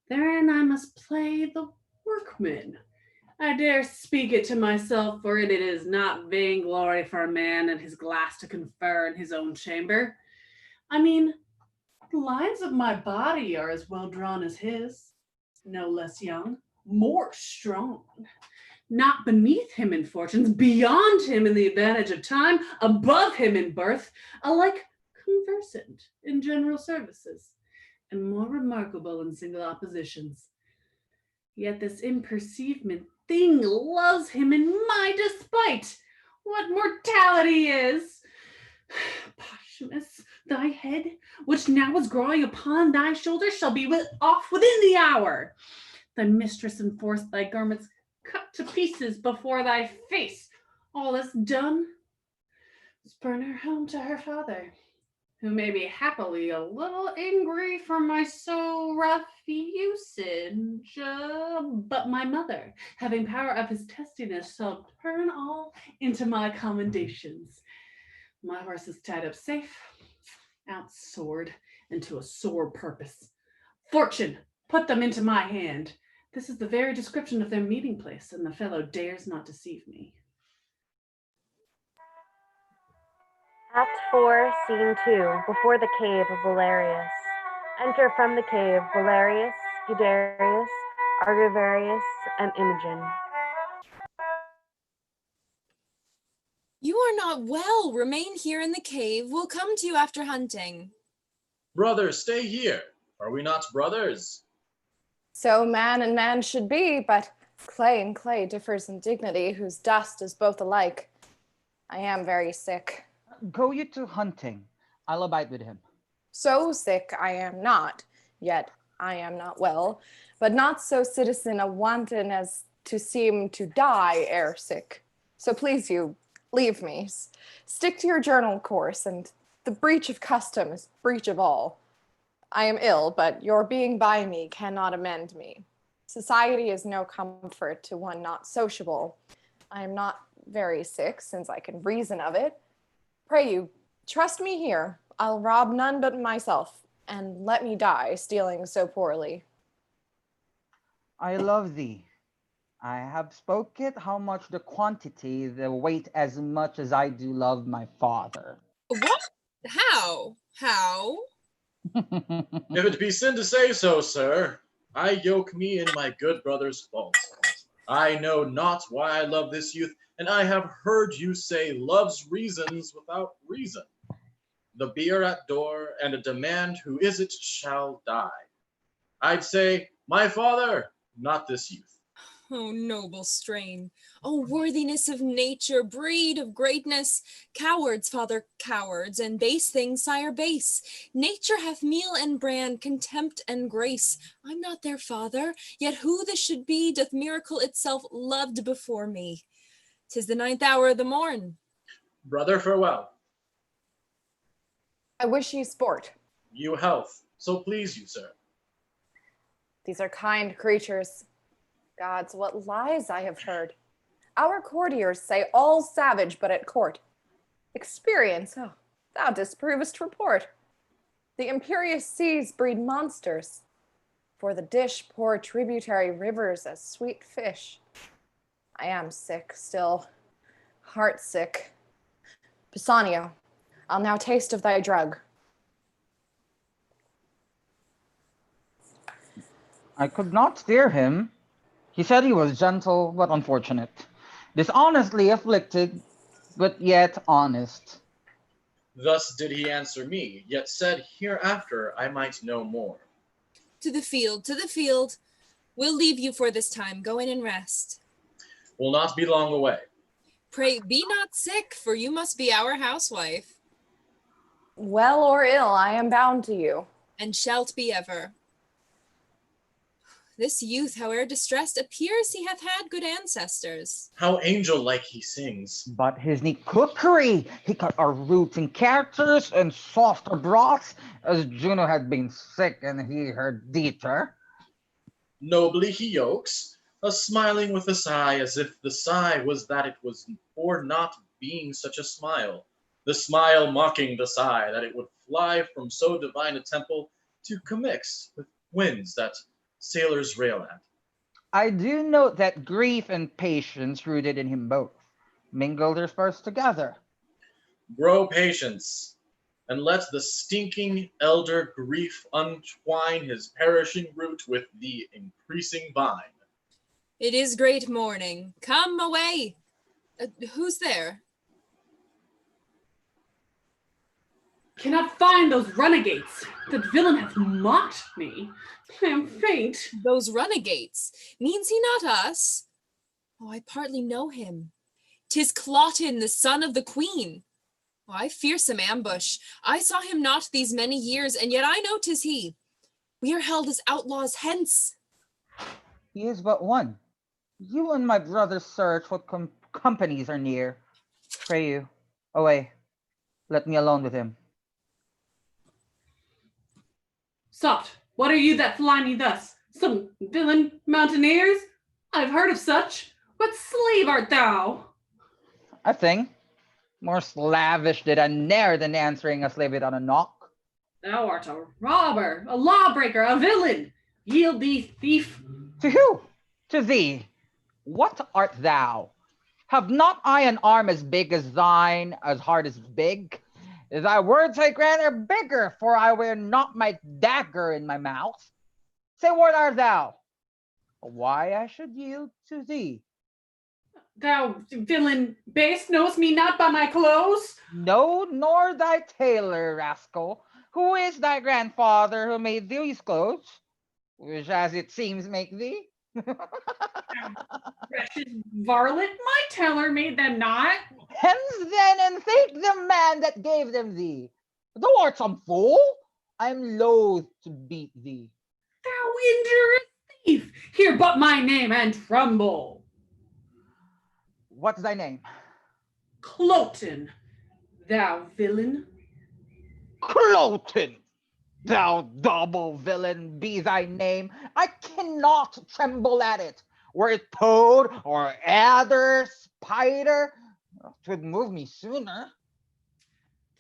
Therein I must play the workman. I dare speak it to myself, for it is not vainglory for a man and his glass to confer in his own chamber. I mean, the lines of my body are as well drawn as his, no less young, more strong, not beneath him in fortunes, beyond him in the advantage of time, above him in birth, alike conversant in general services, and more remarkable in single oppositions. Yet this imperceivement thing loves him in my despite. What mortality is! Posthumus, thy head, which now is growing upon thy shoulders, shall be off within the hour. Thy mistress enforced thy garments cut to pieces before thy face. All this done, spurn her home to her father, who may be happily a little angry for my so rough usage. But my mother, having power of his testiness, shall turn all into my commendations. My horse is tied up safe, outsoared, and to a sore purpose. Fortune, put them into my hand. This is the very description of their meeting place, and the fellow dares not deceive me.
Act 4, Scene 2, before the Cave of Valerius. Enter from the cave Valerius, Guiderius, Argivarius, and Imogen.
You are not well. Remain here in the cave. We'll come to you after hunting.
Brother, stay here. Are we not brothers?
So man and man should be, but clay and clay differs in dignity, whose dust is both alike. I am very sick.
Go you to hunting. I'll abide with him.
So sick I am not, yet I am not well, but not so citizen a wanton as to seem to die ere sick. So please you, leave me. Stick to your journal course, and the breach of custom is breach of all. I am ill, but your being by me cannot amend me. Society is no comfort to one not sociable. I am not very sick, since I can reason of it. Pray you, trust me here. I'll rob none but myself, and let me die stealing so poorly.
I love thee. I have spoke it, how much the quantity, the weight, as much as I do love my father.
What? How? How?
If it be sin to say so, sir, I yoke me in my good brother's fault. I know not why I love this youth, and I have heard you say love's reasons without reason. The beer at door, and a demand who is it shall die. I'd say, my father, not this youth.
Oh, noble strain. Oh, worthiness of nature, breed of greatness. Cowards, father, cowards, and base things, sire, base. Nature hath meal and bran, contempt and grace. I'm not their father, yet who this should be doth miracle itself loved before me. 'Tis the 9th hour of the morn.
Brother, farewell.
I wish you sport.
You health, so please you, sir.
These are kind creatures. Gods, what lies I have heard. Our courtiers say all savage but at court. Experience, oh, thou disprovest report. The imperious seas breed monsters. For the dish pour tributary rivers as sweet fish. I am sick still, heart sick. Bassanio, I'll now taste of thy drug.
I could not steer him. He said he was gentle but unfortunate, dishonestly afflicted, but yet honest.
Thus did he answer me, yet said hereafter I might know more.
To the field, to the field. We'll leave you for this time. Go in and rest.
Will not be long away.
Pray be not sick, for you must be our housewife.
Well or ill, I am bound to you.
and shalt be ever. This youth, howe'er distressed, appears he hath had good ancestors.
How angel-like he sings.
But his neat cookery, he cut our roots and characters and softer broths, as Juno had been sick and he her Dieter.
Nobly he yokes, a smiling with a sigh, as if the sigh was that it was for not being such a smile, the smile mocking the sigh, that it would fly from so divine a temple to commix with winds that sailors rail at.
I do note that grief and patience rooted in him both, mingled their spurs together.
Grow patience, and let the stinking elder grief untwine his perishing root with the increasing vine.
It is great morning. Come away. Who's there?
Cannot find those renegades. That villain hath mocked me. I am faint.
Those renegades. Means he not us? Oh, I partly know him. 'Tis Cloten, the son of the queen. Oh, I fear some ambush. I saw him not these many years, and yet I know 'tis he. We are held as outlaws hence.
He is but one. You and my brother search what companies are near. Pray you, away. Let me alone with him.
Soft, what are you that fly me thus? Some villain mountaineers? I've heard of such. What slave art thou?
A thing. More slavish did I ne'er than answering a slave without a knock.
Thou art a robber, a lawbreaker, a villain. Yield thee, thief.
To who? To thee. What art thou? Have not I an arm as big as thine, as hard as big? Thy words, I grant, are bigger, for I wear not my dagger in my mouth. Say, what art thou? Why I should yield to thee?
Thou villain base, knowest me not by my clothes?
No, nor thy tailor, rascal. Who is thy grandfather who made these clothes? Which, as it seems, make thee?
Wretched varlet, my tailor made them not.
Hence then, and thank the man that gave them thee. Thou art some fool. I am loath to beat thee.
Thou injurious thief, hear but my name and tremble.
What's thy name?
Cloten, thou villain.
Cloten, thou double villain, be thy name. I cannot tremble at it. Were it toad or adder, spider, 'twould move me sooner.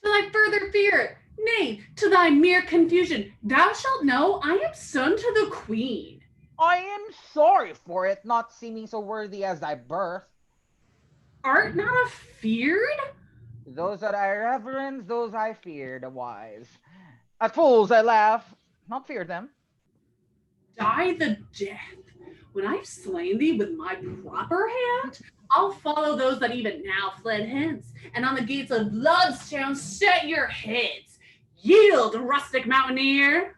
To thy further fear, nay, to thy mere confusion, thou shalt know I am son to the queen.
I am sorry for it, not seeming so worthy as thy birth.
Art not afeared?
Those that I reverence, those I fear, the wise. At fools I laugh, not fear them.
Die the death. When I've slain thee with my proper hand, I'll follow those that even now fled hence, and on the gates of Bloodstone set your heads. Yield, rustic mountaineer.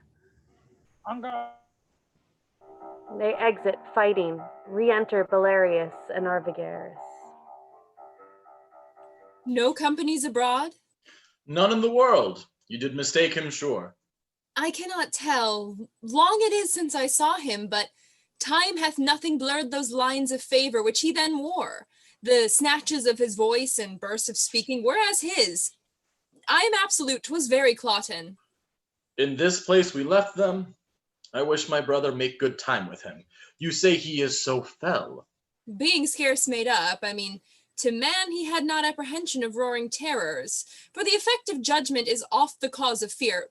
They exit fighting, re-enter Belarius and Arvigarus.
No companies abroad?
None in the world. You did mistake him, sure.
I cannot tell. Long it is since I saw him, but time hath nothing blurred those lines of favor which he then wore. The snatches of his voice and bursts of speaking were as his. I am absolute, 'twas very Cloten.
In this place we left them. I wish my brother make good time with him. You say he is so fell.
Being scarce made up, I mean, to man he had not apprehension of roaring terrors, for the effect of judgment is oft the cause of fear.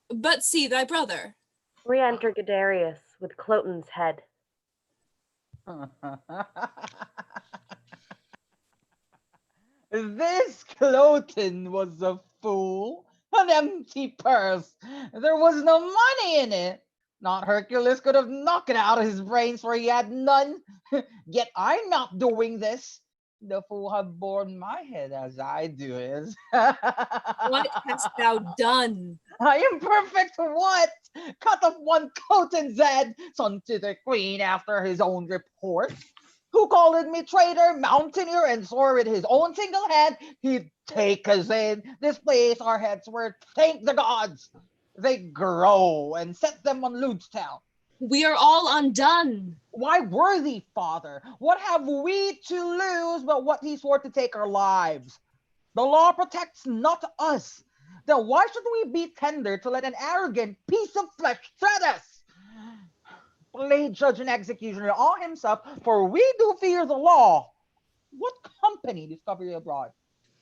But see thy brother.
Re-enter Guiderius with Cloten's head.
This Cloten was a fool, an empty purse. There was no money in it. Not Hercules could have knocked it out of his brains, for he had none. Yet I'm not doing this. The fool have borne my head as I do his.
What hast thou done?
I am perfect what? Cut off one Cloten's head, son to the queen after his own report. Who called me traitor, mountaineer, and swore with his own single hand he'd take us in. This place our heads were, thank the gods. They grow and set them on Ludstown.
We are all undone.
Why worthy, father? What have we to lose but what he swore to take our lives? The law protects not us. Then why should we be tender to let an arrogant piece of flesh tread us? Play judge and executioner all himself, for we do fear the law. What company discover you abroad?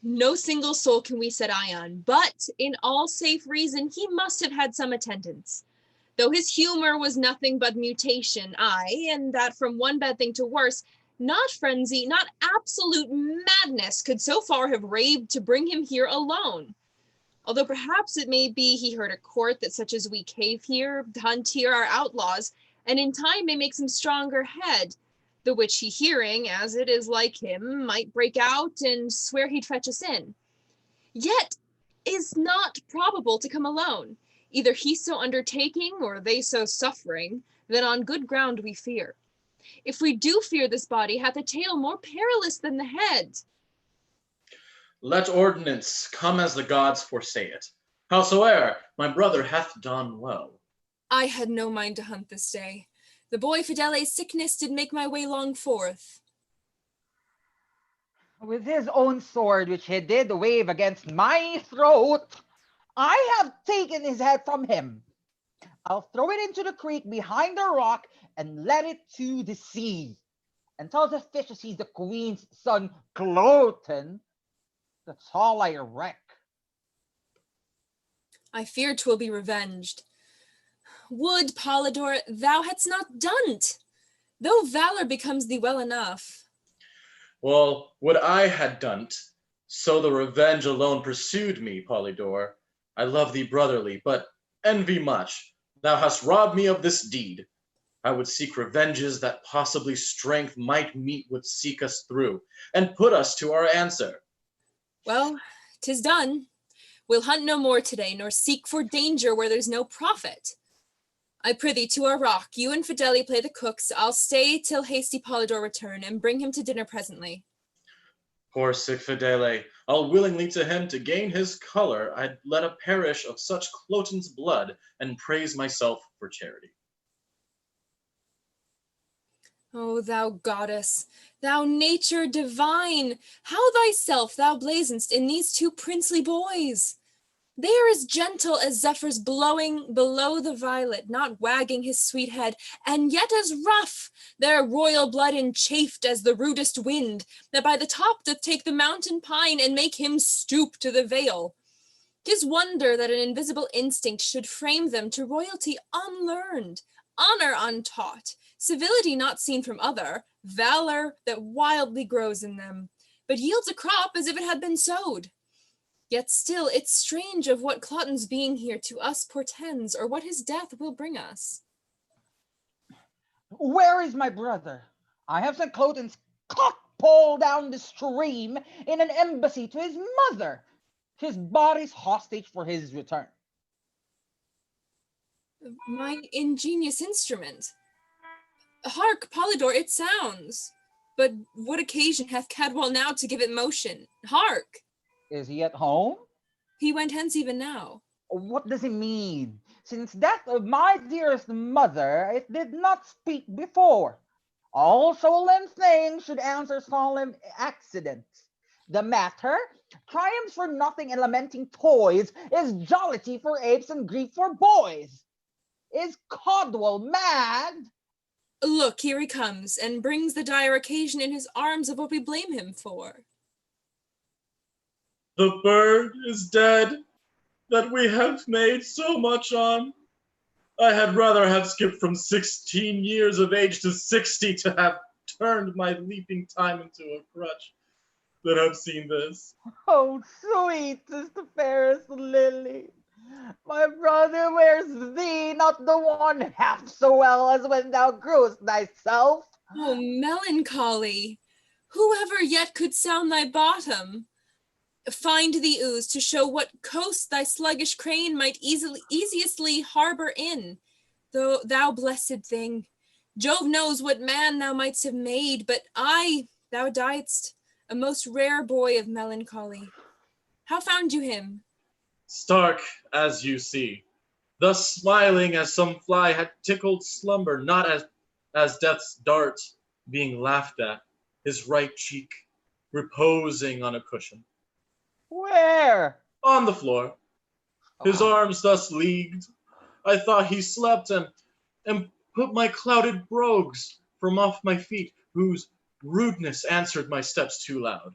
No single soul can we set eye on, but in all safe reason he must have had some attendance. Though his humor was nothing but mutation, aye, and that from one bad thing to worse, not frenzy, not absolute madness could so far have raved to bring him here alone. Although perhaps it may be he heard at court that such as we cave here, hunt here, are outlaws, and in time may make some stronger head, the which he hearing, as it is like him, might break out and swear he'd fetch us in. Yet is not probable to come alone, either he so undertaking, or they so suffering, that on good ground we fear. If we do fear this body hath a tail more perilous than the head.
Let ordinance come as the gods foresay it. Howsoe'er, my brother hath done well.
I had no mind to hunt this day. The boy Fidele's sickness did make my way long forth.
With his own sword, which he did wave against my throat, I have taken his head from him. I'll throw it into the creek behind the rock and let it to the sea. And tell the fishes he's the queen's son, Cloten. That's all I reck.
I fear 'twill be revenged. Would, Polydore, thou hadst not done't, though valor becomes thee well enough.
Well, would I had done't, so the revenge alone pursued me, Polydore. I love thee brotherly, but envy much. Thou hast robbed me of this deed. I would seek revenges that possibly strength might meet would seek us through, and put us to our answer.
Well, 'tis done. We'll hunt no more today, nor seek for danger where there's no profit. I prithee to our rock, you and Fidele play the cooks. I'll stay till hasty Polydore return, and bring him to dinner presently.
Poor sick Fidele, I'll willingly to him to gain his color, I'd let a perish of such Cloten's blood, and praise myself for charity.
O thou goddess, thou nature divine, how thyself thou blazon'st in these two princely boys! They are as gentle as zephyrs blowing below the violet, not wagging his sweet head, and yet as rough, their royal blood enchafed as the rudest wind, that by the top doth take the mountain pine and make him stoop to the vale. 'Tis wonder that an invisible instinct should frame them to royalty unlearned, honor untaught, civility not seen from other, valor that wildly grows in them, but yields a crop as if it had been sowed. Yet still it's strange of what Cloten's being here to us portends, or what his death will bring us.
Where is my brother? I have sent Cloten's cock-pole down the stream in an embassy to his mother. His body's hostage for his return.
My ingenious instrument. Hark, Polydore, it sounds. But what occasion hath Cadwal now to give it motion? Hark!
Is he at home?
He went hence even now.
What does it mean? Since death of my dearest mother, it did not speak before. All solemn things should answer solemn accidents. The matter, triumphs for nothing and lamenting toys, is jollity for apes and grief for boys. Is Cadwal mad?
Look, here he comes, and brings the dire occasion in his arms of what we blame him for.
The bird is dead, that we have made so much on. I had rather have skipped from 16 years of age to 60 to have turned my leaping time into a crutch than have seen this.
Oh, sweetest, fairest lily, my brother wears thee not the one half so well as when thou grewest thyself.
Oh, melancholy! Whoever yet could sound thy bottom? Find the ooze to show what coast thy sluggish crane might easiestly harbor in. Though thou blessed thing, Jove knows what man thou mightst have made, but thou diedst, a most rare boy of melancholy. How found you him?
Stark as you see. thus smiling as some fly had tickled slumber, not as death's dart being laughed at, his right cheek reposing on a cushion.
Where?
On the floor, his arms thus leagued, I thought he slept, and put my clouded brogues from off my feet, whose rudeness answered my steps too loud.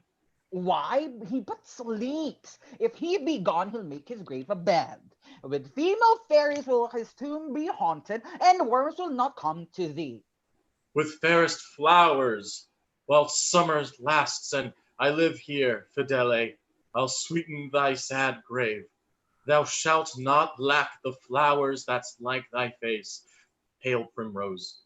Why, he but sleeps. If he be gone, he'll make his grave a bed. With female fairies will his tomb be haunted, and worms will not come to thee.
With fairest flowers, while summer lasts, and I live here, Fidele, I'll sweeten thy sad grave. Thou shalt not lack the flowers that's like thy face, pale primrose,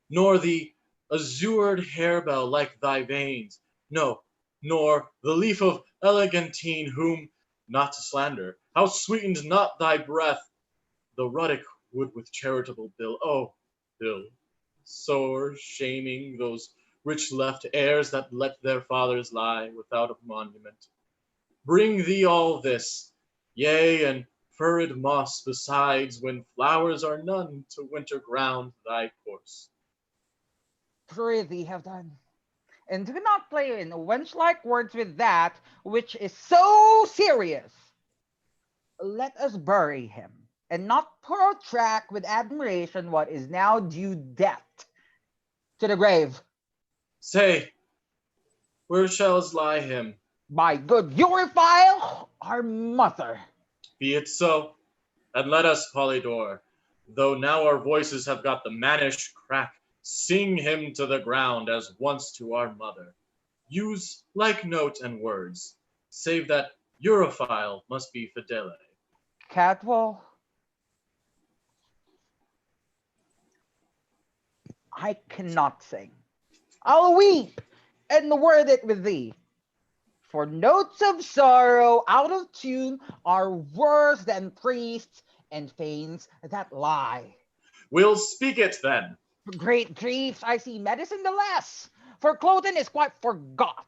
nor the azured harebell like thy veins, no, nor the leaf of elegantine, whom, not to slander, how sweetened not thy breath the ruddock wood with charitable bill. Oh, bill, sore shaming those rich left heirs that let their fathers lie without a monument. Bring thee all this, yea, and furred moss besides, when flowers are none to winter ground thy course.
Prithee have done. And do not play in wench-like words with that which is so serious. Let us bury him, and not protract with admiration what is now due death. To the grave.
Say, where shall lie him?
My good Euryphile, our mother.
Be it so, and let us, Polydore, though now our voices have got the mannish crack, sing him to the ground as once to our mother. Use like note and words, save that Euryphile must be Fidele.
Catwall, I cannot sing. I'll weep and word it with thee. For notes of sorrow out of tune are worse than priests and fanes that lie.
We'll speak it then.
For great griefs I see medicine the less, for Cloten is quite forgot.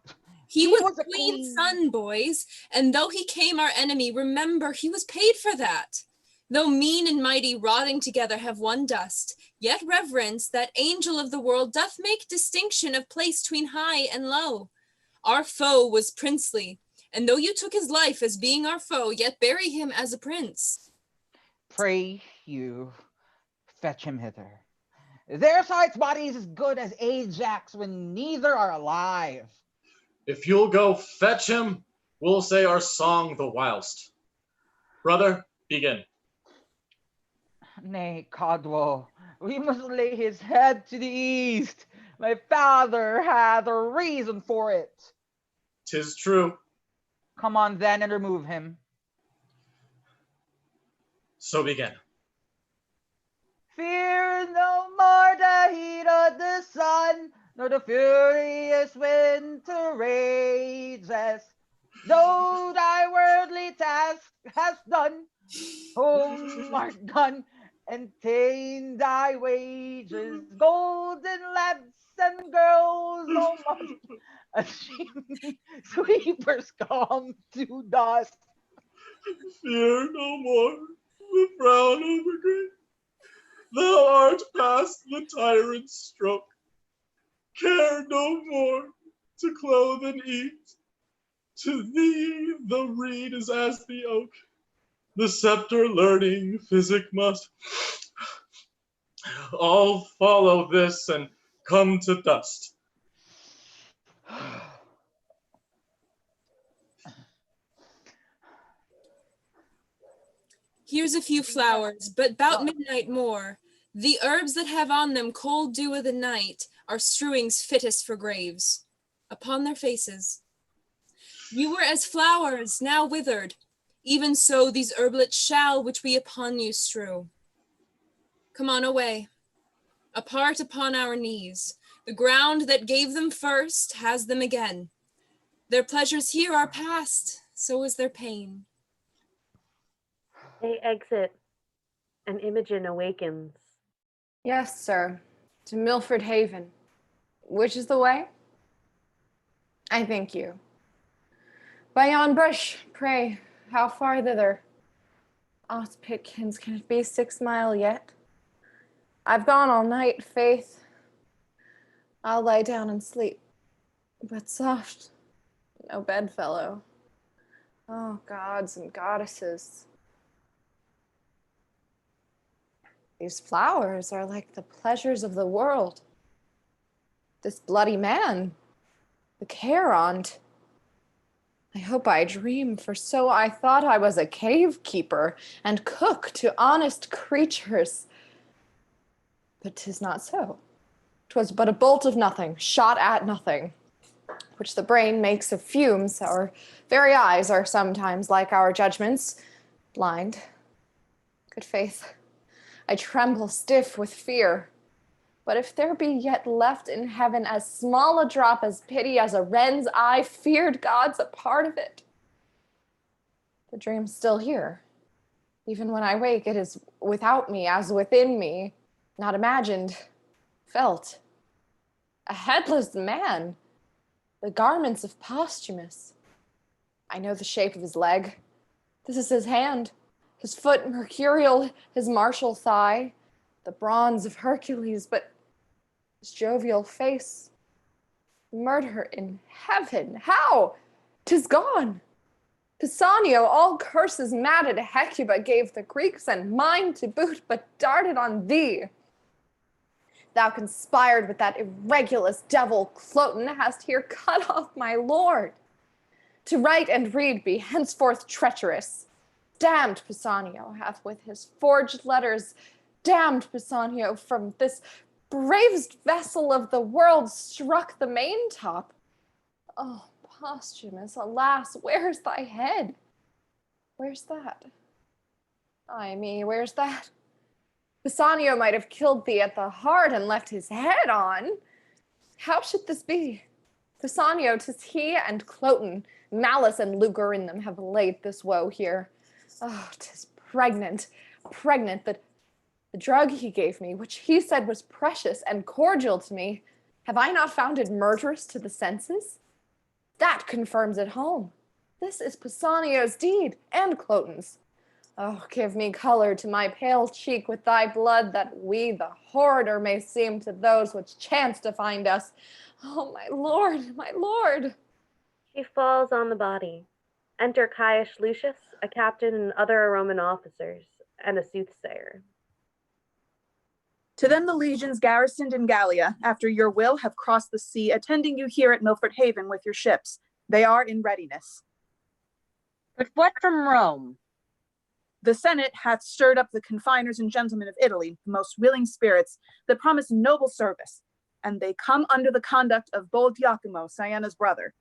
He was a queen's son, boys, and though he came our enemy, remember he was paid for that. Though mean and mighty rotting together have one dust, yet reverence, that angel of the world, doth make distinction of place tween high and low. Our foe was princely, and though you took his life as being our foe, yet bury him as a prince.
Pray you, fetch him hither. Their side's body is as good as Ajax when neither are alive.
If you'll go fetch him, we'll say our song the whilst. Brother, begin.
Nay, Cadwal, we must lay his head to the east. My father hath a reason for it.
'Tis true.
Come on then and remove him.
So begin.
Fear no more the heat of the sun, nor the furious winter rages. Though thy worldly task hast done, home art gone, and ta'en thy wages. Golden lads and girls almost ashamed, sweepers come to dust.
Fear no more the frown of the grave. Thou art past the tyrant's stroke. Care no more to clothe and eat. To thee the reed is as the oak. The scepter learning physic must. All follow this and come to dust.
Here's a few flowers, but 'bout midnight more. The herbs that have on them cold dew of the night are strewings fittest for graves. Upon their faces. You were as flowers, now withered. Even so these herblets shall, which we upon you strew. Come on away. Apart upon our knees. The ground that gave them first has them again. Their pleasures here are past, so is their pain.
They exit, and Imogen awakens.
Yes, sir, to Milford Haven. Which is the way? I thank you. By yon bush, pray, how far thither? Aught Pitkins, can it be 6 mile yet? I've gone all night, faith. I'll lie down and sleep, but soft, no bedfellow. Oh, gods and goddesses. These flowers are like the pleasures of the world. This bloody man, the care on't. I hope I dream, for so I thought I was a cave keeper and cook to honest creatures. But 'tis not so. 'Twas but a bolt of nothing, shot at nothing, which the brain makes of fumes. Our very eyes are sometimes, like our judgments, blind. Good faith, I tremble stiff with fear. But if there be yet left in heaven as small a drop as pity as a wren's eye feared God's a part of it. The dream's still here. Even when I wake, it is without me as within me, not imagined, felt. A headless man, the garments of Posthumus. I know the shape of his leg. This is his hand, his foot mercurial, his martial thigh, the bronze of Hercules, but his jovial face. Murder in heaven, how? 'Tis gone. Pisanio, all curses mad at Hecuba, gave the Greeks and mine to boot, but darted on thee. Thou conspired with that irregulous devil Cloten, hast here cut off my lord. To write and read be henceforth treacherous. Damned Pisanio hath with his forged letters, damned Pisanio from this bravest vessel of the world struck the maintop. Oh, Posthumus, alas, where's thy head? Where's that? Ay me, where's that? Pisanio might have killed thee at the heart and left his head on. How should this be? Pisanio, 'tis he and Cloten, malice and lucre in them have laid this woe here. Oh, 'tis pregnant, but the drug he gave me, which he said was precious and cordial to me, have I not found it murderous to the senses? That confirms it home. This is Pisanio's deed, and Cloten's. Oh, give me color to my pale cheek with thy blood, that we, the horrider, may seem to those which chance to find us. Oh, my lord, my lord.
She falls on the body. Enter Caius Lucius, a captain and other Roman officers, and a soothsayer.
To them the legions garrisoned in Gallia, after your will, have crossed the sea, attending you here at Milford Haven with your ships. They are in readiness.
But what from Rome?
The Senate hath stirred up the confiners and gentlemen of Italy, the most willing spirits, that promise noble service, and they come under the conduct of bold Giacomo, Sienna's brother.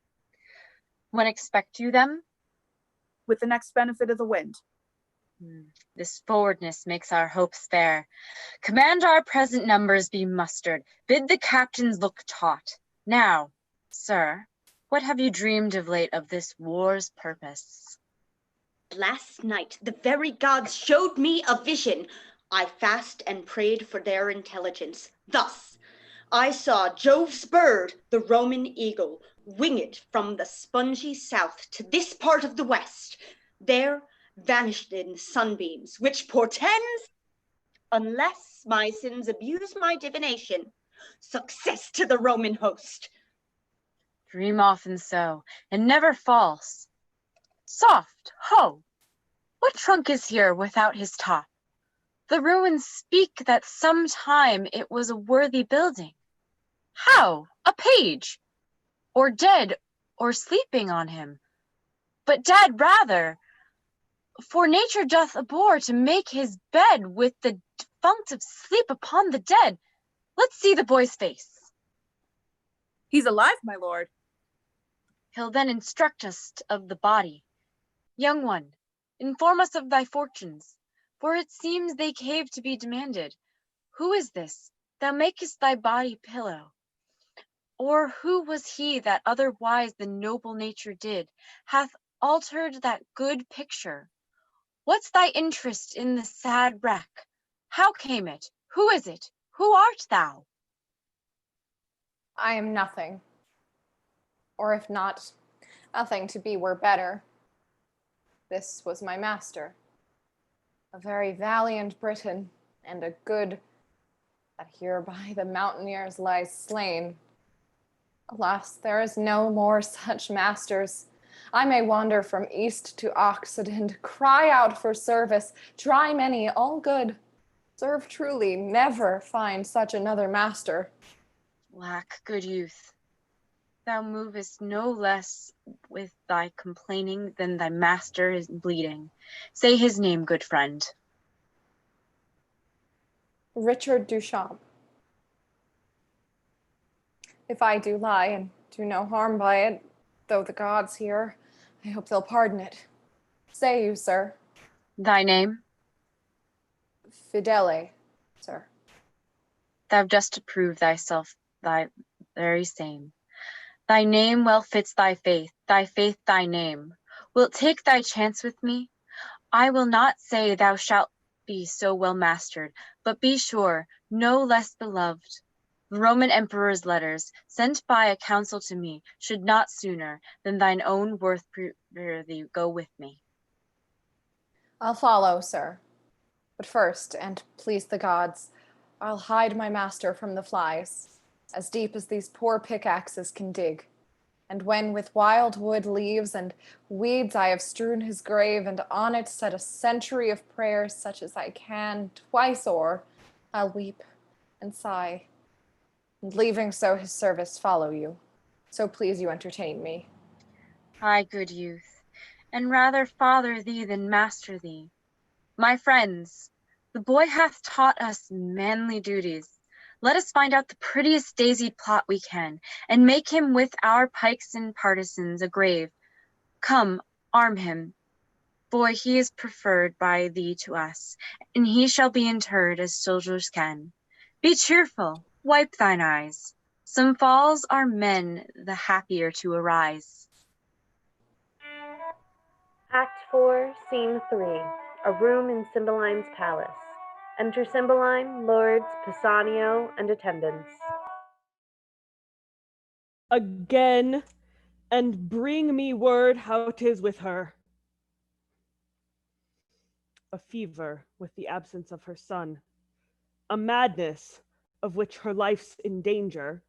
When expect you them?
With the next benefit of the wind.
This forwardness makes our hopes fair. Command our present numbers be mustered. Bid the captains look taut. Now, sir, what have you dreamed of late of this war's purpose?
Last night, the very gods showed me a vision. I fast and prayed for their intelligence. Thus, I saw Jove's bird, the Roman eagle, winged from the spongy south to this part of the west. There vanished in sunbeams, which portends, unless my sins abuse my divination, success to the Roman host.
Dream often so, and never false. Soft, ho! What trunk is here without his top? The ruins speak that sometime it was a worthy building. How? A page? Or dead, or sleeping on him? But dead rather, for nature doth abhor to make his bed with the defunct of sleep upon the dead. Let's see the boy's face.
He's alive, my lord.
He'll then instruct us of the body. Young one, inform us of thy fortunes, for it seems they cave to be demanded. Who is this? Thou makest thy body pillow. Or who was he that otherwise than noble nature did, hath altered that good picture? What's thy interest in the sad wreck? How came it? Who is it? Who art thou?
I am nothing. Or if not, nothing to be were better. This was my master. a very valiant Briton, and a good that hereby the mountaineers lies slain. Alas, there is no more such masters. I may wander from east to Occident, cry out for service, try many, all good. Serve truly, never find such another master.
Lack, good youth, thou movest no less with thy complaining than thy master is bleeding. Say his name, good friend.
Richard Duchamp. If I do lie and do no harm by it, though the gods hear, I hope they'll pardon it. Say you, sir.
Thy name?
Fidele, sir.
Thou dost approve thyself thy very same. Thy name well fits thy faith thy name. Wilt take thy chance with me? I will not say thou shalt be so well mastered, but be sure, no less beloved. The Roman emperor's letters, sent by a council to me, should not sooner than thine own worth prepare thee go with me.
I'll follow, sir. But first, and please the gods, I'll hide my master from the flies, as deep as these poor pickaxes can dig. And when with wild wood, leaves, and weeds I have strewn his grave, and on it set a century of prayers such as I can, twice o'er, I'll weep and sigh, and leaving so his service follow you. So please you entertain me.
Ay, good youth, and rather father thee than master thee. My friends, the boy hath taught us manly duties. Let us find out the prettiest daisied plot we can, and make him with our pikes and partisans a grave. Come, arm him. Boy, he is preferred by thee to us, and he shall be interred as soldiers can. Be cheerful, wipe thine eyes. Some falls are men the happier to arise.
Act 4, Scene 3. A room in Cymbeline's palace. Enter Cymbeline, lords, Pisanio, and attendants.
Again, and bring me word how 'tis with her. A fever with the absence of her son, a madness of which her life's in danger.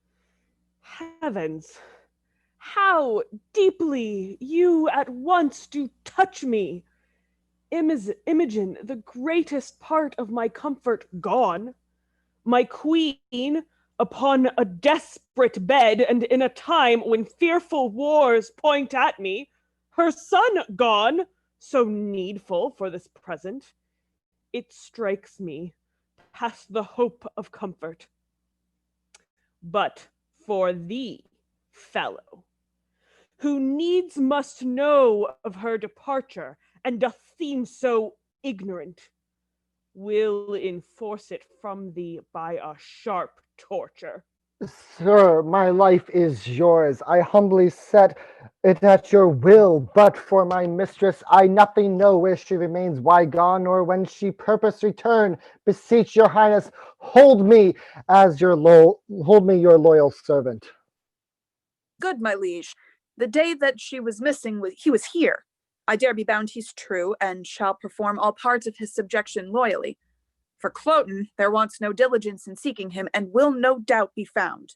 Heavens, how deeply you at once do touch me! Imogen, the greatest part of my comfort gone, my queen upon a desperate bed, and in a time when fearful wars point at me, her son gone, so needful for this present, it strikes me past the hope of comfort. But for thee, fellow, who needs must know of her departure, and doth seem so ignorant, will enforce it from thee by a sharp torture.
Sir, my life is yours. I humbly set it at your will. But for my mistress, I nothing know where she remains, why gone, or when she purpose return. Beseech your highness, hold me your loyal servant.
Good, my liege. The day that she was missing, he was here. I dare be bound he's true, and shall perform all parts of his subjection loyally. For Cloten, there wants no diligence in seeking him, and will no doubt be found.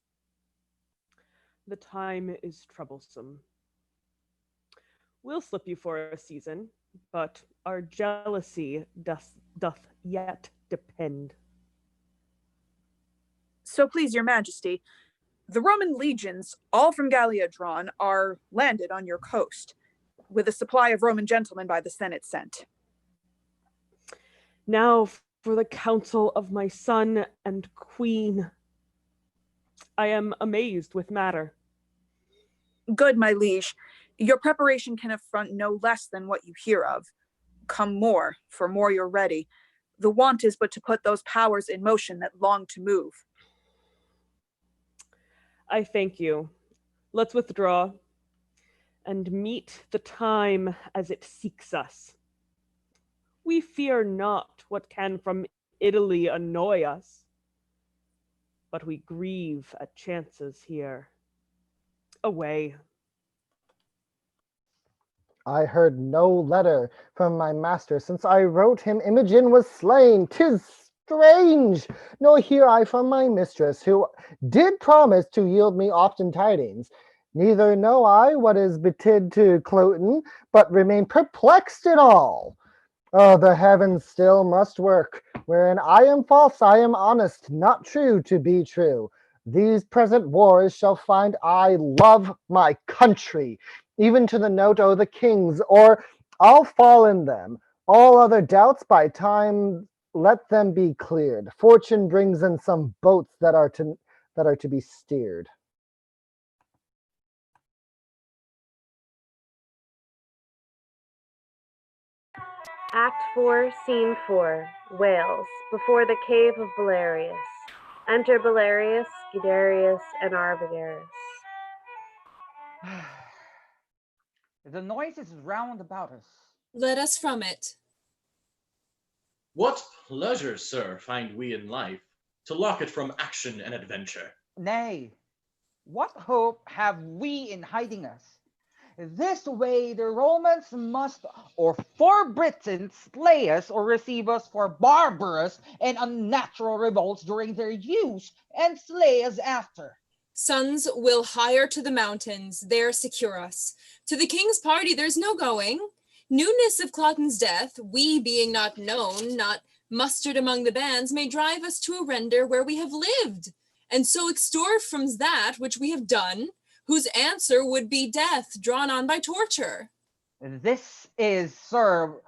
The time is troublesome. We'll slip you for a season, but our jealousy doth yet depend.
So please your majesty, the Roman legions, all from Gallia drawn, are landed on your coast, with a supply of Roman gentlemen by the Senate sent.
Now for the counsel of my son and queen. I am amazed with matter.
Good, my liege. Your preparation can affront no less than what you hear of. Come more, for more you're ready. The want is but to put those powers in motion that long to move.
I thank you. Let's withdraw and meet the time as it seeks us. We fear not what can from Italy annoy us, but we grieve at chances here. Away.
I heard no letter from my master since I wrote him Imogen was slain. 'Tis strange, nor hear I from my mistress, who did promise to yield me often tidings. Neither know I what is betid to Cloten, but remain perplexed in all. Oh, the heavens still must work, wherein I am false, I am honest, not true to be true. These present wars shall find I love my country, even to the note o' the kings, or I'll fall in them. All other doubts by time let them be cleared. Fortune brings in some boats that are to be steered.
Act 4, Scene 4, Wales, before the cave of Belarius. Enter Belarius, Guiderius, and Arviragus.
The noise is round about us.
Let us from it.
What pleasure, sir, find we in life, to lock it from action and adventure?
Nay, what hope have we in hiding us? This way the Romans must, or for Britons, slay us or receive us for barbarous and unnatural revolts during their use, and slay us after.
Sons will hire to the mountains, there secure us. To the king's party there's no going. Newness of Cloten's death, we being not known, not mustered among the bands, may drive us to a render where we have lived, and so extort from that which we have done, whose answer would be death drawn on by torture.
This is, sir,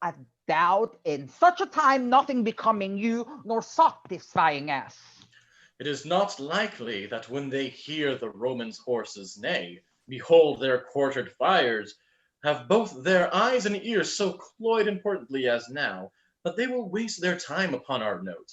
a doubt in such a time nothing becoming you, nor satisfying us.
It is not likely that when they hear the Romans' horses neigh, behold their quartered fires, have both their eyes and ears so cloyed importantly as now, that they will waste their time upon our note,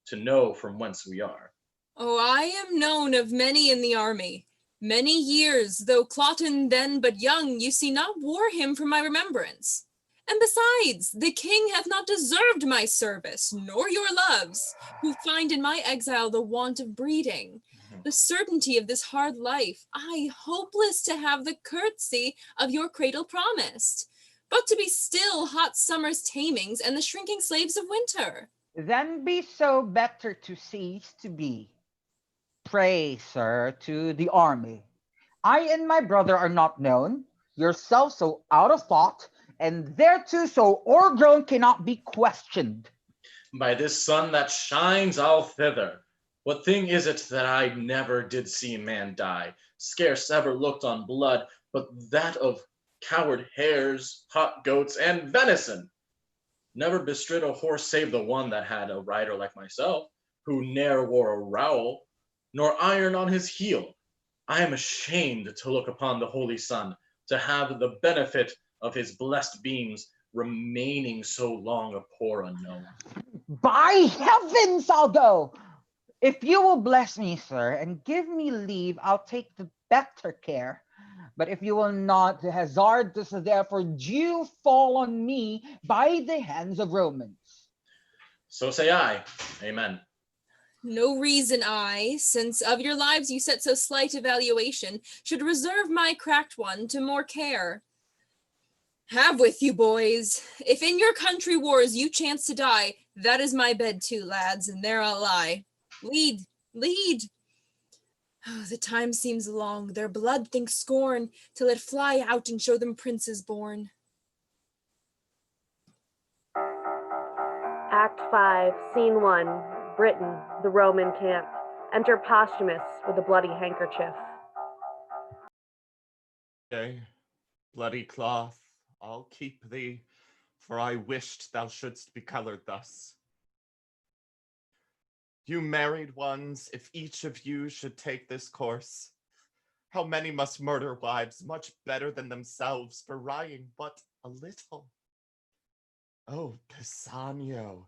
to know from whence we are.
Oh, I am known of many in the army. Many years, though Cloten then but young, you see not wore him from my remembrance. And besides, the king hath not deserved my service, nor your loves, who find in my exile the want of breeding, the certainty of this hard life, I hopeless to have the courtesy of your cradle promised, but to be still hot summer's tamings and the shrinking slaves of winter.
Then be so better to cease to be. Pray, sir, to the army. I and my brother are not known, yourself so out of thought, and thereto so o'ergrown cannot be questioned.
By this sun that shines, I'll thither. What thing is it that I never did see man die, scarce ever looked on blood, but that of coward hares, hot goats, and venison? Never bestrid a horse save the one that had a rider like myself, who ne'er wore a rowel, nor iron on his heel. I am ashamed to look upon the holy sun, to have the benefit of his blessed beams remaining so long a poor unknown.
By heavens, I'll go! If you will bless me, sir, and give me leave, I'll take the better care. But if you will not, the hazard does therefore due fall on me by the hands of Romans.
So say I. Amen.
No reason I, since of your lives you set so slight a valuation, should reserve my cracked one to more care. Have with you, boys. If in your country wars you chance to die, that is my bed too, lads, and there I'll lie. Lead, lead. Oh, the time seems long, their blood thinks scorn, to let fly out and show them princes born.
Act 5, Scene 1, Britain, the Roman camp. Enter Posthumus with a bloody handkerchief.
Yea, bloody cloth, I'll keep thee, for I wished thou shouldst be colored thus. You married ones, if each of you should take this course, how many must murder wives much better than themselves for wrying but a little? Oh, Pisanio,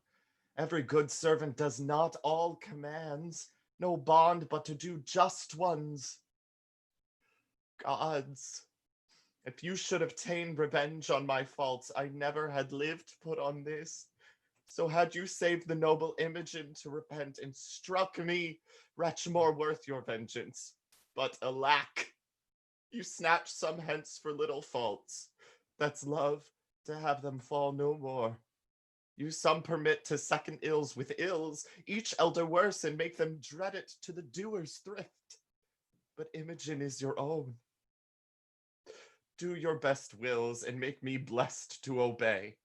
every good servant does not all commands, no bond but to do just ones. Gods, if you should obtain revenge on my faults, I never had lived to put on this. So had you saved the noble Imogen to repent and struck me, wretch more worth your vengeance. But alack, you snatched some hence for little faults. That's love, to have them fall no more. You some permit to second ills with ills, each elder worse, and make them dread it to the doer's thrift. But Imogen is your own. Do your best wills, and make me blessed to obey.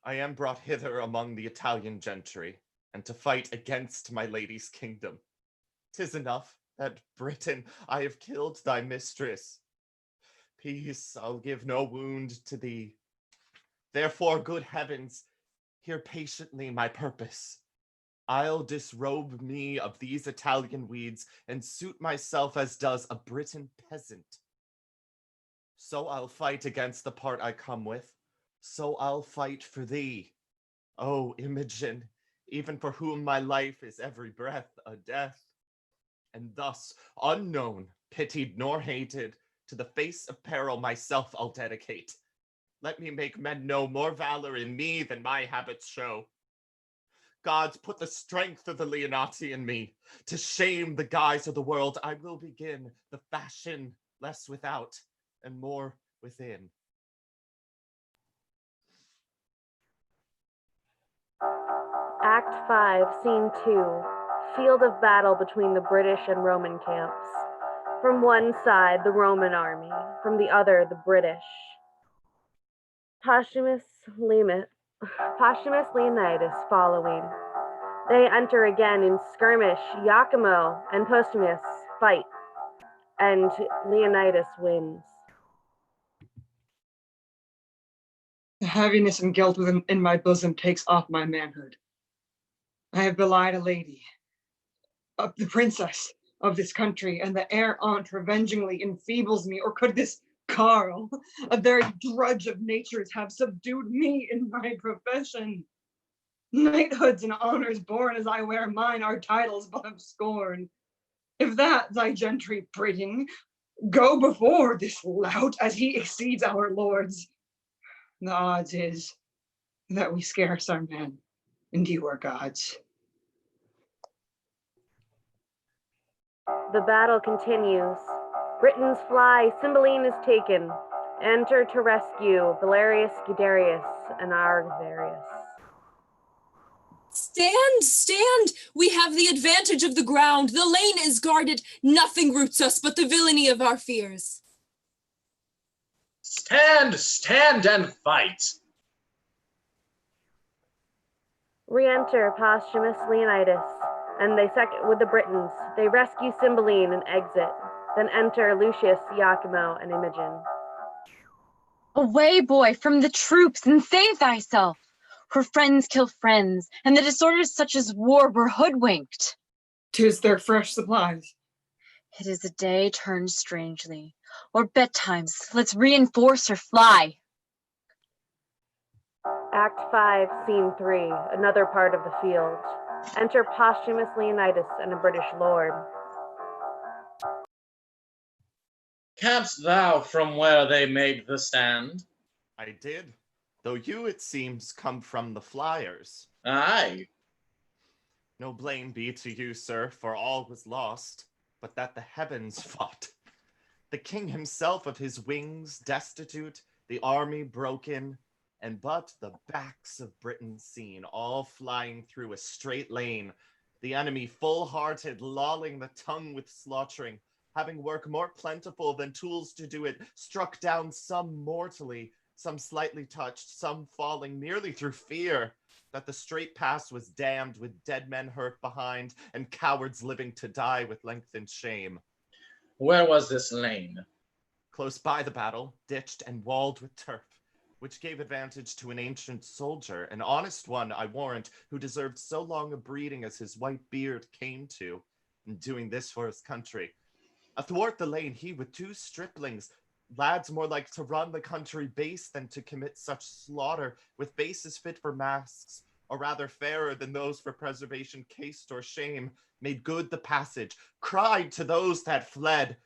I am brought hither among the Italian gentry, and to fight against my lady's kingdom. 'Tis enough that, Britain, I have killed thy mistress. Peace, I'll give no wound to thee. Therefore, good heavens, hear patiently my purpose. I'll disrobe me of these Italian weeds and suit myself as does a Briton peasant. So I'll fight against the part I come with, so I'll fight for thee. O Imogen, even for whom my life is every breath a death. And thus, unknown, pitied nor hated, to the face of peril myself I'll dedicate. Let me make men know more valor in me than my habits show. Gods, put the strength of the Leonati in me. To shame the guise of the world, I will begin the fashion less without and more within.
Act 5, Scene 2. Field of battle between the British and Roman camps. From one side, the Roman army, from the other, the British. Posthumus Leonidas following. They enter again in skirmish. Iachimo and Posthumus fight, and Leonidas wins.
The heaviness and guilt within my bosom takes off my manhood. I have belied a lady, the princess of this country, and the heir aunt revengingly enfeebles me. Or could this Carl, a very drudge of nature's, have subdued me in my profession? Knighthoods and honors born as I wear mine are titles but of scorn. If that thy gentry prating go before this lout as he exceeds our lords, the odds is that we scarce are men and you are gods.
The battle continues. Britons fly, Cymbeline is taken. Enter to rescue Valerius Guiderius and Arvarius.
Stand, stand! We have the advantage of the ground. The lane is guarded. Nothing roots us but the villainy of our fears.
Stand, stand, and fight!
Re-enter Posthumus Leonidas, and they second with the Britons. They rescue Cymbeline and exit. Then enter Lucius, Iachimo, and Imogen.
Away, boy, from the troops, and save thyself. For friends kill friends, and the disorders such as war were hoodwinked.
'Tis their fresh supplies.
It is a day turned strangely. Or betimes, let's reinforce or fly.
Act 5, Scene 3, another part of the field. Enter Posthumus Leonidas and a British lord.
Cam'st thou from where they made the stand?
I did, though you, it seems, come from the flyers.
Aye.
No blame be to you, sir, for all was lost, but that the heavens fought. The king himself of his wings destitute, the army broken, and but the backs of Britain seen, all flying through a straight lane, the enemy full-hearted, lolling the tongue with slaughtering, having work more plentiful than tools to do it, struck down some mortally, some slightly touched, some falling merely through fear, that the straight pass was damned with dead men hurt behind, and cowards living to die with lengthened shame.
Where was this lane?
Close by the battle, ditched and walled with turf, which gave advantage to an ancient soldier, an honest one, I warrant, who deserved so long a breeding as his white beard came to, in doing this for his country. Athwart the lane, he with 2 striplings, lads more like to run the country base than to commit such slaughter, with bases fit for masks, or rather fairer than those for preservation caste or shame, made good the passage, cried to those that fled,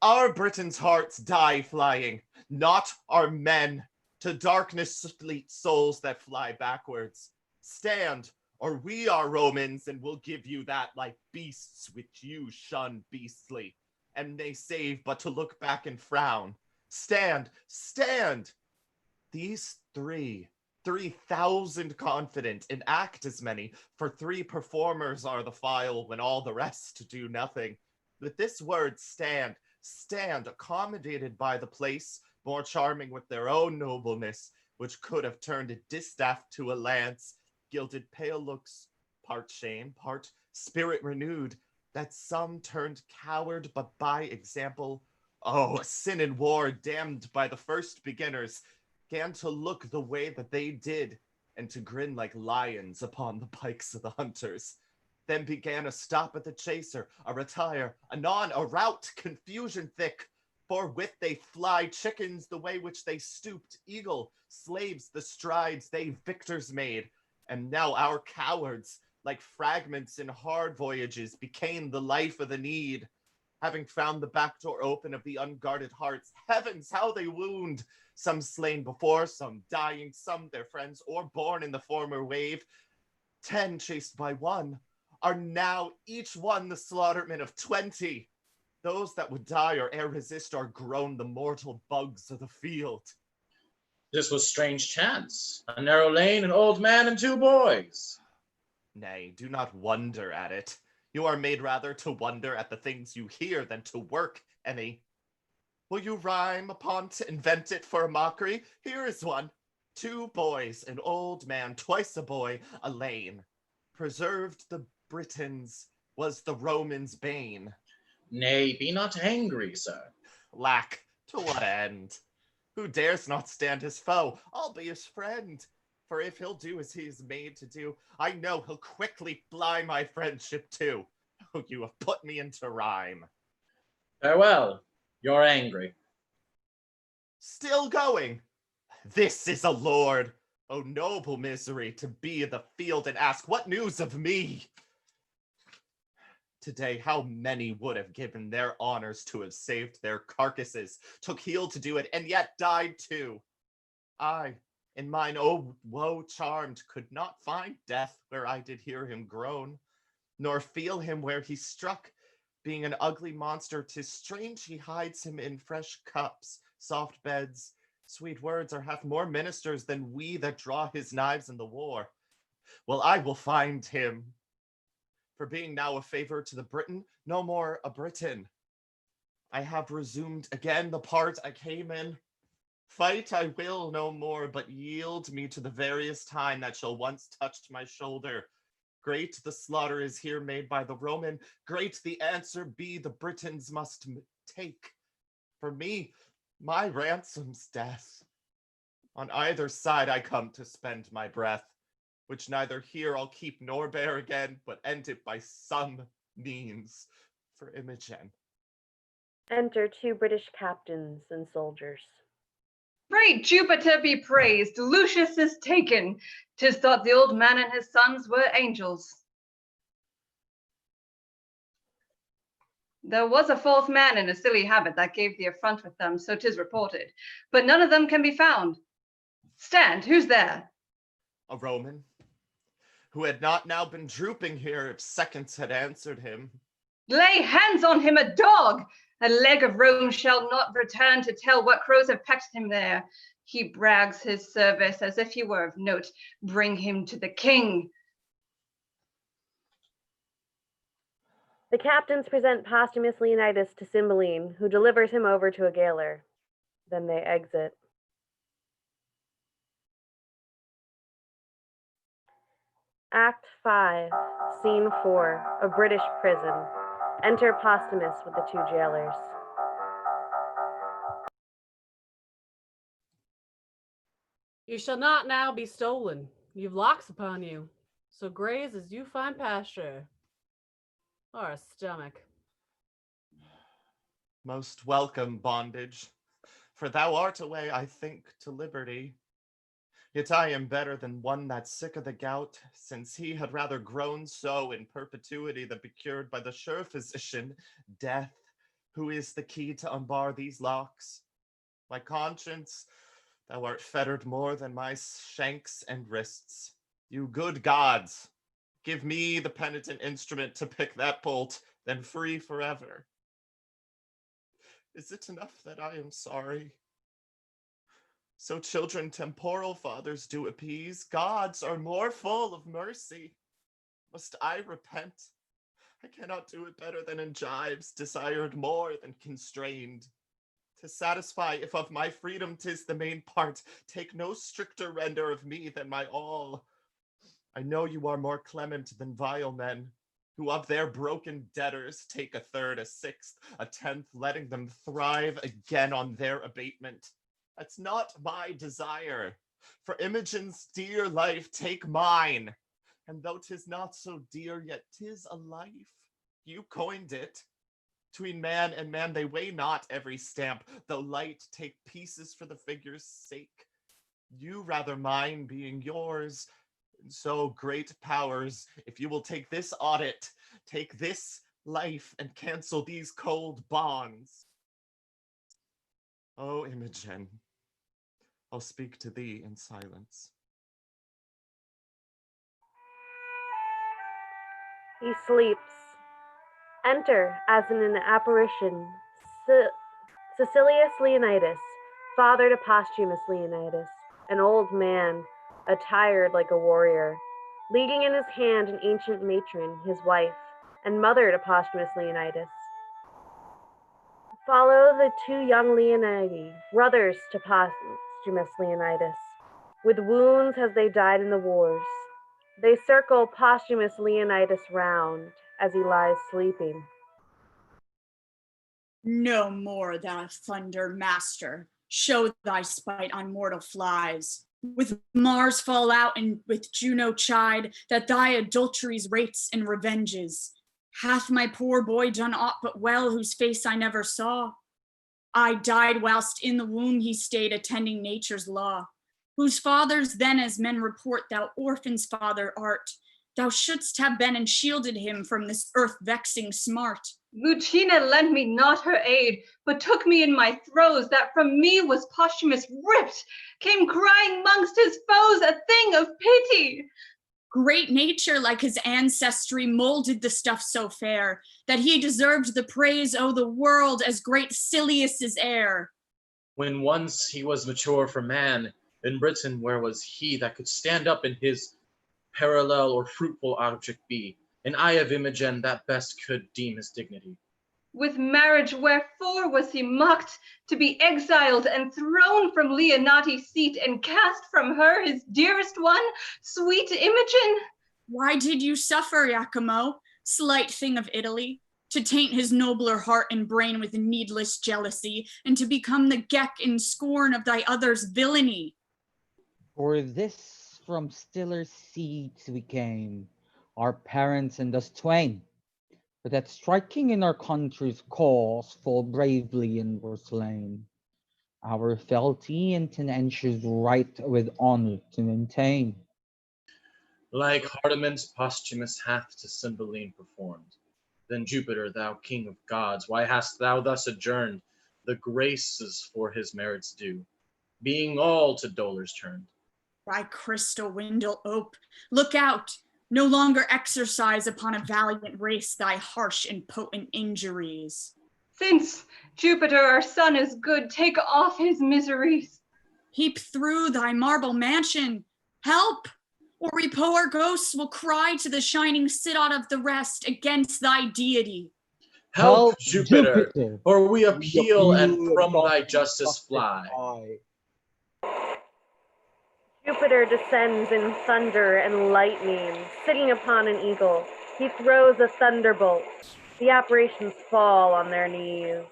our Britain's hearts die flying, not our men, to darkness fleet souls that fly backwards. Stand, or we are Romans, and we'll give you that like beasts which you shun beastly, and may save but to look back and frown. Stand, stand! These 3,000 confident, and act as many, for 3 performers are the file when all the rest do nothing. With this word stand, stand, accommodated by the place, more charming with their own nobleness, which could have turned a distaff to a lance, gilded pale looks, part shame, part spirit renewed, that some turned coward, but by example, oh, sin and war, damned by the first beginners, gan to look the way that they did, and to grin like lions upon the pikes of the hunters. Then began a stop at the chaser, a retire, anon a rout, confusion thick. Forthwith they fly, chickens the way which they stooped, eagle, slaves the strides they victors made. And now our cowards, like fragments in hard voyages, became the life of the need. Having found the back door open of the unguarded hearts, heavens, how they wound! Some slain before, some dying, some their friends, or born in the former wave. 10 chased by 1 are now each one the slaughterman of 20. Those that would die or e'er resist are grown the mortal bugs of the field.
This was strange chance. A narrow lane, an old man, and 2 boys.
Nay, do not wonder at it. You are made rather to wonder at the things you hear than to work any. Will you rhyme upon't, invent it for a mockery? Here is one. 2 boys, an old man, twice a boy, a lane. Preserved the Britons, was the Romans' bane.
Nay, be not angry, sir.
Lack, to what end? Who dares not stand his foe? I'll be his friend. For if he'll do as he is made to do, I know he'll quickly fly my friendship too. Oh, you have put me into rhyme.
Farewell, you're angry.
Still going? This is a lord. Oh, noble misery, to be in the field and ask, what news of me? Today, how many would have given their honors to have saved their carcasses, took heel to do it, and yet died too? I, in mine oh woe charmed, could not find death where I did hear him groan, nor feel him where he struck. Being an ugly monster, 'tis strange he hides him in fresh cups, soft beds, sweet words are half more ministers than we that draw his knives in the war. Well, I will find him. For being now a favor to the Briton, no more a Briton. I have resumed again the part I came in. Fight I will no more, but yield me to the various time that shall once touch my shoulder. Great the slaughter is here made by the Roman, great the answer be the Britons must take. For me, my ransom's death. On either side I come to spend my breath, which neither here I'll keep nor bear again, but end it by some means for Imogen.
Enter 2 British captains and soldiers.
Great Jupiter be praised, Lucius is taken. 'Tis thought the old man and his sons were angels. There was a 4th man in a silly habit that gave the affront with them, so 'tis reported, but none of them can be found. Stand, who's there?
A Roman, who had not now been drooping here if seconds had answered him.
Lay hands on him, a dog! A leg of Rome shall not return to tell what crows have pecked him there. He brags his service as if he were of note. Bring him to the king.
The captains present posthumous Leonidas to Cymbeline, who delivers him over to a gaoler. Then they exit. Act 5, Scene 4, a British prison. Enter Posthumus with the 2 jailers.
You shall not now be stolen. You've locks upon you, so graze as you find pasture. Or a stomach.
Most welcome, bondage, for thou art a way, I think, to liberty. Yet I am better than one that's sick of the gout, since he had rather grown so in perpetuity than be cured by the sure physician, death, who is the key to unbar these locks. My conscience, thou art fettered more than my shanks and wrists. You good gods, give me the penitent instrument to pick that bolt, then free forever. Is it enough that I am sorry? So children temporal fathers do appease, gods are more full of mercy. Must I repent? I cannot do it better than in jibes, desired more than constrained. To satisfy, if of my freedom 'tis the main part, take no stricter render of me than my all. I know you are more clement than vile men, who of their broken debtors take a third, a sixth, a tenth, letting them thrive again on their abatement. That's not my desire. For Imogen's dear life, take mine. And though 'tis not so dear, yet 'tis a life. You coined it. Between man and man they weigh not every stamp, though light take pieces for the figure's sake. You rather mine being yours, and so great powers, if you will take this audit, take this life and cancel these cold bonds. Oh, Imogen, I'll speak to thee in silence.
He sleeps. Enter, as in an apparition, Caecilius Leonidas, father to Posthumus Leonidas, an old man, attired like a warrior, leading in his hand an ancient matron, his wife, and mother to Posthumus Leonidas. Follow the two young Leonidi, brothers to Posthumus Leonidas, with wounds as they died in the wars. They circle Posthumus Leonidas round as he lies sleeping.
No more thou thunder master, show thy spite on mortal flies. With Mars fall out and with Juno chide, that thy adulteries rates and revenges. Hath my poor boy done aught but well, whose face I never saw? I died whilst in the womb he stayed, attending nature's law. Whose fathers then, as men report, thou orphan's father art. Thou shouldst have been and shielded him from this earth-vexing smart.
Lucina lent me not her aid, but took me in my throes, that from me was Posthumus ripped, came crying mongst his foes, a thing of pity.
Great nature, like his ancestry, molded the stuff so fair, that he deserved the praise o' the world as great Silius' heir.
When once he was mature for man, in Britain where was he that could stand up in his parallel or fruitful object be? An eye of Imogen that best could deem his dignity.
With marriage wherefore was he mocked, to be exiled and thrown from Leonati's seat, and cast from her his dearest one, sweet Imogen?
Why did you suffer, Iachimo, slight thing of Italy, to taint his nobler heart and brain with needless jealousy, and to become the geck and scorn of thy other's villainy?
For this from stiller seeds we came, our parents and us twain, but that striking in our country's cause full bravely and were slain. Our fealty and tenentures right with honor to maintain.
Like hardiments Posthumus hath to Cymbeline performed. Then Jupiter, thou king of gods, why hast thou thus adjourned the graces for his merits due, being all to dolors turned?
Thy crystal window ope, look out, no longer exercise upon a valiant race thy harsh and potent injuries.
Since Jupiter our son is good, take off his miseries.
Peep through thy marble mansion, help, or we poor ghosts will cry to the shining citadel of the rest against thy deity.
Help, Jupiter, or we appeal and from thy justice fly.
Jupiter descends in thunder and lightning, sitting upon an eagle. He throws a thunderbolt. The apparitions fall on their knees.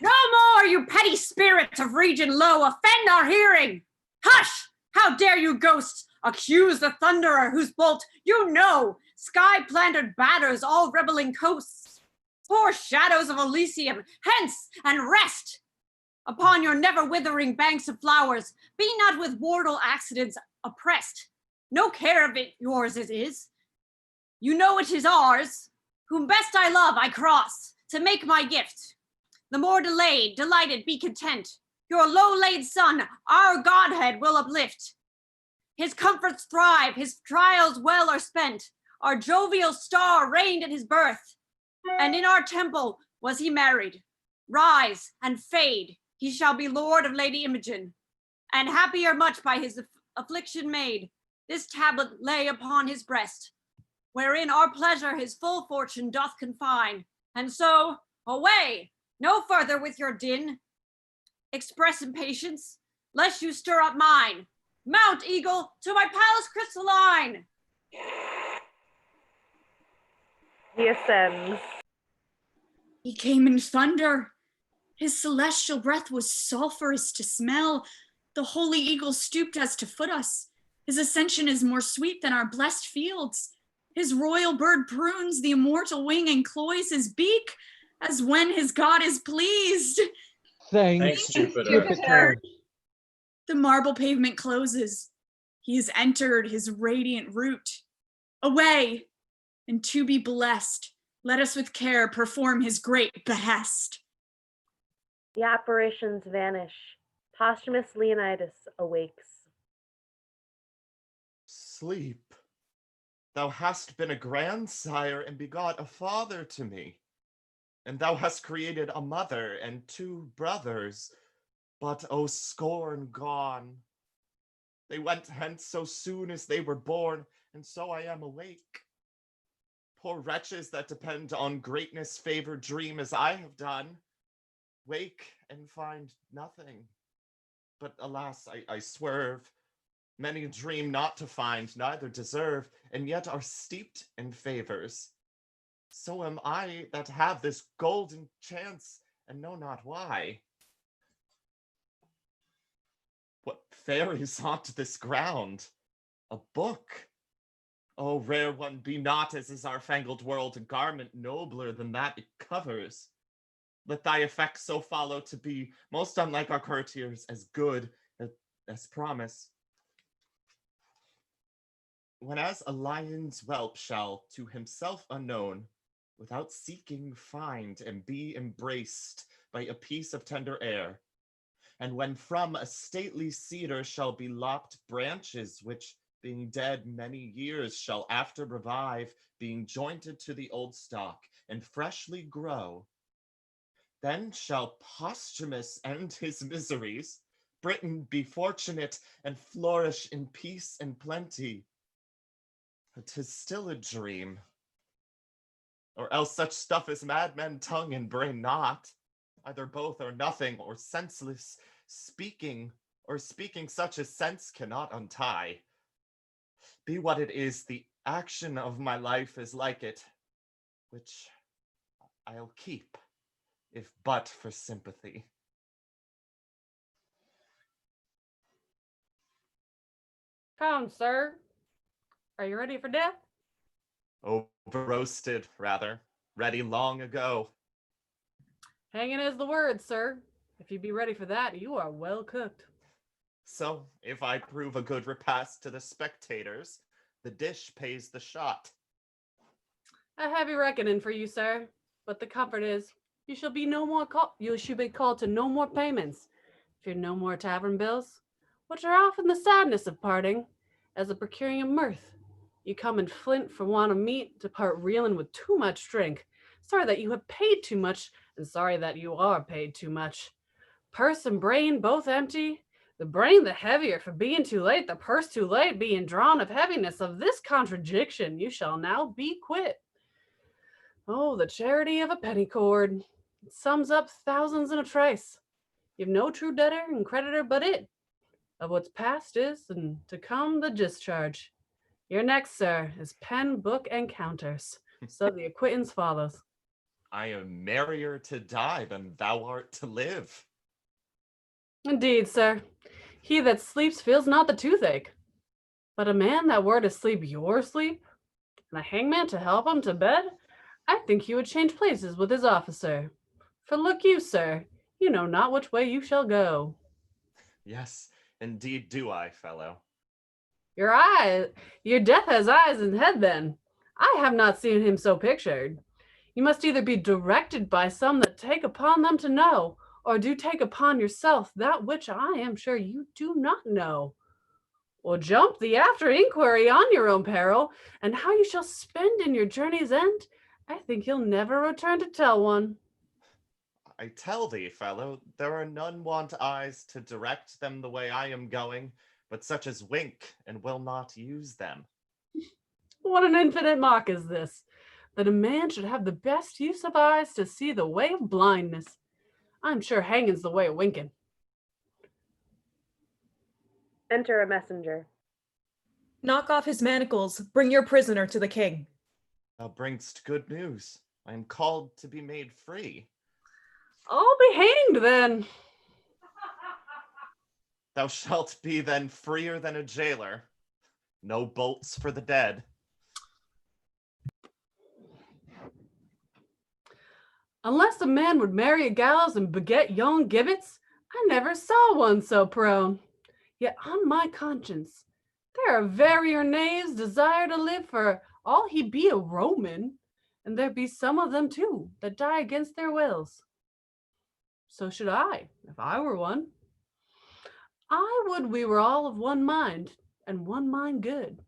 No more, you petty spirits of region low, offend our hearing! Hush! How dare you, ghosts, accuse the thunderer whose bolt, you know, sky-planted batters all rebelling coasts? Poor shadows of Elysium, hence and rest! Upon your never-withering banks of flowers, be not with mortal accidents oppressed. No care of it yours it is. You know it is ours. Whom best I love, I cross, to make my gift. The more delayed, delighted, be content. Your low-laid son, our Godhead will uplift. His comforts thrive, his trials well are spent. Our jovial star reigned at his birth, and in our temple was he married. Rise and fade, he shall be lord of Lady Imogen.
and happier much by his affliction made. This tablet lay upon his breast, wherein our pleasure his full fortune doth confine. And so, away, no further with your din. Express impatience, lest you stir up mine. Mount, eagle, to my palace crystalline.
He ascends.
He came in thunder. His celestial breath was sulphurous to smell. The holy eagle stooped as to foot us. His ascension is more sweet than our blessed fields. His royal bird prunes the immortal wing and cloys his beak, as when his God is pleased.
Thanks, Jupiter.
The marble pavement closes. He has entered his radiant route. Away, and to be blessed, let us with care perform his great behest.
The apparitions vanish. Posthumous Leonidas awakes.
Sleep. Thou hast been a grandsire and begot a father to me. And thou hast created a mother and 2 brothers. But, O scorn gone, they went hence so soon as they were born, and so I am awake. Poor wretches that depend on greatness favored dream as I have done, wake and find nothing. But alas, I swerve. Many dream not to find, neither deserve, and yet are steeped in favors. So am I that have this golden chance, and know not why. What fairies haunt this ground? A book? Oh, rare one, be not as is our fangled world, a garment nobler than that it covers. Let thy effects so follow to be most unlike our courtiers, as good as promise. Whenas a lion's whelp shall, to himself unknown, without seeking find and be embraced by a piece of tender air, and when from a stately cedar shall be lopped branches which, being dead many years, shall after revive, being jointed to the old stock, and freshly grow, then shall Posthumus end his miseries, Britain be fortunate, and flourish in peace and plenty. But 'tis still a dream. Or else such stuff as madmen tongue and brain not, either both or nothing, or senseless speaking, or speaking such as sense cannot untie. Be what it is, the action of my life is like it, which I'll keep, if but for sympathy.
Come, sir. Are you ready for death?
Over-roasted, rather. Ready long ago.
Hanging is the word, sir. If you be ready for that, you are well cooked.
So, if I prove a good repast to the spectators, the dish pays the shot.
A heavy reckoning for you, sir. But the comfort is, you shall be called to no more payments. Fear no more tavern bills, which are often the sadness of parting, as the procuring of mirth. You come in flint for want of meat, depart reeling with too much drink. Sorry that you have paid too much, and sorry that you are paid too much. Purse and brain both empty, the brain the heavier for being too late, the purse too late, being drawn of heaviness of this contradiction, you shall now be quit. Oh, the charity of a penny cord. It sums up thousands in a trice. You've no true debtor and creditor but it. Of what's past is, and to come the discharge. Your next, sir, is pen, book, and counters. So the acquittance follows.
I am merrier to die than thou art to live.
Indeed, sir. He that sleeps feels not the toothache. But a man that were to sleep your sleep, and a hangman to help him to bed, I think he would change places with his officer. For look you, sir, you know not which way you shall go.
Yes, indeed do I, fellow.
Your death has eyes and head then. I have not seen him so pictured. You must either be directed by some that take upon them to know, or do take upon yourself that which I am sure you do not know. Or jump the after inquiry on your own peril, and how you shall spend in your journey's end, I think you'll never return to tell one.
I tell thee, fellow, there are none want eyes to direct them the way I am going, but such as wink and will not use them.
What an infinite mock is this, that a man should have the best use of eyes to see the way of blindness. I'm sure hanging's the way of winking.
Enter a messenger.
Knock off his manacles. Bring your prisoner to the king.
Thou bringst good news. I am called to be made free.
I'll be hanged then.
Thou shalt be then freer than a jailer. No bolts for the dead.
Unless a man would marry a gallows and beget young gibbets, I never saw one so prone. Yet on my conscience, there are verier knaves desire to live for all he be a Roman, and there be some of them too that die against their wills. So should I, if I were one. I would we were all of one mind, and one mind good.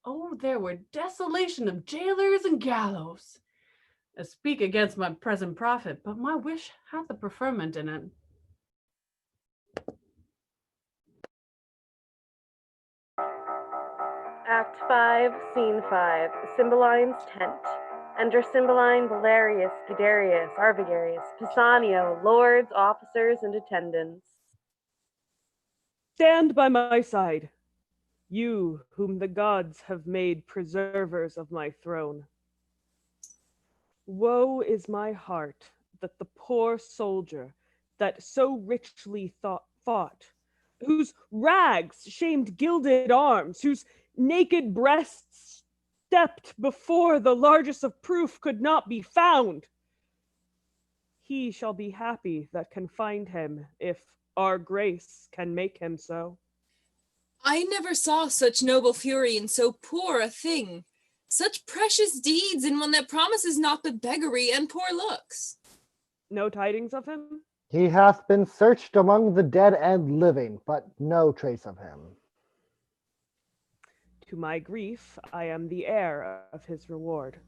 Oh, there were desolation of jailers and gallows. I speak against my present profit, but my wish hath a preferment in it.
Act 5, Scene 5, Cymbeline's tent. Enter Cymbeline, Valerius, Guiderius, Arvigarius, Pisanio, lords, officers, and attendants.
Stand by my side, you whom the gods have made preservers of my throne. Woe is my heart that the poor soldier that so richly fought, whose rags shamed gilded arms, whose naked breasts stepped before the largest of proof could not be found. He shall be happy that can find him, if our grace can make him so.
I never saw such noble fury in so poor a thing. Such precious deeds in one that promises not but beggary and poor looks.
No tidings of him?
He hath been searched among the dead and living, but no trace of him.
To my grief, I am the heir of his reward,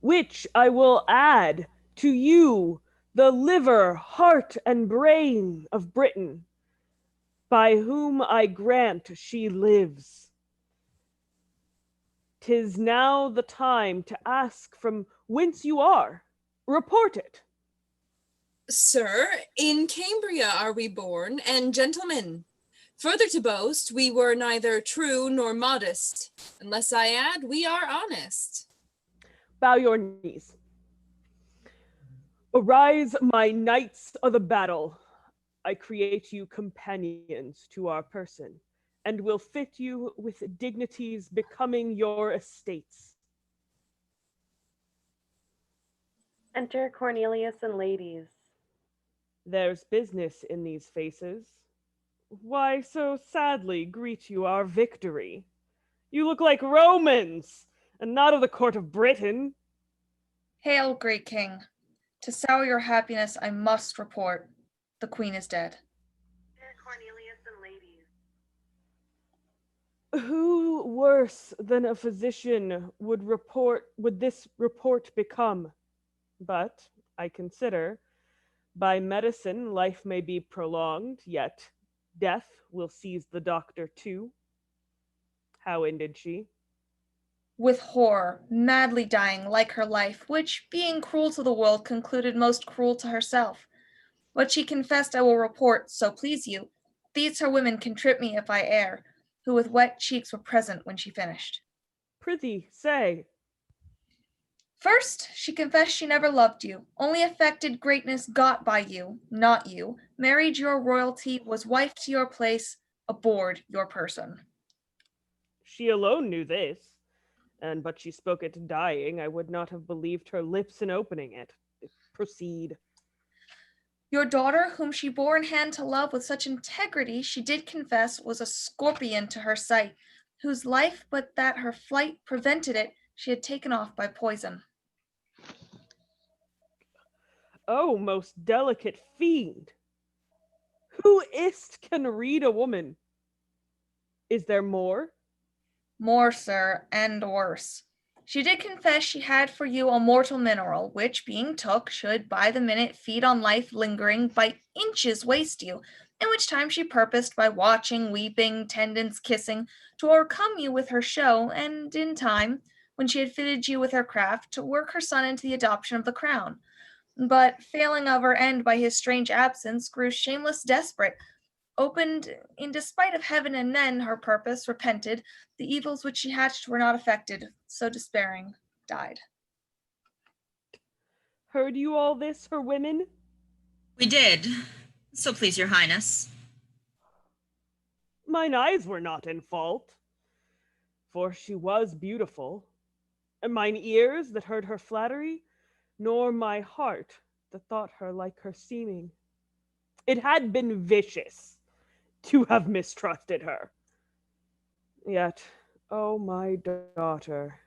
which I will add to you, the liver, heart, and brain of Britain, by whom I grant she lives. 'Tis now the time to ask from whence you are. Report it.
Sir, in Cambria are we born, and gentlemen. Further to boast, we were neither true nor modest. Unless I add, we are honest.
Bow your knees. Arise, my knights of the battle. I create you companions to our person, and will fit you with dignities becoming your estates.
Enter Cornelius and ladies.
There's business in these faces. Why so sadly greet you our victory? You look like Romans, and not of the court of Britain.
Hail, great king. To sour your happiness, I must report. The queen is dead.
Cornelius and ladies.
Who worse than a physician would this report become? But I consider, by medicine life may be prolonged, yet death will seize the doctor too. How ended she?
With horror, madly dying like her life, which, being cruel to the world, concluded most cruel to herself. What she confessed I will report, so please you. These her women can trip me if I err, who with wet cheeks were present when she finished.
Prithee, say.
First, she confessed she never loved you, only affected greatness got by you, not you, married your royalty, was wife to your place, abhorred your person.
She alone knew this, and but she spoke it dying, I would not have believed her lips in opening it. Proceed.
Your daughter, whom she bore in hand to love with such integrity, she did confess was a scorpion to her sight, whose life, but that her flight prevented it, she had taken off by poison.
Oh, most delicate fiend! Who is't can read a woman? Is there more?
More, sir, and worse. She did confess she had for you a mortal mineral, which, being took, should by the minute feed on life lingering, by inches waste you, in which time she purposed by watching, weeping, tendance kissing, to o'ercome you with her show, and in time, when she had fitted you with her craft, to work her son into the adoption of the crown. But failing of her end by his strange absence, grew shameless desperate, opened in despite of heaven and men her purpose, repented, the evils which she hatched were not effected, so despairing, died.
Heard you all this, her women?
We did, so please your highness.
Mine eyes were not in fault, for she was beautiful, and mine ears that heard her flattery, nor my heart that thought her like her seeming. It had been vicious to have mistrusted her. Yet, O my daughter,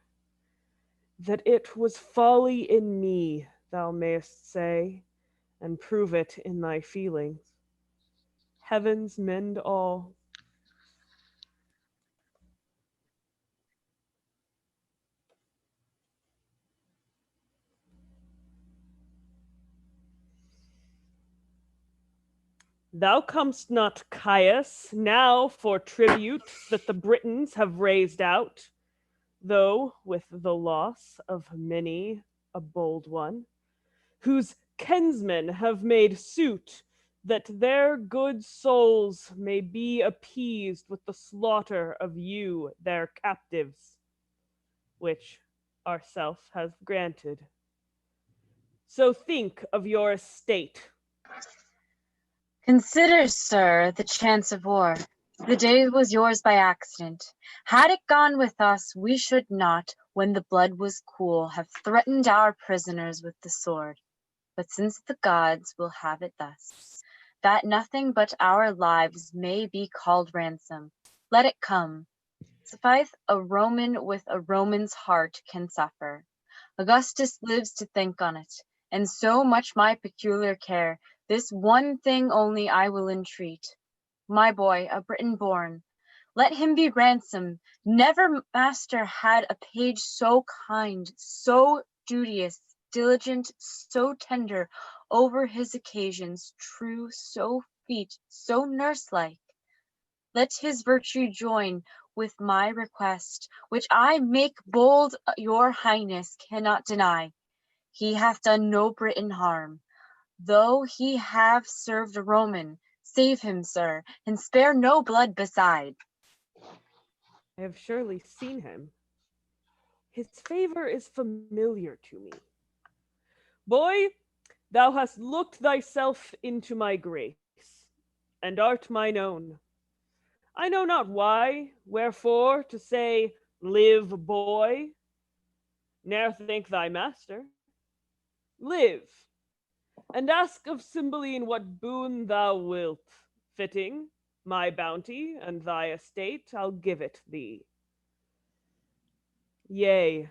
that it was folly in me, thou mayest say, and prove it in thy feelings. Heavens mend all. Thou comest not, Caius, now for tribute that the Britons have raised out, though with the loss of many a bold one, whose kinsmen have made suit that their good souls may be appeased with the slaughter of you, their captives, which ourself have granted. So think of your estate.
Consider, sir, the chance of war. The day was yours by accident. Had it gone with us, we should not, when the blood was cool, have threatened our prisoners with the sword. But since the gods will have it thus, that nothing but our lives may be called ransom, let it come. Suffice a Roman with a Roman's heart can suffer. Augustus lives to think on it, and so much my peculiar care. This one thing only I will entreat. My boy, a Briton born, let him be ransomed. Never master had a page so kind, so duteous, diligent, so tender over his occasions, true, so feat, so nurse-like. Let his virtue join with my request, which I make bold your highness cannot deny. He hath done no Briton harm, though he have served a Roman. Save him, sir, and spare no blood beside.
I have surely seen him. His favor is familiar to me. Boy, thou hast looked thyself into my grace, and art mine own. I know not why, wherefore, to say, live, boy. Ne'er thank thy master. Live, and ask of Cymbeline what boon thou wilt. Fitting, my bounty and thy estate, I'll give it thee. Yea,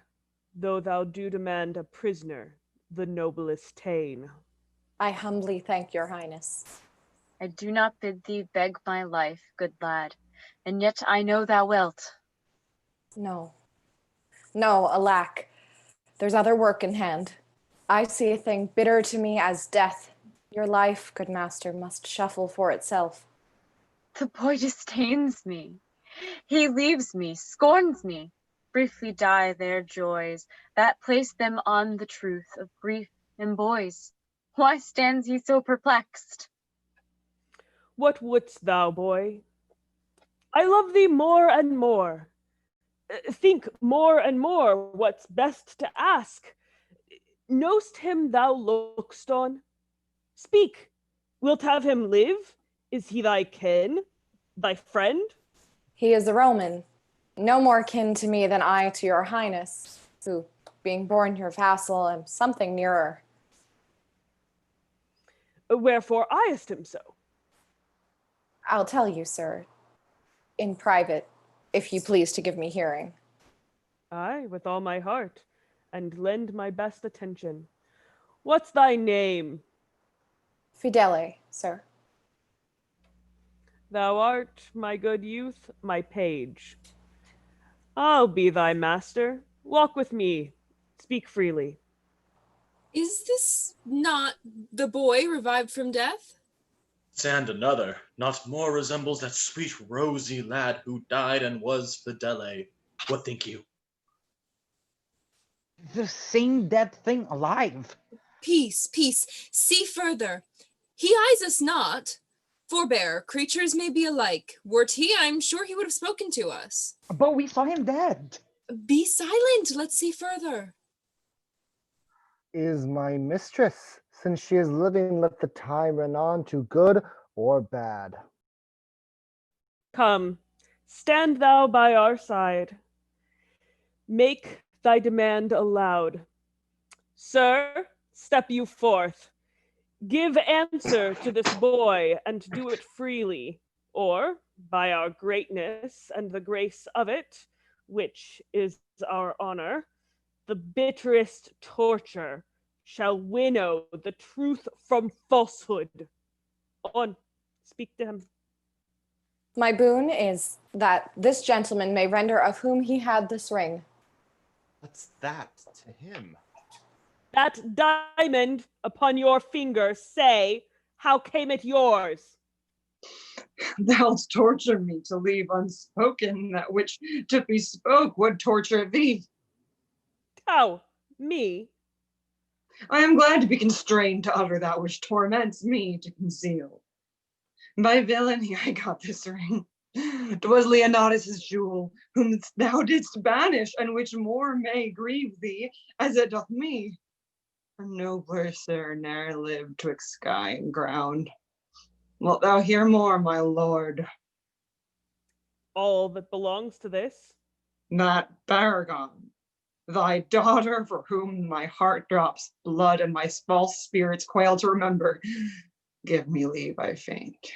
though thou do demand a prisoner, the noblest ta'en.
I humbly thank your highness.
I do not bid thee beg my life, good lad, and yet I know thou wilt.
No, no, alack, there's other work in hand. I see a thing bitter to me as death. Your life, good master, must shuffle for itself.
The boy disdains me. He leaves me, scorns me. Briefly die their joys, that place them on the truth of grief and boys. Why stands he so perplexed?
What wouldst thou, boy? I love thee more and more. Think more and more what's best to ask. Know'st him thou look'st on? Speak, wilt have him live? Is he thy kin, thy friend?
He is a Roman, no more kin to me than I to your highness, who, being born your vassal, am something nearer.
Wherefore eyest him so?
I'll tell you, sir, in private, if you please to give me hearing.
Aye, with all my heart, and lend my best attention. What's thy name?
Fidele, sir.
Thou art, my good youth, my page. I'll be thy master, walk with me. Speak freely.
Is this not the boy revived from death?
And another, not more resembles that sweet rosy lad who died and was Fidele. What think you?
The same dead thing alive.
Peace, peace. See further. He eyes us not. Forbear, creatures may be alike. Were't he, I'm sure he would have spoken to us.
But we saw him dead.
Be silent, let's see further.
Is my mistress. Since she is living, let the time run on to good or bad.
Come, stand thou by our side. Make thy demand aloud. Sir, step you forth. Give answer to this boy, and do it freely, or by our greatness and the grace of it, which is our honor, the bitterest torture shall winnow the truth from falsehood. On, speak to him.
My boon is that this gentleman may render of whom he had this ring.
What's that to him?
That diamond upon your finger, say, how came it yours?
Thou'lt torture me to leave unspoken that which to be spoke would torture thee.
How? Me?
I am glad to be constrained to utter that which torments me to conceal. By villainy I got this ring. 'Twas Leonatus' jewel, whom thou didst banish, and which more may grieve thee, as it doth me. A nobler sir ne'er lived twixt sky and ground. Wilt thou hear more, my lord?
All that belongs to this?
That Paragon, thy daughter, for whom my heart drops blood and my false spirits quail to remember. Give me leave, I faint.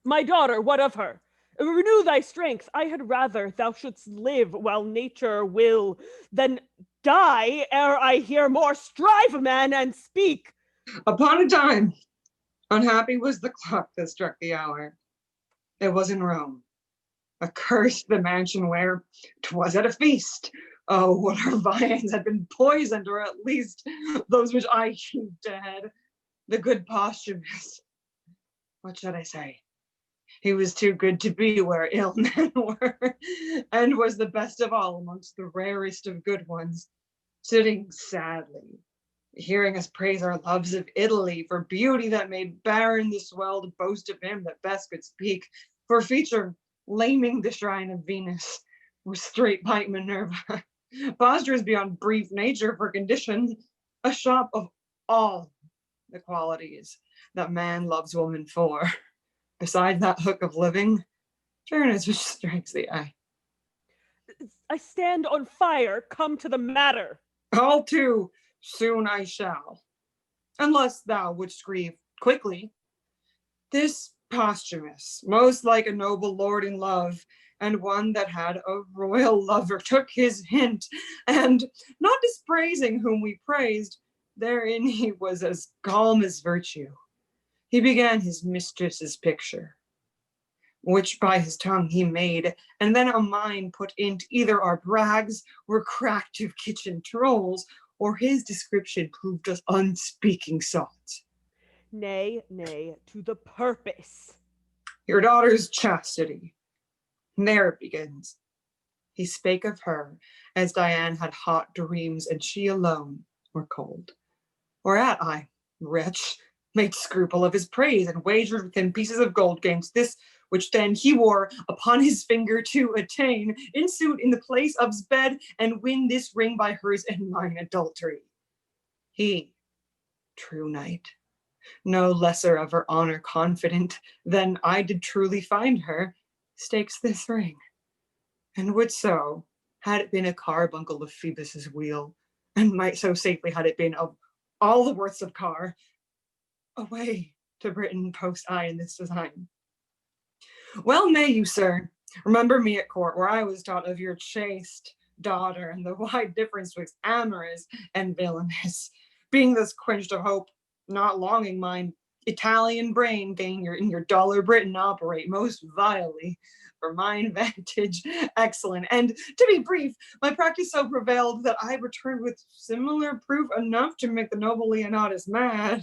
My daughter, what of her? Renew thy strength. I had rather thou shouldst live while nature will, than die ere I hear more. Strive, man, and speak.
Upon a time, unhappy was the clock that struck the hour. It was in Rome. Accursed the mansion where 'twas at a feast. Oh, what our viands had been poisoned, or at least those which I heaped ahead. The good Posthumus. What should I say? He was too good to be where ill men were, and was the best of all amongst the rarest of good ones, sitting sadly, hearing us praise our loves of Italy for beauty that made barren the swell to boast of him that best could speak, for feature laming the shrine of Venus, or straight bite Minerva. Postures beyond brief nature for condition, a shop of all the qualities that man loves woman for. Besides that hook of living, fairness which strikes the eye.
I stand on fire. Come to the matter.
All too soon I shall, unless thou wouldst grieve quickly. This Posthumus, most like a noble lord in love, and one that had a royal lover, took his hint, and not dispraising whom we praised, therein he was as calm as virtue. He began his mistress's picture, which by his tongue he made, and then a mind put into either our brags were cracked of kitchen trolls, or his description proved us unspeaking sods.
Nay, nay, to the purpose.
Your daughter's chastity. There it begins. He spake of her as Diane had hot dreams, and she alone were cold. Whereat I, wretch, made scruple of his praise, and wagered with him pieces of gold gainst this, which then he wore upon his finger to attain, in suit in the place of's bed, and win this ring by hers and mine adultery. He, true knight, no lesser of her honor confident than I did truly find her, stakes this ring, and would so, had it been a carbuncle of Phoebus's wheel, and might so safely had it been of all the worths of car, away to Britain post I in this design. Well may you, sir, remember me at court, where I was taught of your chaste daughter, and the wide difference twixt amorous and villainous, being thus quenched of hope, not longing mine Italian brain gain in your duller Britain operate most vilely. For my advantage, excellent. And to be brief, my practice so prevailed that I returned with similar proof enough to make the noble Leonatus mad.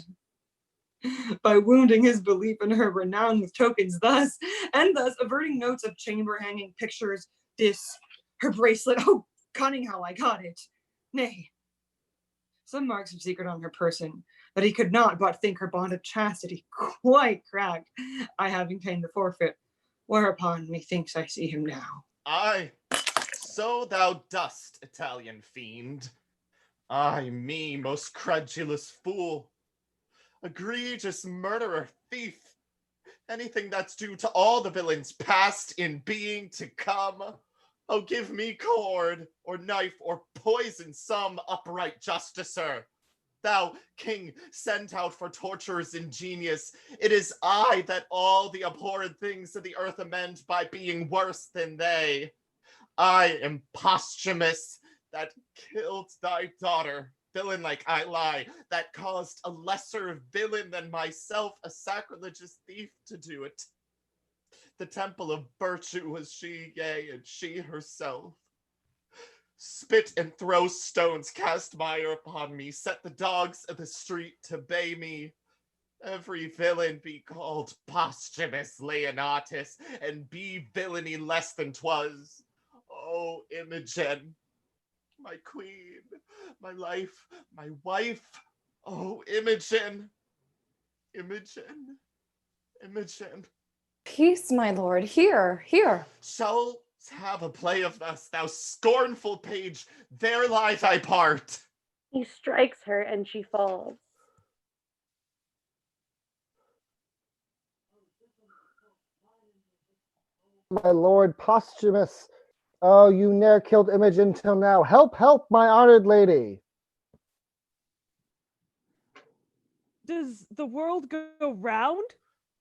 By wounding his belief in her renown with tokens thus, and thus averting notes of chamber hanging pictures, her bracelet, oh, cunning how I got it. Nay, some marks of secret on her person, that he could not but think her bond of chastity quite cracked, I having paid the forfeit, whereupon methinks I see him now.
Aye, so thou dost, Italian fiend. Aye, me, most credulous fool. Egregious murderer, thief. Anything that's due to all the villains past in being to come. Oh, give me cord, or knife, or poison some upright justicer. Thou, king, sent out for torturers ingenious, it is I that all the abhorred things of the earth amend by being worse than they. I am Posthumus, that killed thy daughter, villain like I lie, that caused a lesser villain than myself, a sacrilegious thief, to do it. The temple of virtue was she, yea, and she herself. Spit and throw stones, cast mire upon me, set the dogs of the street to bay me. Every villain be called Posthumus Leonatus, and be villainy less than 'twas. Oh, Imogen, my queen, my life, my wife. Oh, Imogen, Imogen, Imogen.
Peace, my lord. Here.
Shalt have a play of us, thou scornful page. There lie thy part.
He strikes her and she falls.
My lord Posthumus, oh, you ne'er killed Imogen till now. Help, help, my honored lady.
Does the world go round?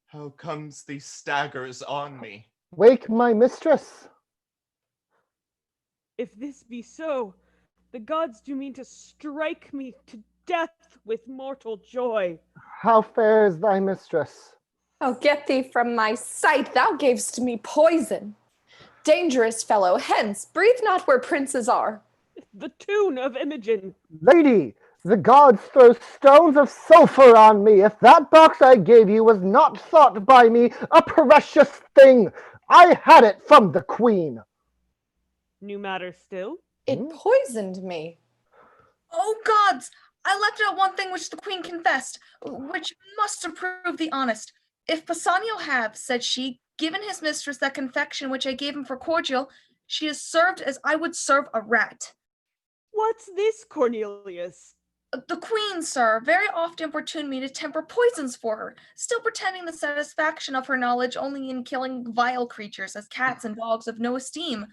How comes these staggers on me?
Wake my mistress.
If this be so, the gods do mean to strike me to death with mortal joy.
How fares thy mistress?
Oh, get thee from my sight. Thou gavest me poison. Dangerous fellow, hence, breathe not where princes are.
The tune of Imogen.
Lady, the gods throw stones of sulphur on me. If that box I gave you was not thought by me a precious thing, I had it from the queen.
New matter still?
It poisoned me.
Oh gods! I left out one thing which the queen confessed, which must approve thee honest. If Bassanio have, said she, given his mistress that confection which I gave him for cordial, she is served as I would serve a rat.
What's this, Cornelius?
The queen, sir, very oft importuned me to temper poisons for her, still pretending the satisfaction of her knowledge only in killing vile creatures as cats and dogs of no esteem.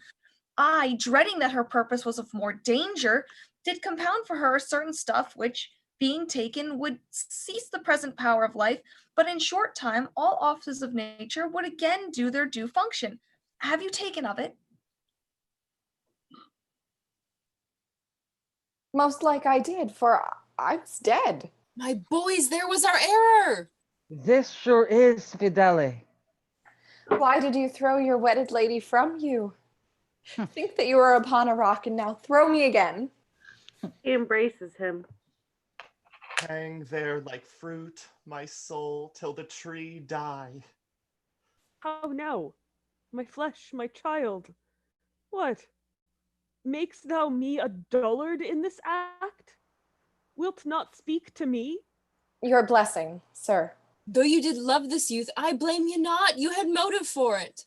I, dreading that her purpose was of more danger, did compound for her a certain stuff which, being taken, would cease the present power of life, but in short time all offices of nature would again do their due function. Have you taken of it?
Most like I did, for I was dead.
My boys, there was our error.
This sure is Fidele.
Why did you throw your wedded lady from you? Think that you are upon a rock, and now throw me again.
He embraces him.
Hang there like fruit, my soul, till the tree die.
How now? My flesh, my child. What? Makest thou me a dullard in this act? Wilt not speak to me?
Your blessing, sir.
Though you did love this youth, I blame you not. You had motive for it.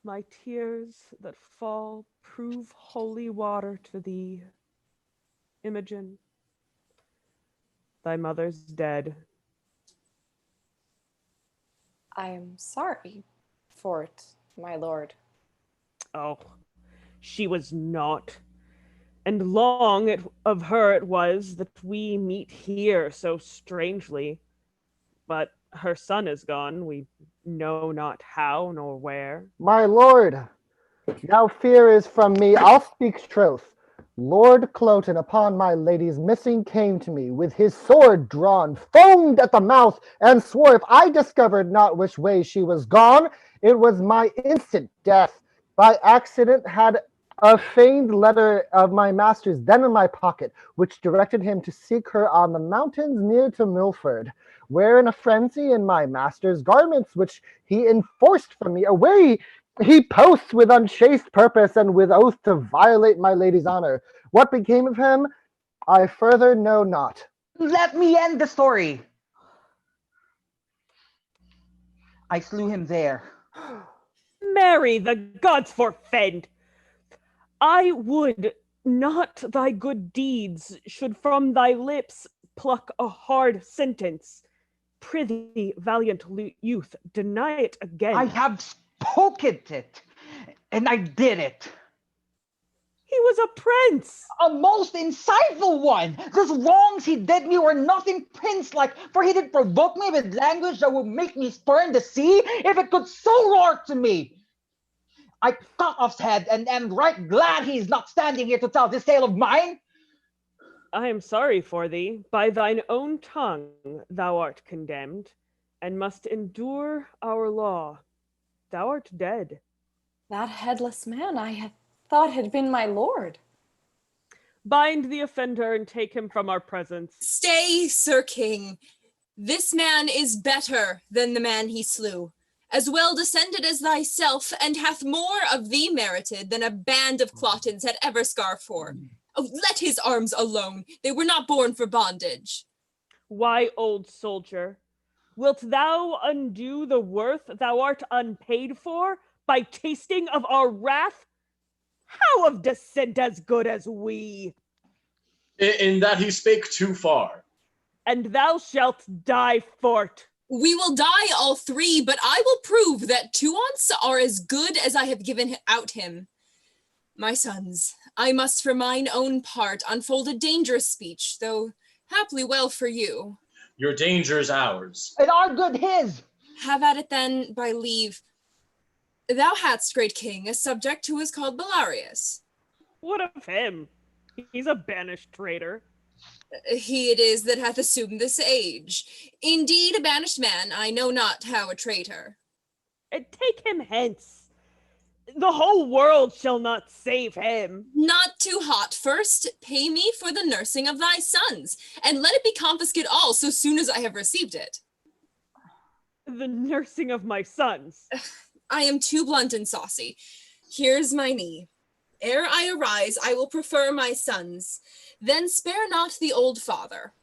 My tears that fall prove holy water to thee. Imogen, thy mother's dead.
I am sorry for it, my lord.
Oh, she was not. And long of her it was that we meet here so strangely. But her son is gone, we know not how nor where.
My lord, now fear is from me. I'll speak truth. Lord Cloten, upon my lady's missing, came to me with his sword drawn, foamed at the mouth, and swore if I discovered not which way she was gone, it was my instant death. By accident had a feigned letter of my master's then in my pocket, which directed him to seek her on the mountains near to Milford, where in a frenzy in my master's garments, which he enforced from me, away he posts with unchaste purpose and with oath to violate my lady's honor. What became of him, I further know not.
Let me end the story. I slew him there.
Marry, the gods forfend! I would not thy good deeds should from thy lips pluck a hard sentence. Prithee, valiant youth, deny it again.
I have spoken it, and I did it.
He was a prince.
A most insightful one. Those wrongs he did me were nothing prince-like, for he did provoke me with language that would make me spurn the sea, if it could so roar to me. I cut off his head, and am right glad he is not standing here to tell this tale of mine.
I am sorry for thee. By thine own tongue thou art condemned, and must endure our law. Thou art dead.
That headless man I had thought had been my lord.
Bind the offender and take him from our presence.
Stay, Sir King. This man is better than the man he slew, as well descended as thyself, and hath more of thee merited than a band of Clotons had ever scarf for. Oh, let his arms alone. They were not born for bondage.
Why, old soldier, wilt thou undo the worth thou art unpaid for by tasting of our wrath? How of descent as good as we?
In that he spake too far.
And thou shalt die for't.
We will die all three, but I will prove that tuons are as good as I have given out him. My sons, I must for mine own part unfold a dangerous speech, though haply well for you.
Your danger is ours.
And our good his.
Have at it then, by leave. Thou hadst, great king, a subject who is called Belarius.
What of him? He's a banished traitor.
He it is that hath assumed this age. Indeed, a banished man, I know not how a traitor.
Take him hence. The whole world shall not save him.
Not too hot. First, pay me for the nursing of thy sons, and let it be confiscate all so soon as I have received it.
The nursing of my sons.
I am too blunt and saucy. Here's my knee. Ere I arise, I will prefer my sons. Then spare not the old father.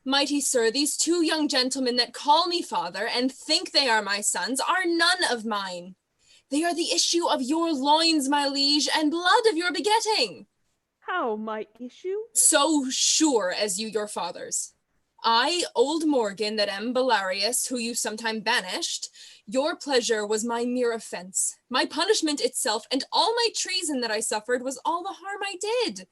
Mighty sir, these two young gentlemen that call me father and think they are my sons are none of mine. They are the issue of your loins, my liege, and blood of your begetting.
How, my issue?
So sure as you your fathers. I, old Morgan, that am Belarius, who you sometime banished, your pleasure was my mere offense. My punishment itself, and all my treason that I suffered, was all the harm I did.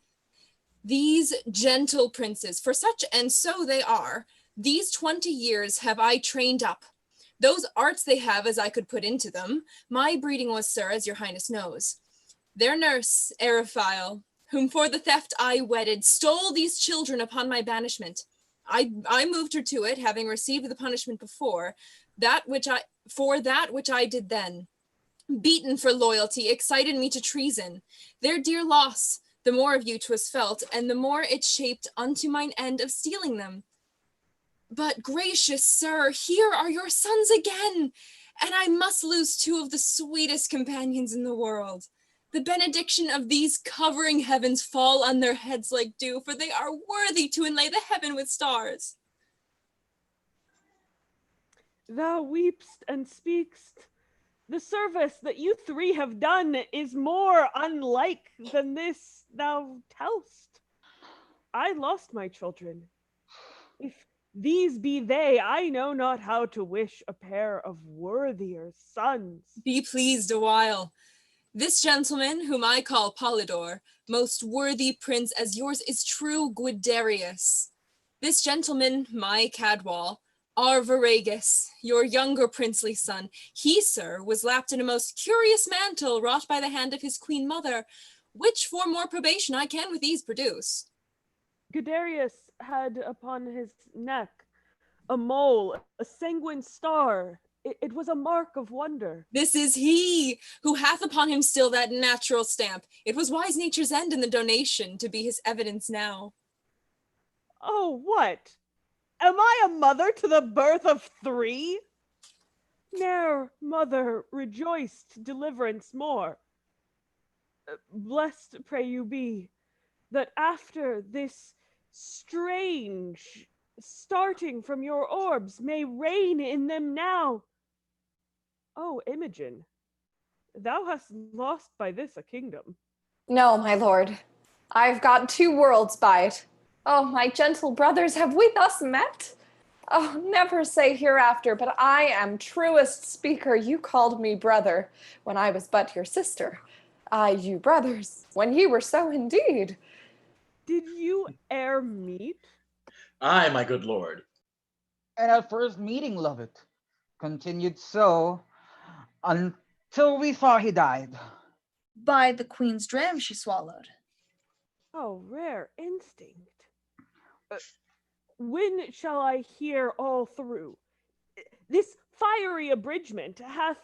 These gentle princes, for such and so they are, these 20 years have I trained up. Those arts they have as I could put into them, my breeding was, sir, as your highness knows. Their nurse, Eriphile, whom for the theft I wedded, stole these children upon my banishment. I moved her to it, having received the punishment before, for that which I did then. Beaten for loyalty, excited me to treason. Their dear loss, the more of you 'twas felt, and the more it shaped unto mine end of stealing them. But gracious sir, here are your sons again, and I must lose two of the sweetest companions in the world. The benediction of these covering heavens fall on their heads like dew, for they are worthy to inlay the heaven with stars.
Thou weepst and speakst. The service that you three have done is more unlike than this thou tell'st. I lost my children. If these be they, I know not how to wish a pair of worthier sons.
Be pleased a while. This gentleman, whom I call Polydore, most worthy prince as yours is true Guiderius. This gentleman, my Cadwal, Arviragus, your younger princely son, he, sir, was lapped in a most curious mantle wrought by the hand of his queen mother, which for more probation I can with ease produce.
Guiderius had upon his neck a mole, a sanguine star. It was a mark of wonder.
This is he who hath upon him still that natural stamp. It was wise nature's end in the donation to be his evidence now.
Oh, what? Am I a mother to the birth of 3? Ne'er mother rejoiced deliverance more. Blessed pray you be, that after this strange starting from your orbs may reign in them now. Oh, Imogen, thou hast lost by this a kingdom.
No, my lord. I've got 2 worlds by it. Oh, my gentle brothers, have we thus met? Oh, never say hereafter, but I am truest speaker. You called me brother when I was but your sister. I you brothers, when ye were so indeed.
Did you e'er meet?
Aye, my good lord.
And at first meeting, love it, continued so until we thought he died.
By the queen's dram she swallowed.
Oh, rare instinct. When shall I hear all through? This fiery abridgment hath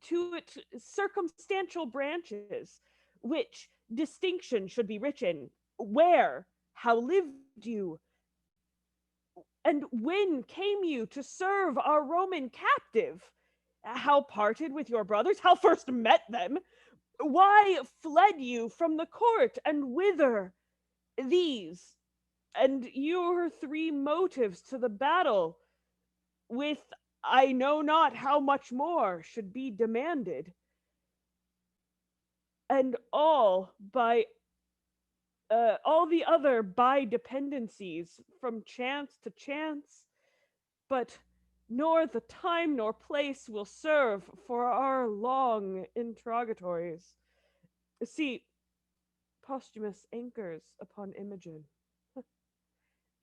to it circumstantial branches, which distinction should be rich in. Where, how lived you? And when came you to serve our Roman captive? How parted with your brothers? How first met them? Why fled you from the court, and whither? These, and your 3 motives to the battle, with I know not how much more, should be demanded. And all the other by dependencies from chance to chance, but nor the time nor place will serve for our long interrogatories. See, Posthumus anchors upon Imogen,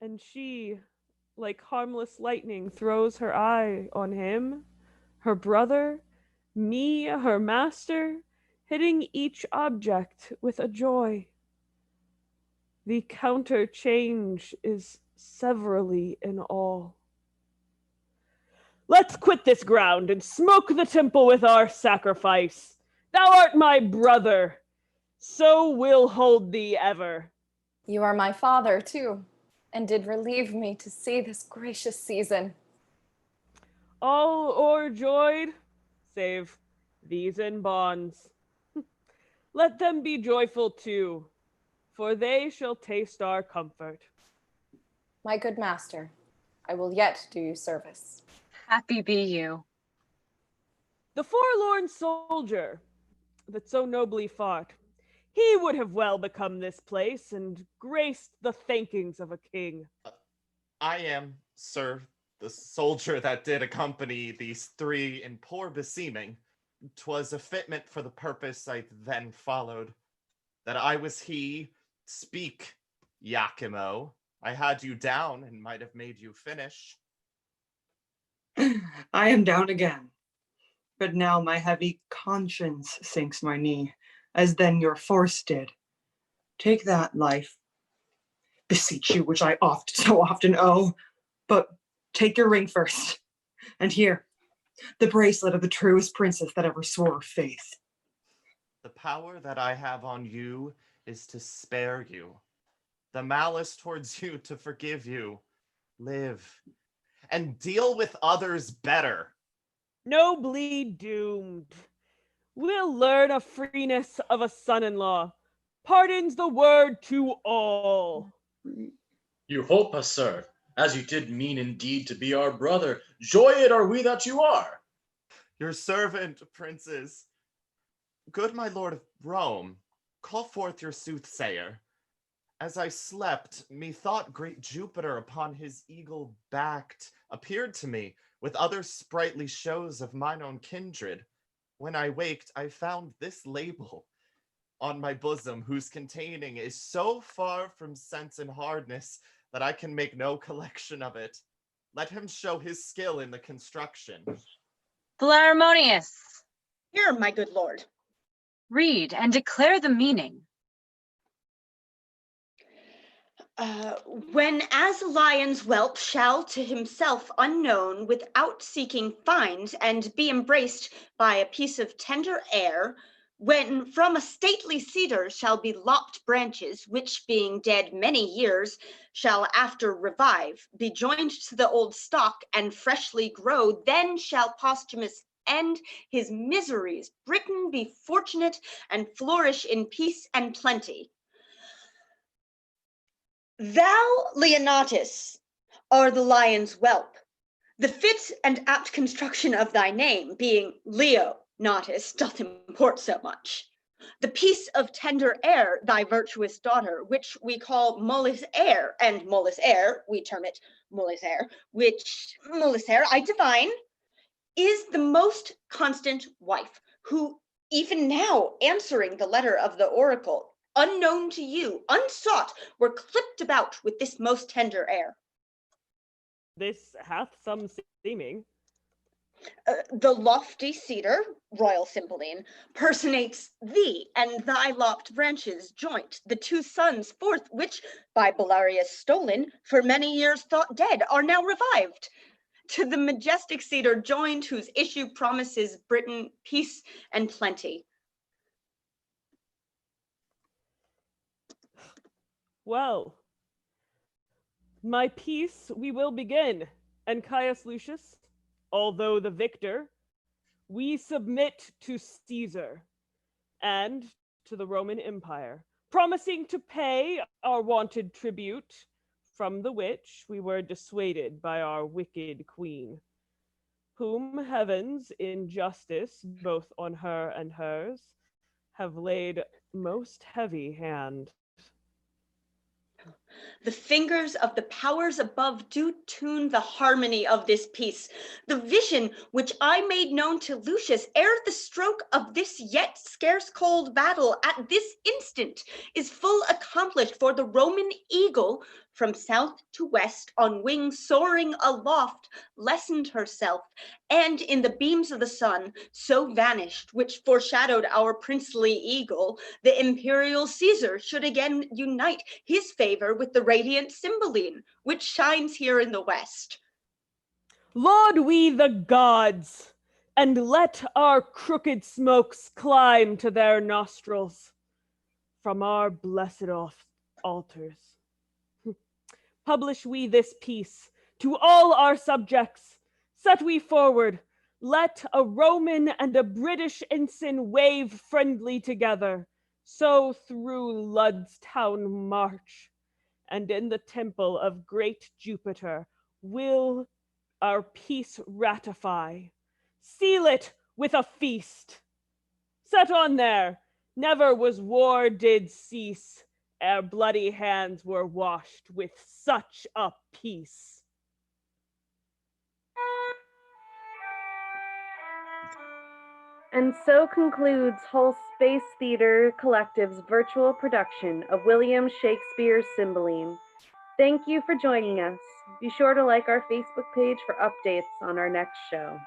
and she, like harmless lightning, throws her eye on him, her brother, me, her master, hitting each object with a joy. The counter change is severally in all. Let's quit this ground and smoke the temple with our sacrifice. Thou art my brother, so will hold thee ever.
You are my father, too, and did relieve me to see this gracious season.
All o'erjoyed, save these in bonds. Let them be joyful too, for they shall taste our comfort.
My good master, I will yet do you service.
Happy be you.
The forlorn soldier that so nobly fought, he would have well become this place and graced the thankings of a king.
I am, sir, the soldier that did accompany these 3 in poor beseeming. 'Twas a fitment for the purpose I then followed, that I was he. Speak, Iachimo. I had you down and might have made you finish.
I am down again, but now my heavy conscience sinks my knee, as then your force did. Take that, life, beseech you, which I so often owe, but take your ring first, and here, the bracelet of the truest princess that ever swore faith.
The power that I have on you is to spare you. The malice towards you to forgive you. Live and deal with others better.
Nobly doomed. We'll learn a freeness of a son-in-law. Pardons the word to all.
You hope us, sir, as you did mean indeed to be our brother. Joyed are we that you are.
Your servant, princes. Good my lord of Rome, call forth your soothsayer. As I slept, methought great Jupiter upon his eagle backed appeared to me with other sprightly shows of mine own kindred. When I waked, I found this label on my bosom, whose containing is so far from sense and hardness that I can make no collection of it. Let him show his skill in the construction.
Philarmonius,
Here, my good lord.
read and declare the meaning.
When as a lion's whelp shall to himself unknown, without seeking finds, and be embraced by a piece of tender air, when from a stately cedar shall be lopped branches, which being dead many years, shall after revive, be joined to the old stock, and freshly grow, then shall posthumous end his miseries, Britain be fortunate, and flourish in peace and plenty. Thou, Leonatus, are the lion's whelp. The fit and apt construction of thy name, being Leonatus, doth import so much. The piece of tender air, thy virtuous daughter, which we call Mollis air, and Mollis air, we term it Mollis air, which Mollis air, I divine, is the most constant wife, who even now, answering the letter of the oracle, unknown to you, unsought, were clipped about with this most tender air.
This hath some seeming.
The lofty cedar, royal Cymbeline, personates thee, and thy lopped branches joint the two sons forth, which, by Belarius stolen, for many years thought dead, are now revived. To the majestic cedar joined, whose issue promises Britain peace and plenty.
Well, my peace we will begin, and Caius Lucius, although the victor, we submit to Caesar and to the Roman Empire, promising to pay our wonted tribute, from the which we were dissuaded by our wicked queen, whom heavens, in justice both on her and hers, have laid most heavy hand.
The fingers of the powers above do tune the harmony of this peace. The vision which I made known to Lucius ere the stroke of this yet scarce cold battle at this instant is full accomplished, for the Roman eagle from south to west on wings soaring aloft lessened herself, and in the beams of the sun so vanished, which foreshadowed our princely eagle, the imperial Caesar should again unite his favor with the radiant Cymbeline, which shines here in the west.
Laud we the gods, and let our crooked smokes climb to their nostrils from our blessed altars. Publish we this peace to all our subjects. Set we forward, let a Roman and a British ensign wave friendly together, so through Ludstown march, and in the temple of great Jupiter will our peace ratify. Seal it with a feast. Set on there, never was war did cease, ere bloody hands were washed with such a peace.
And so concludes Whole Space Theater Collective's virtual production of William Shakespeare's Cymbeline. Thank you for joining us. Be sure to like our Facebook page for updates on our next show.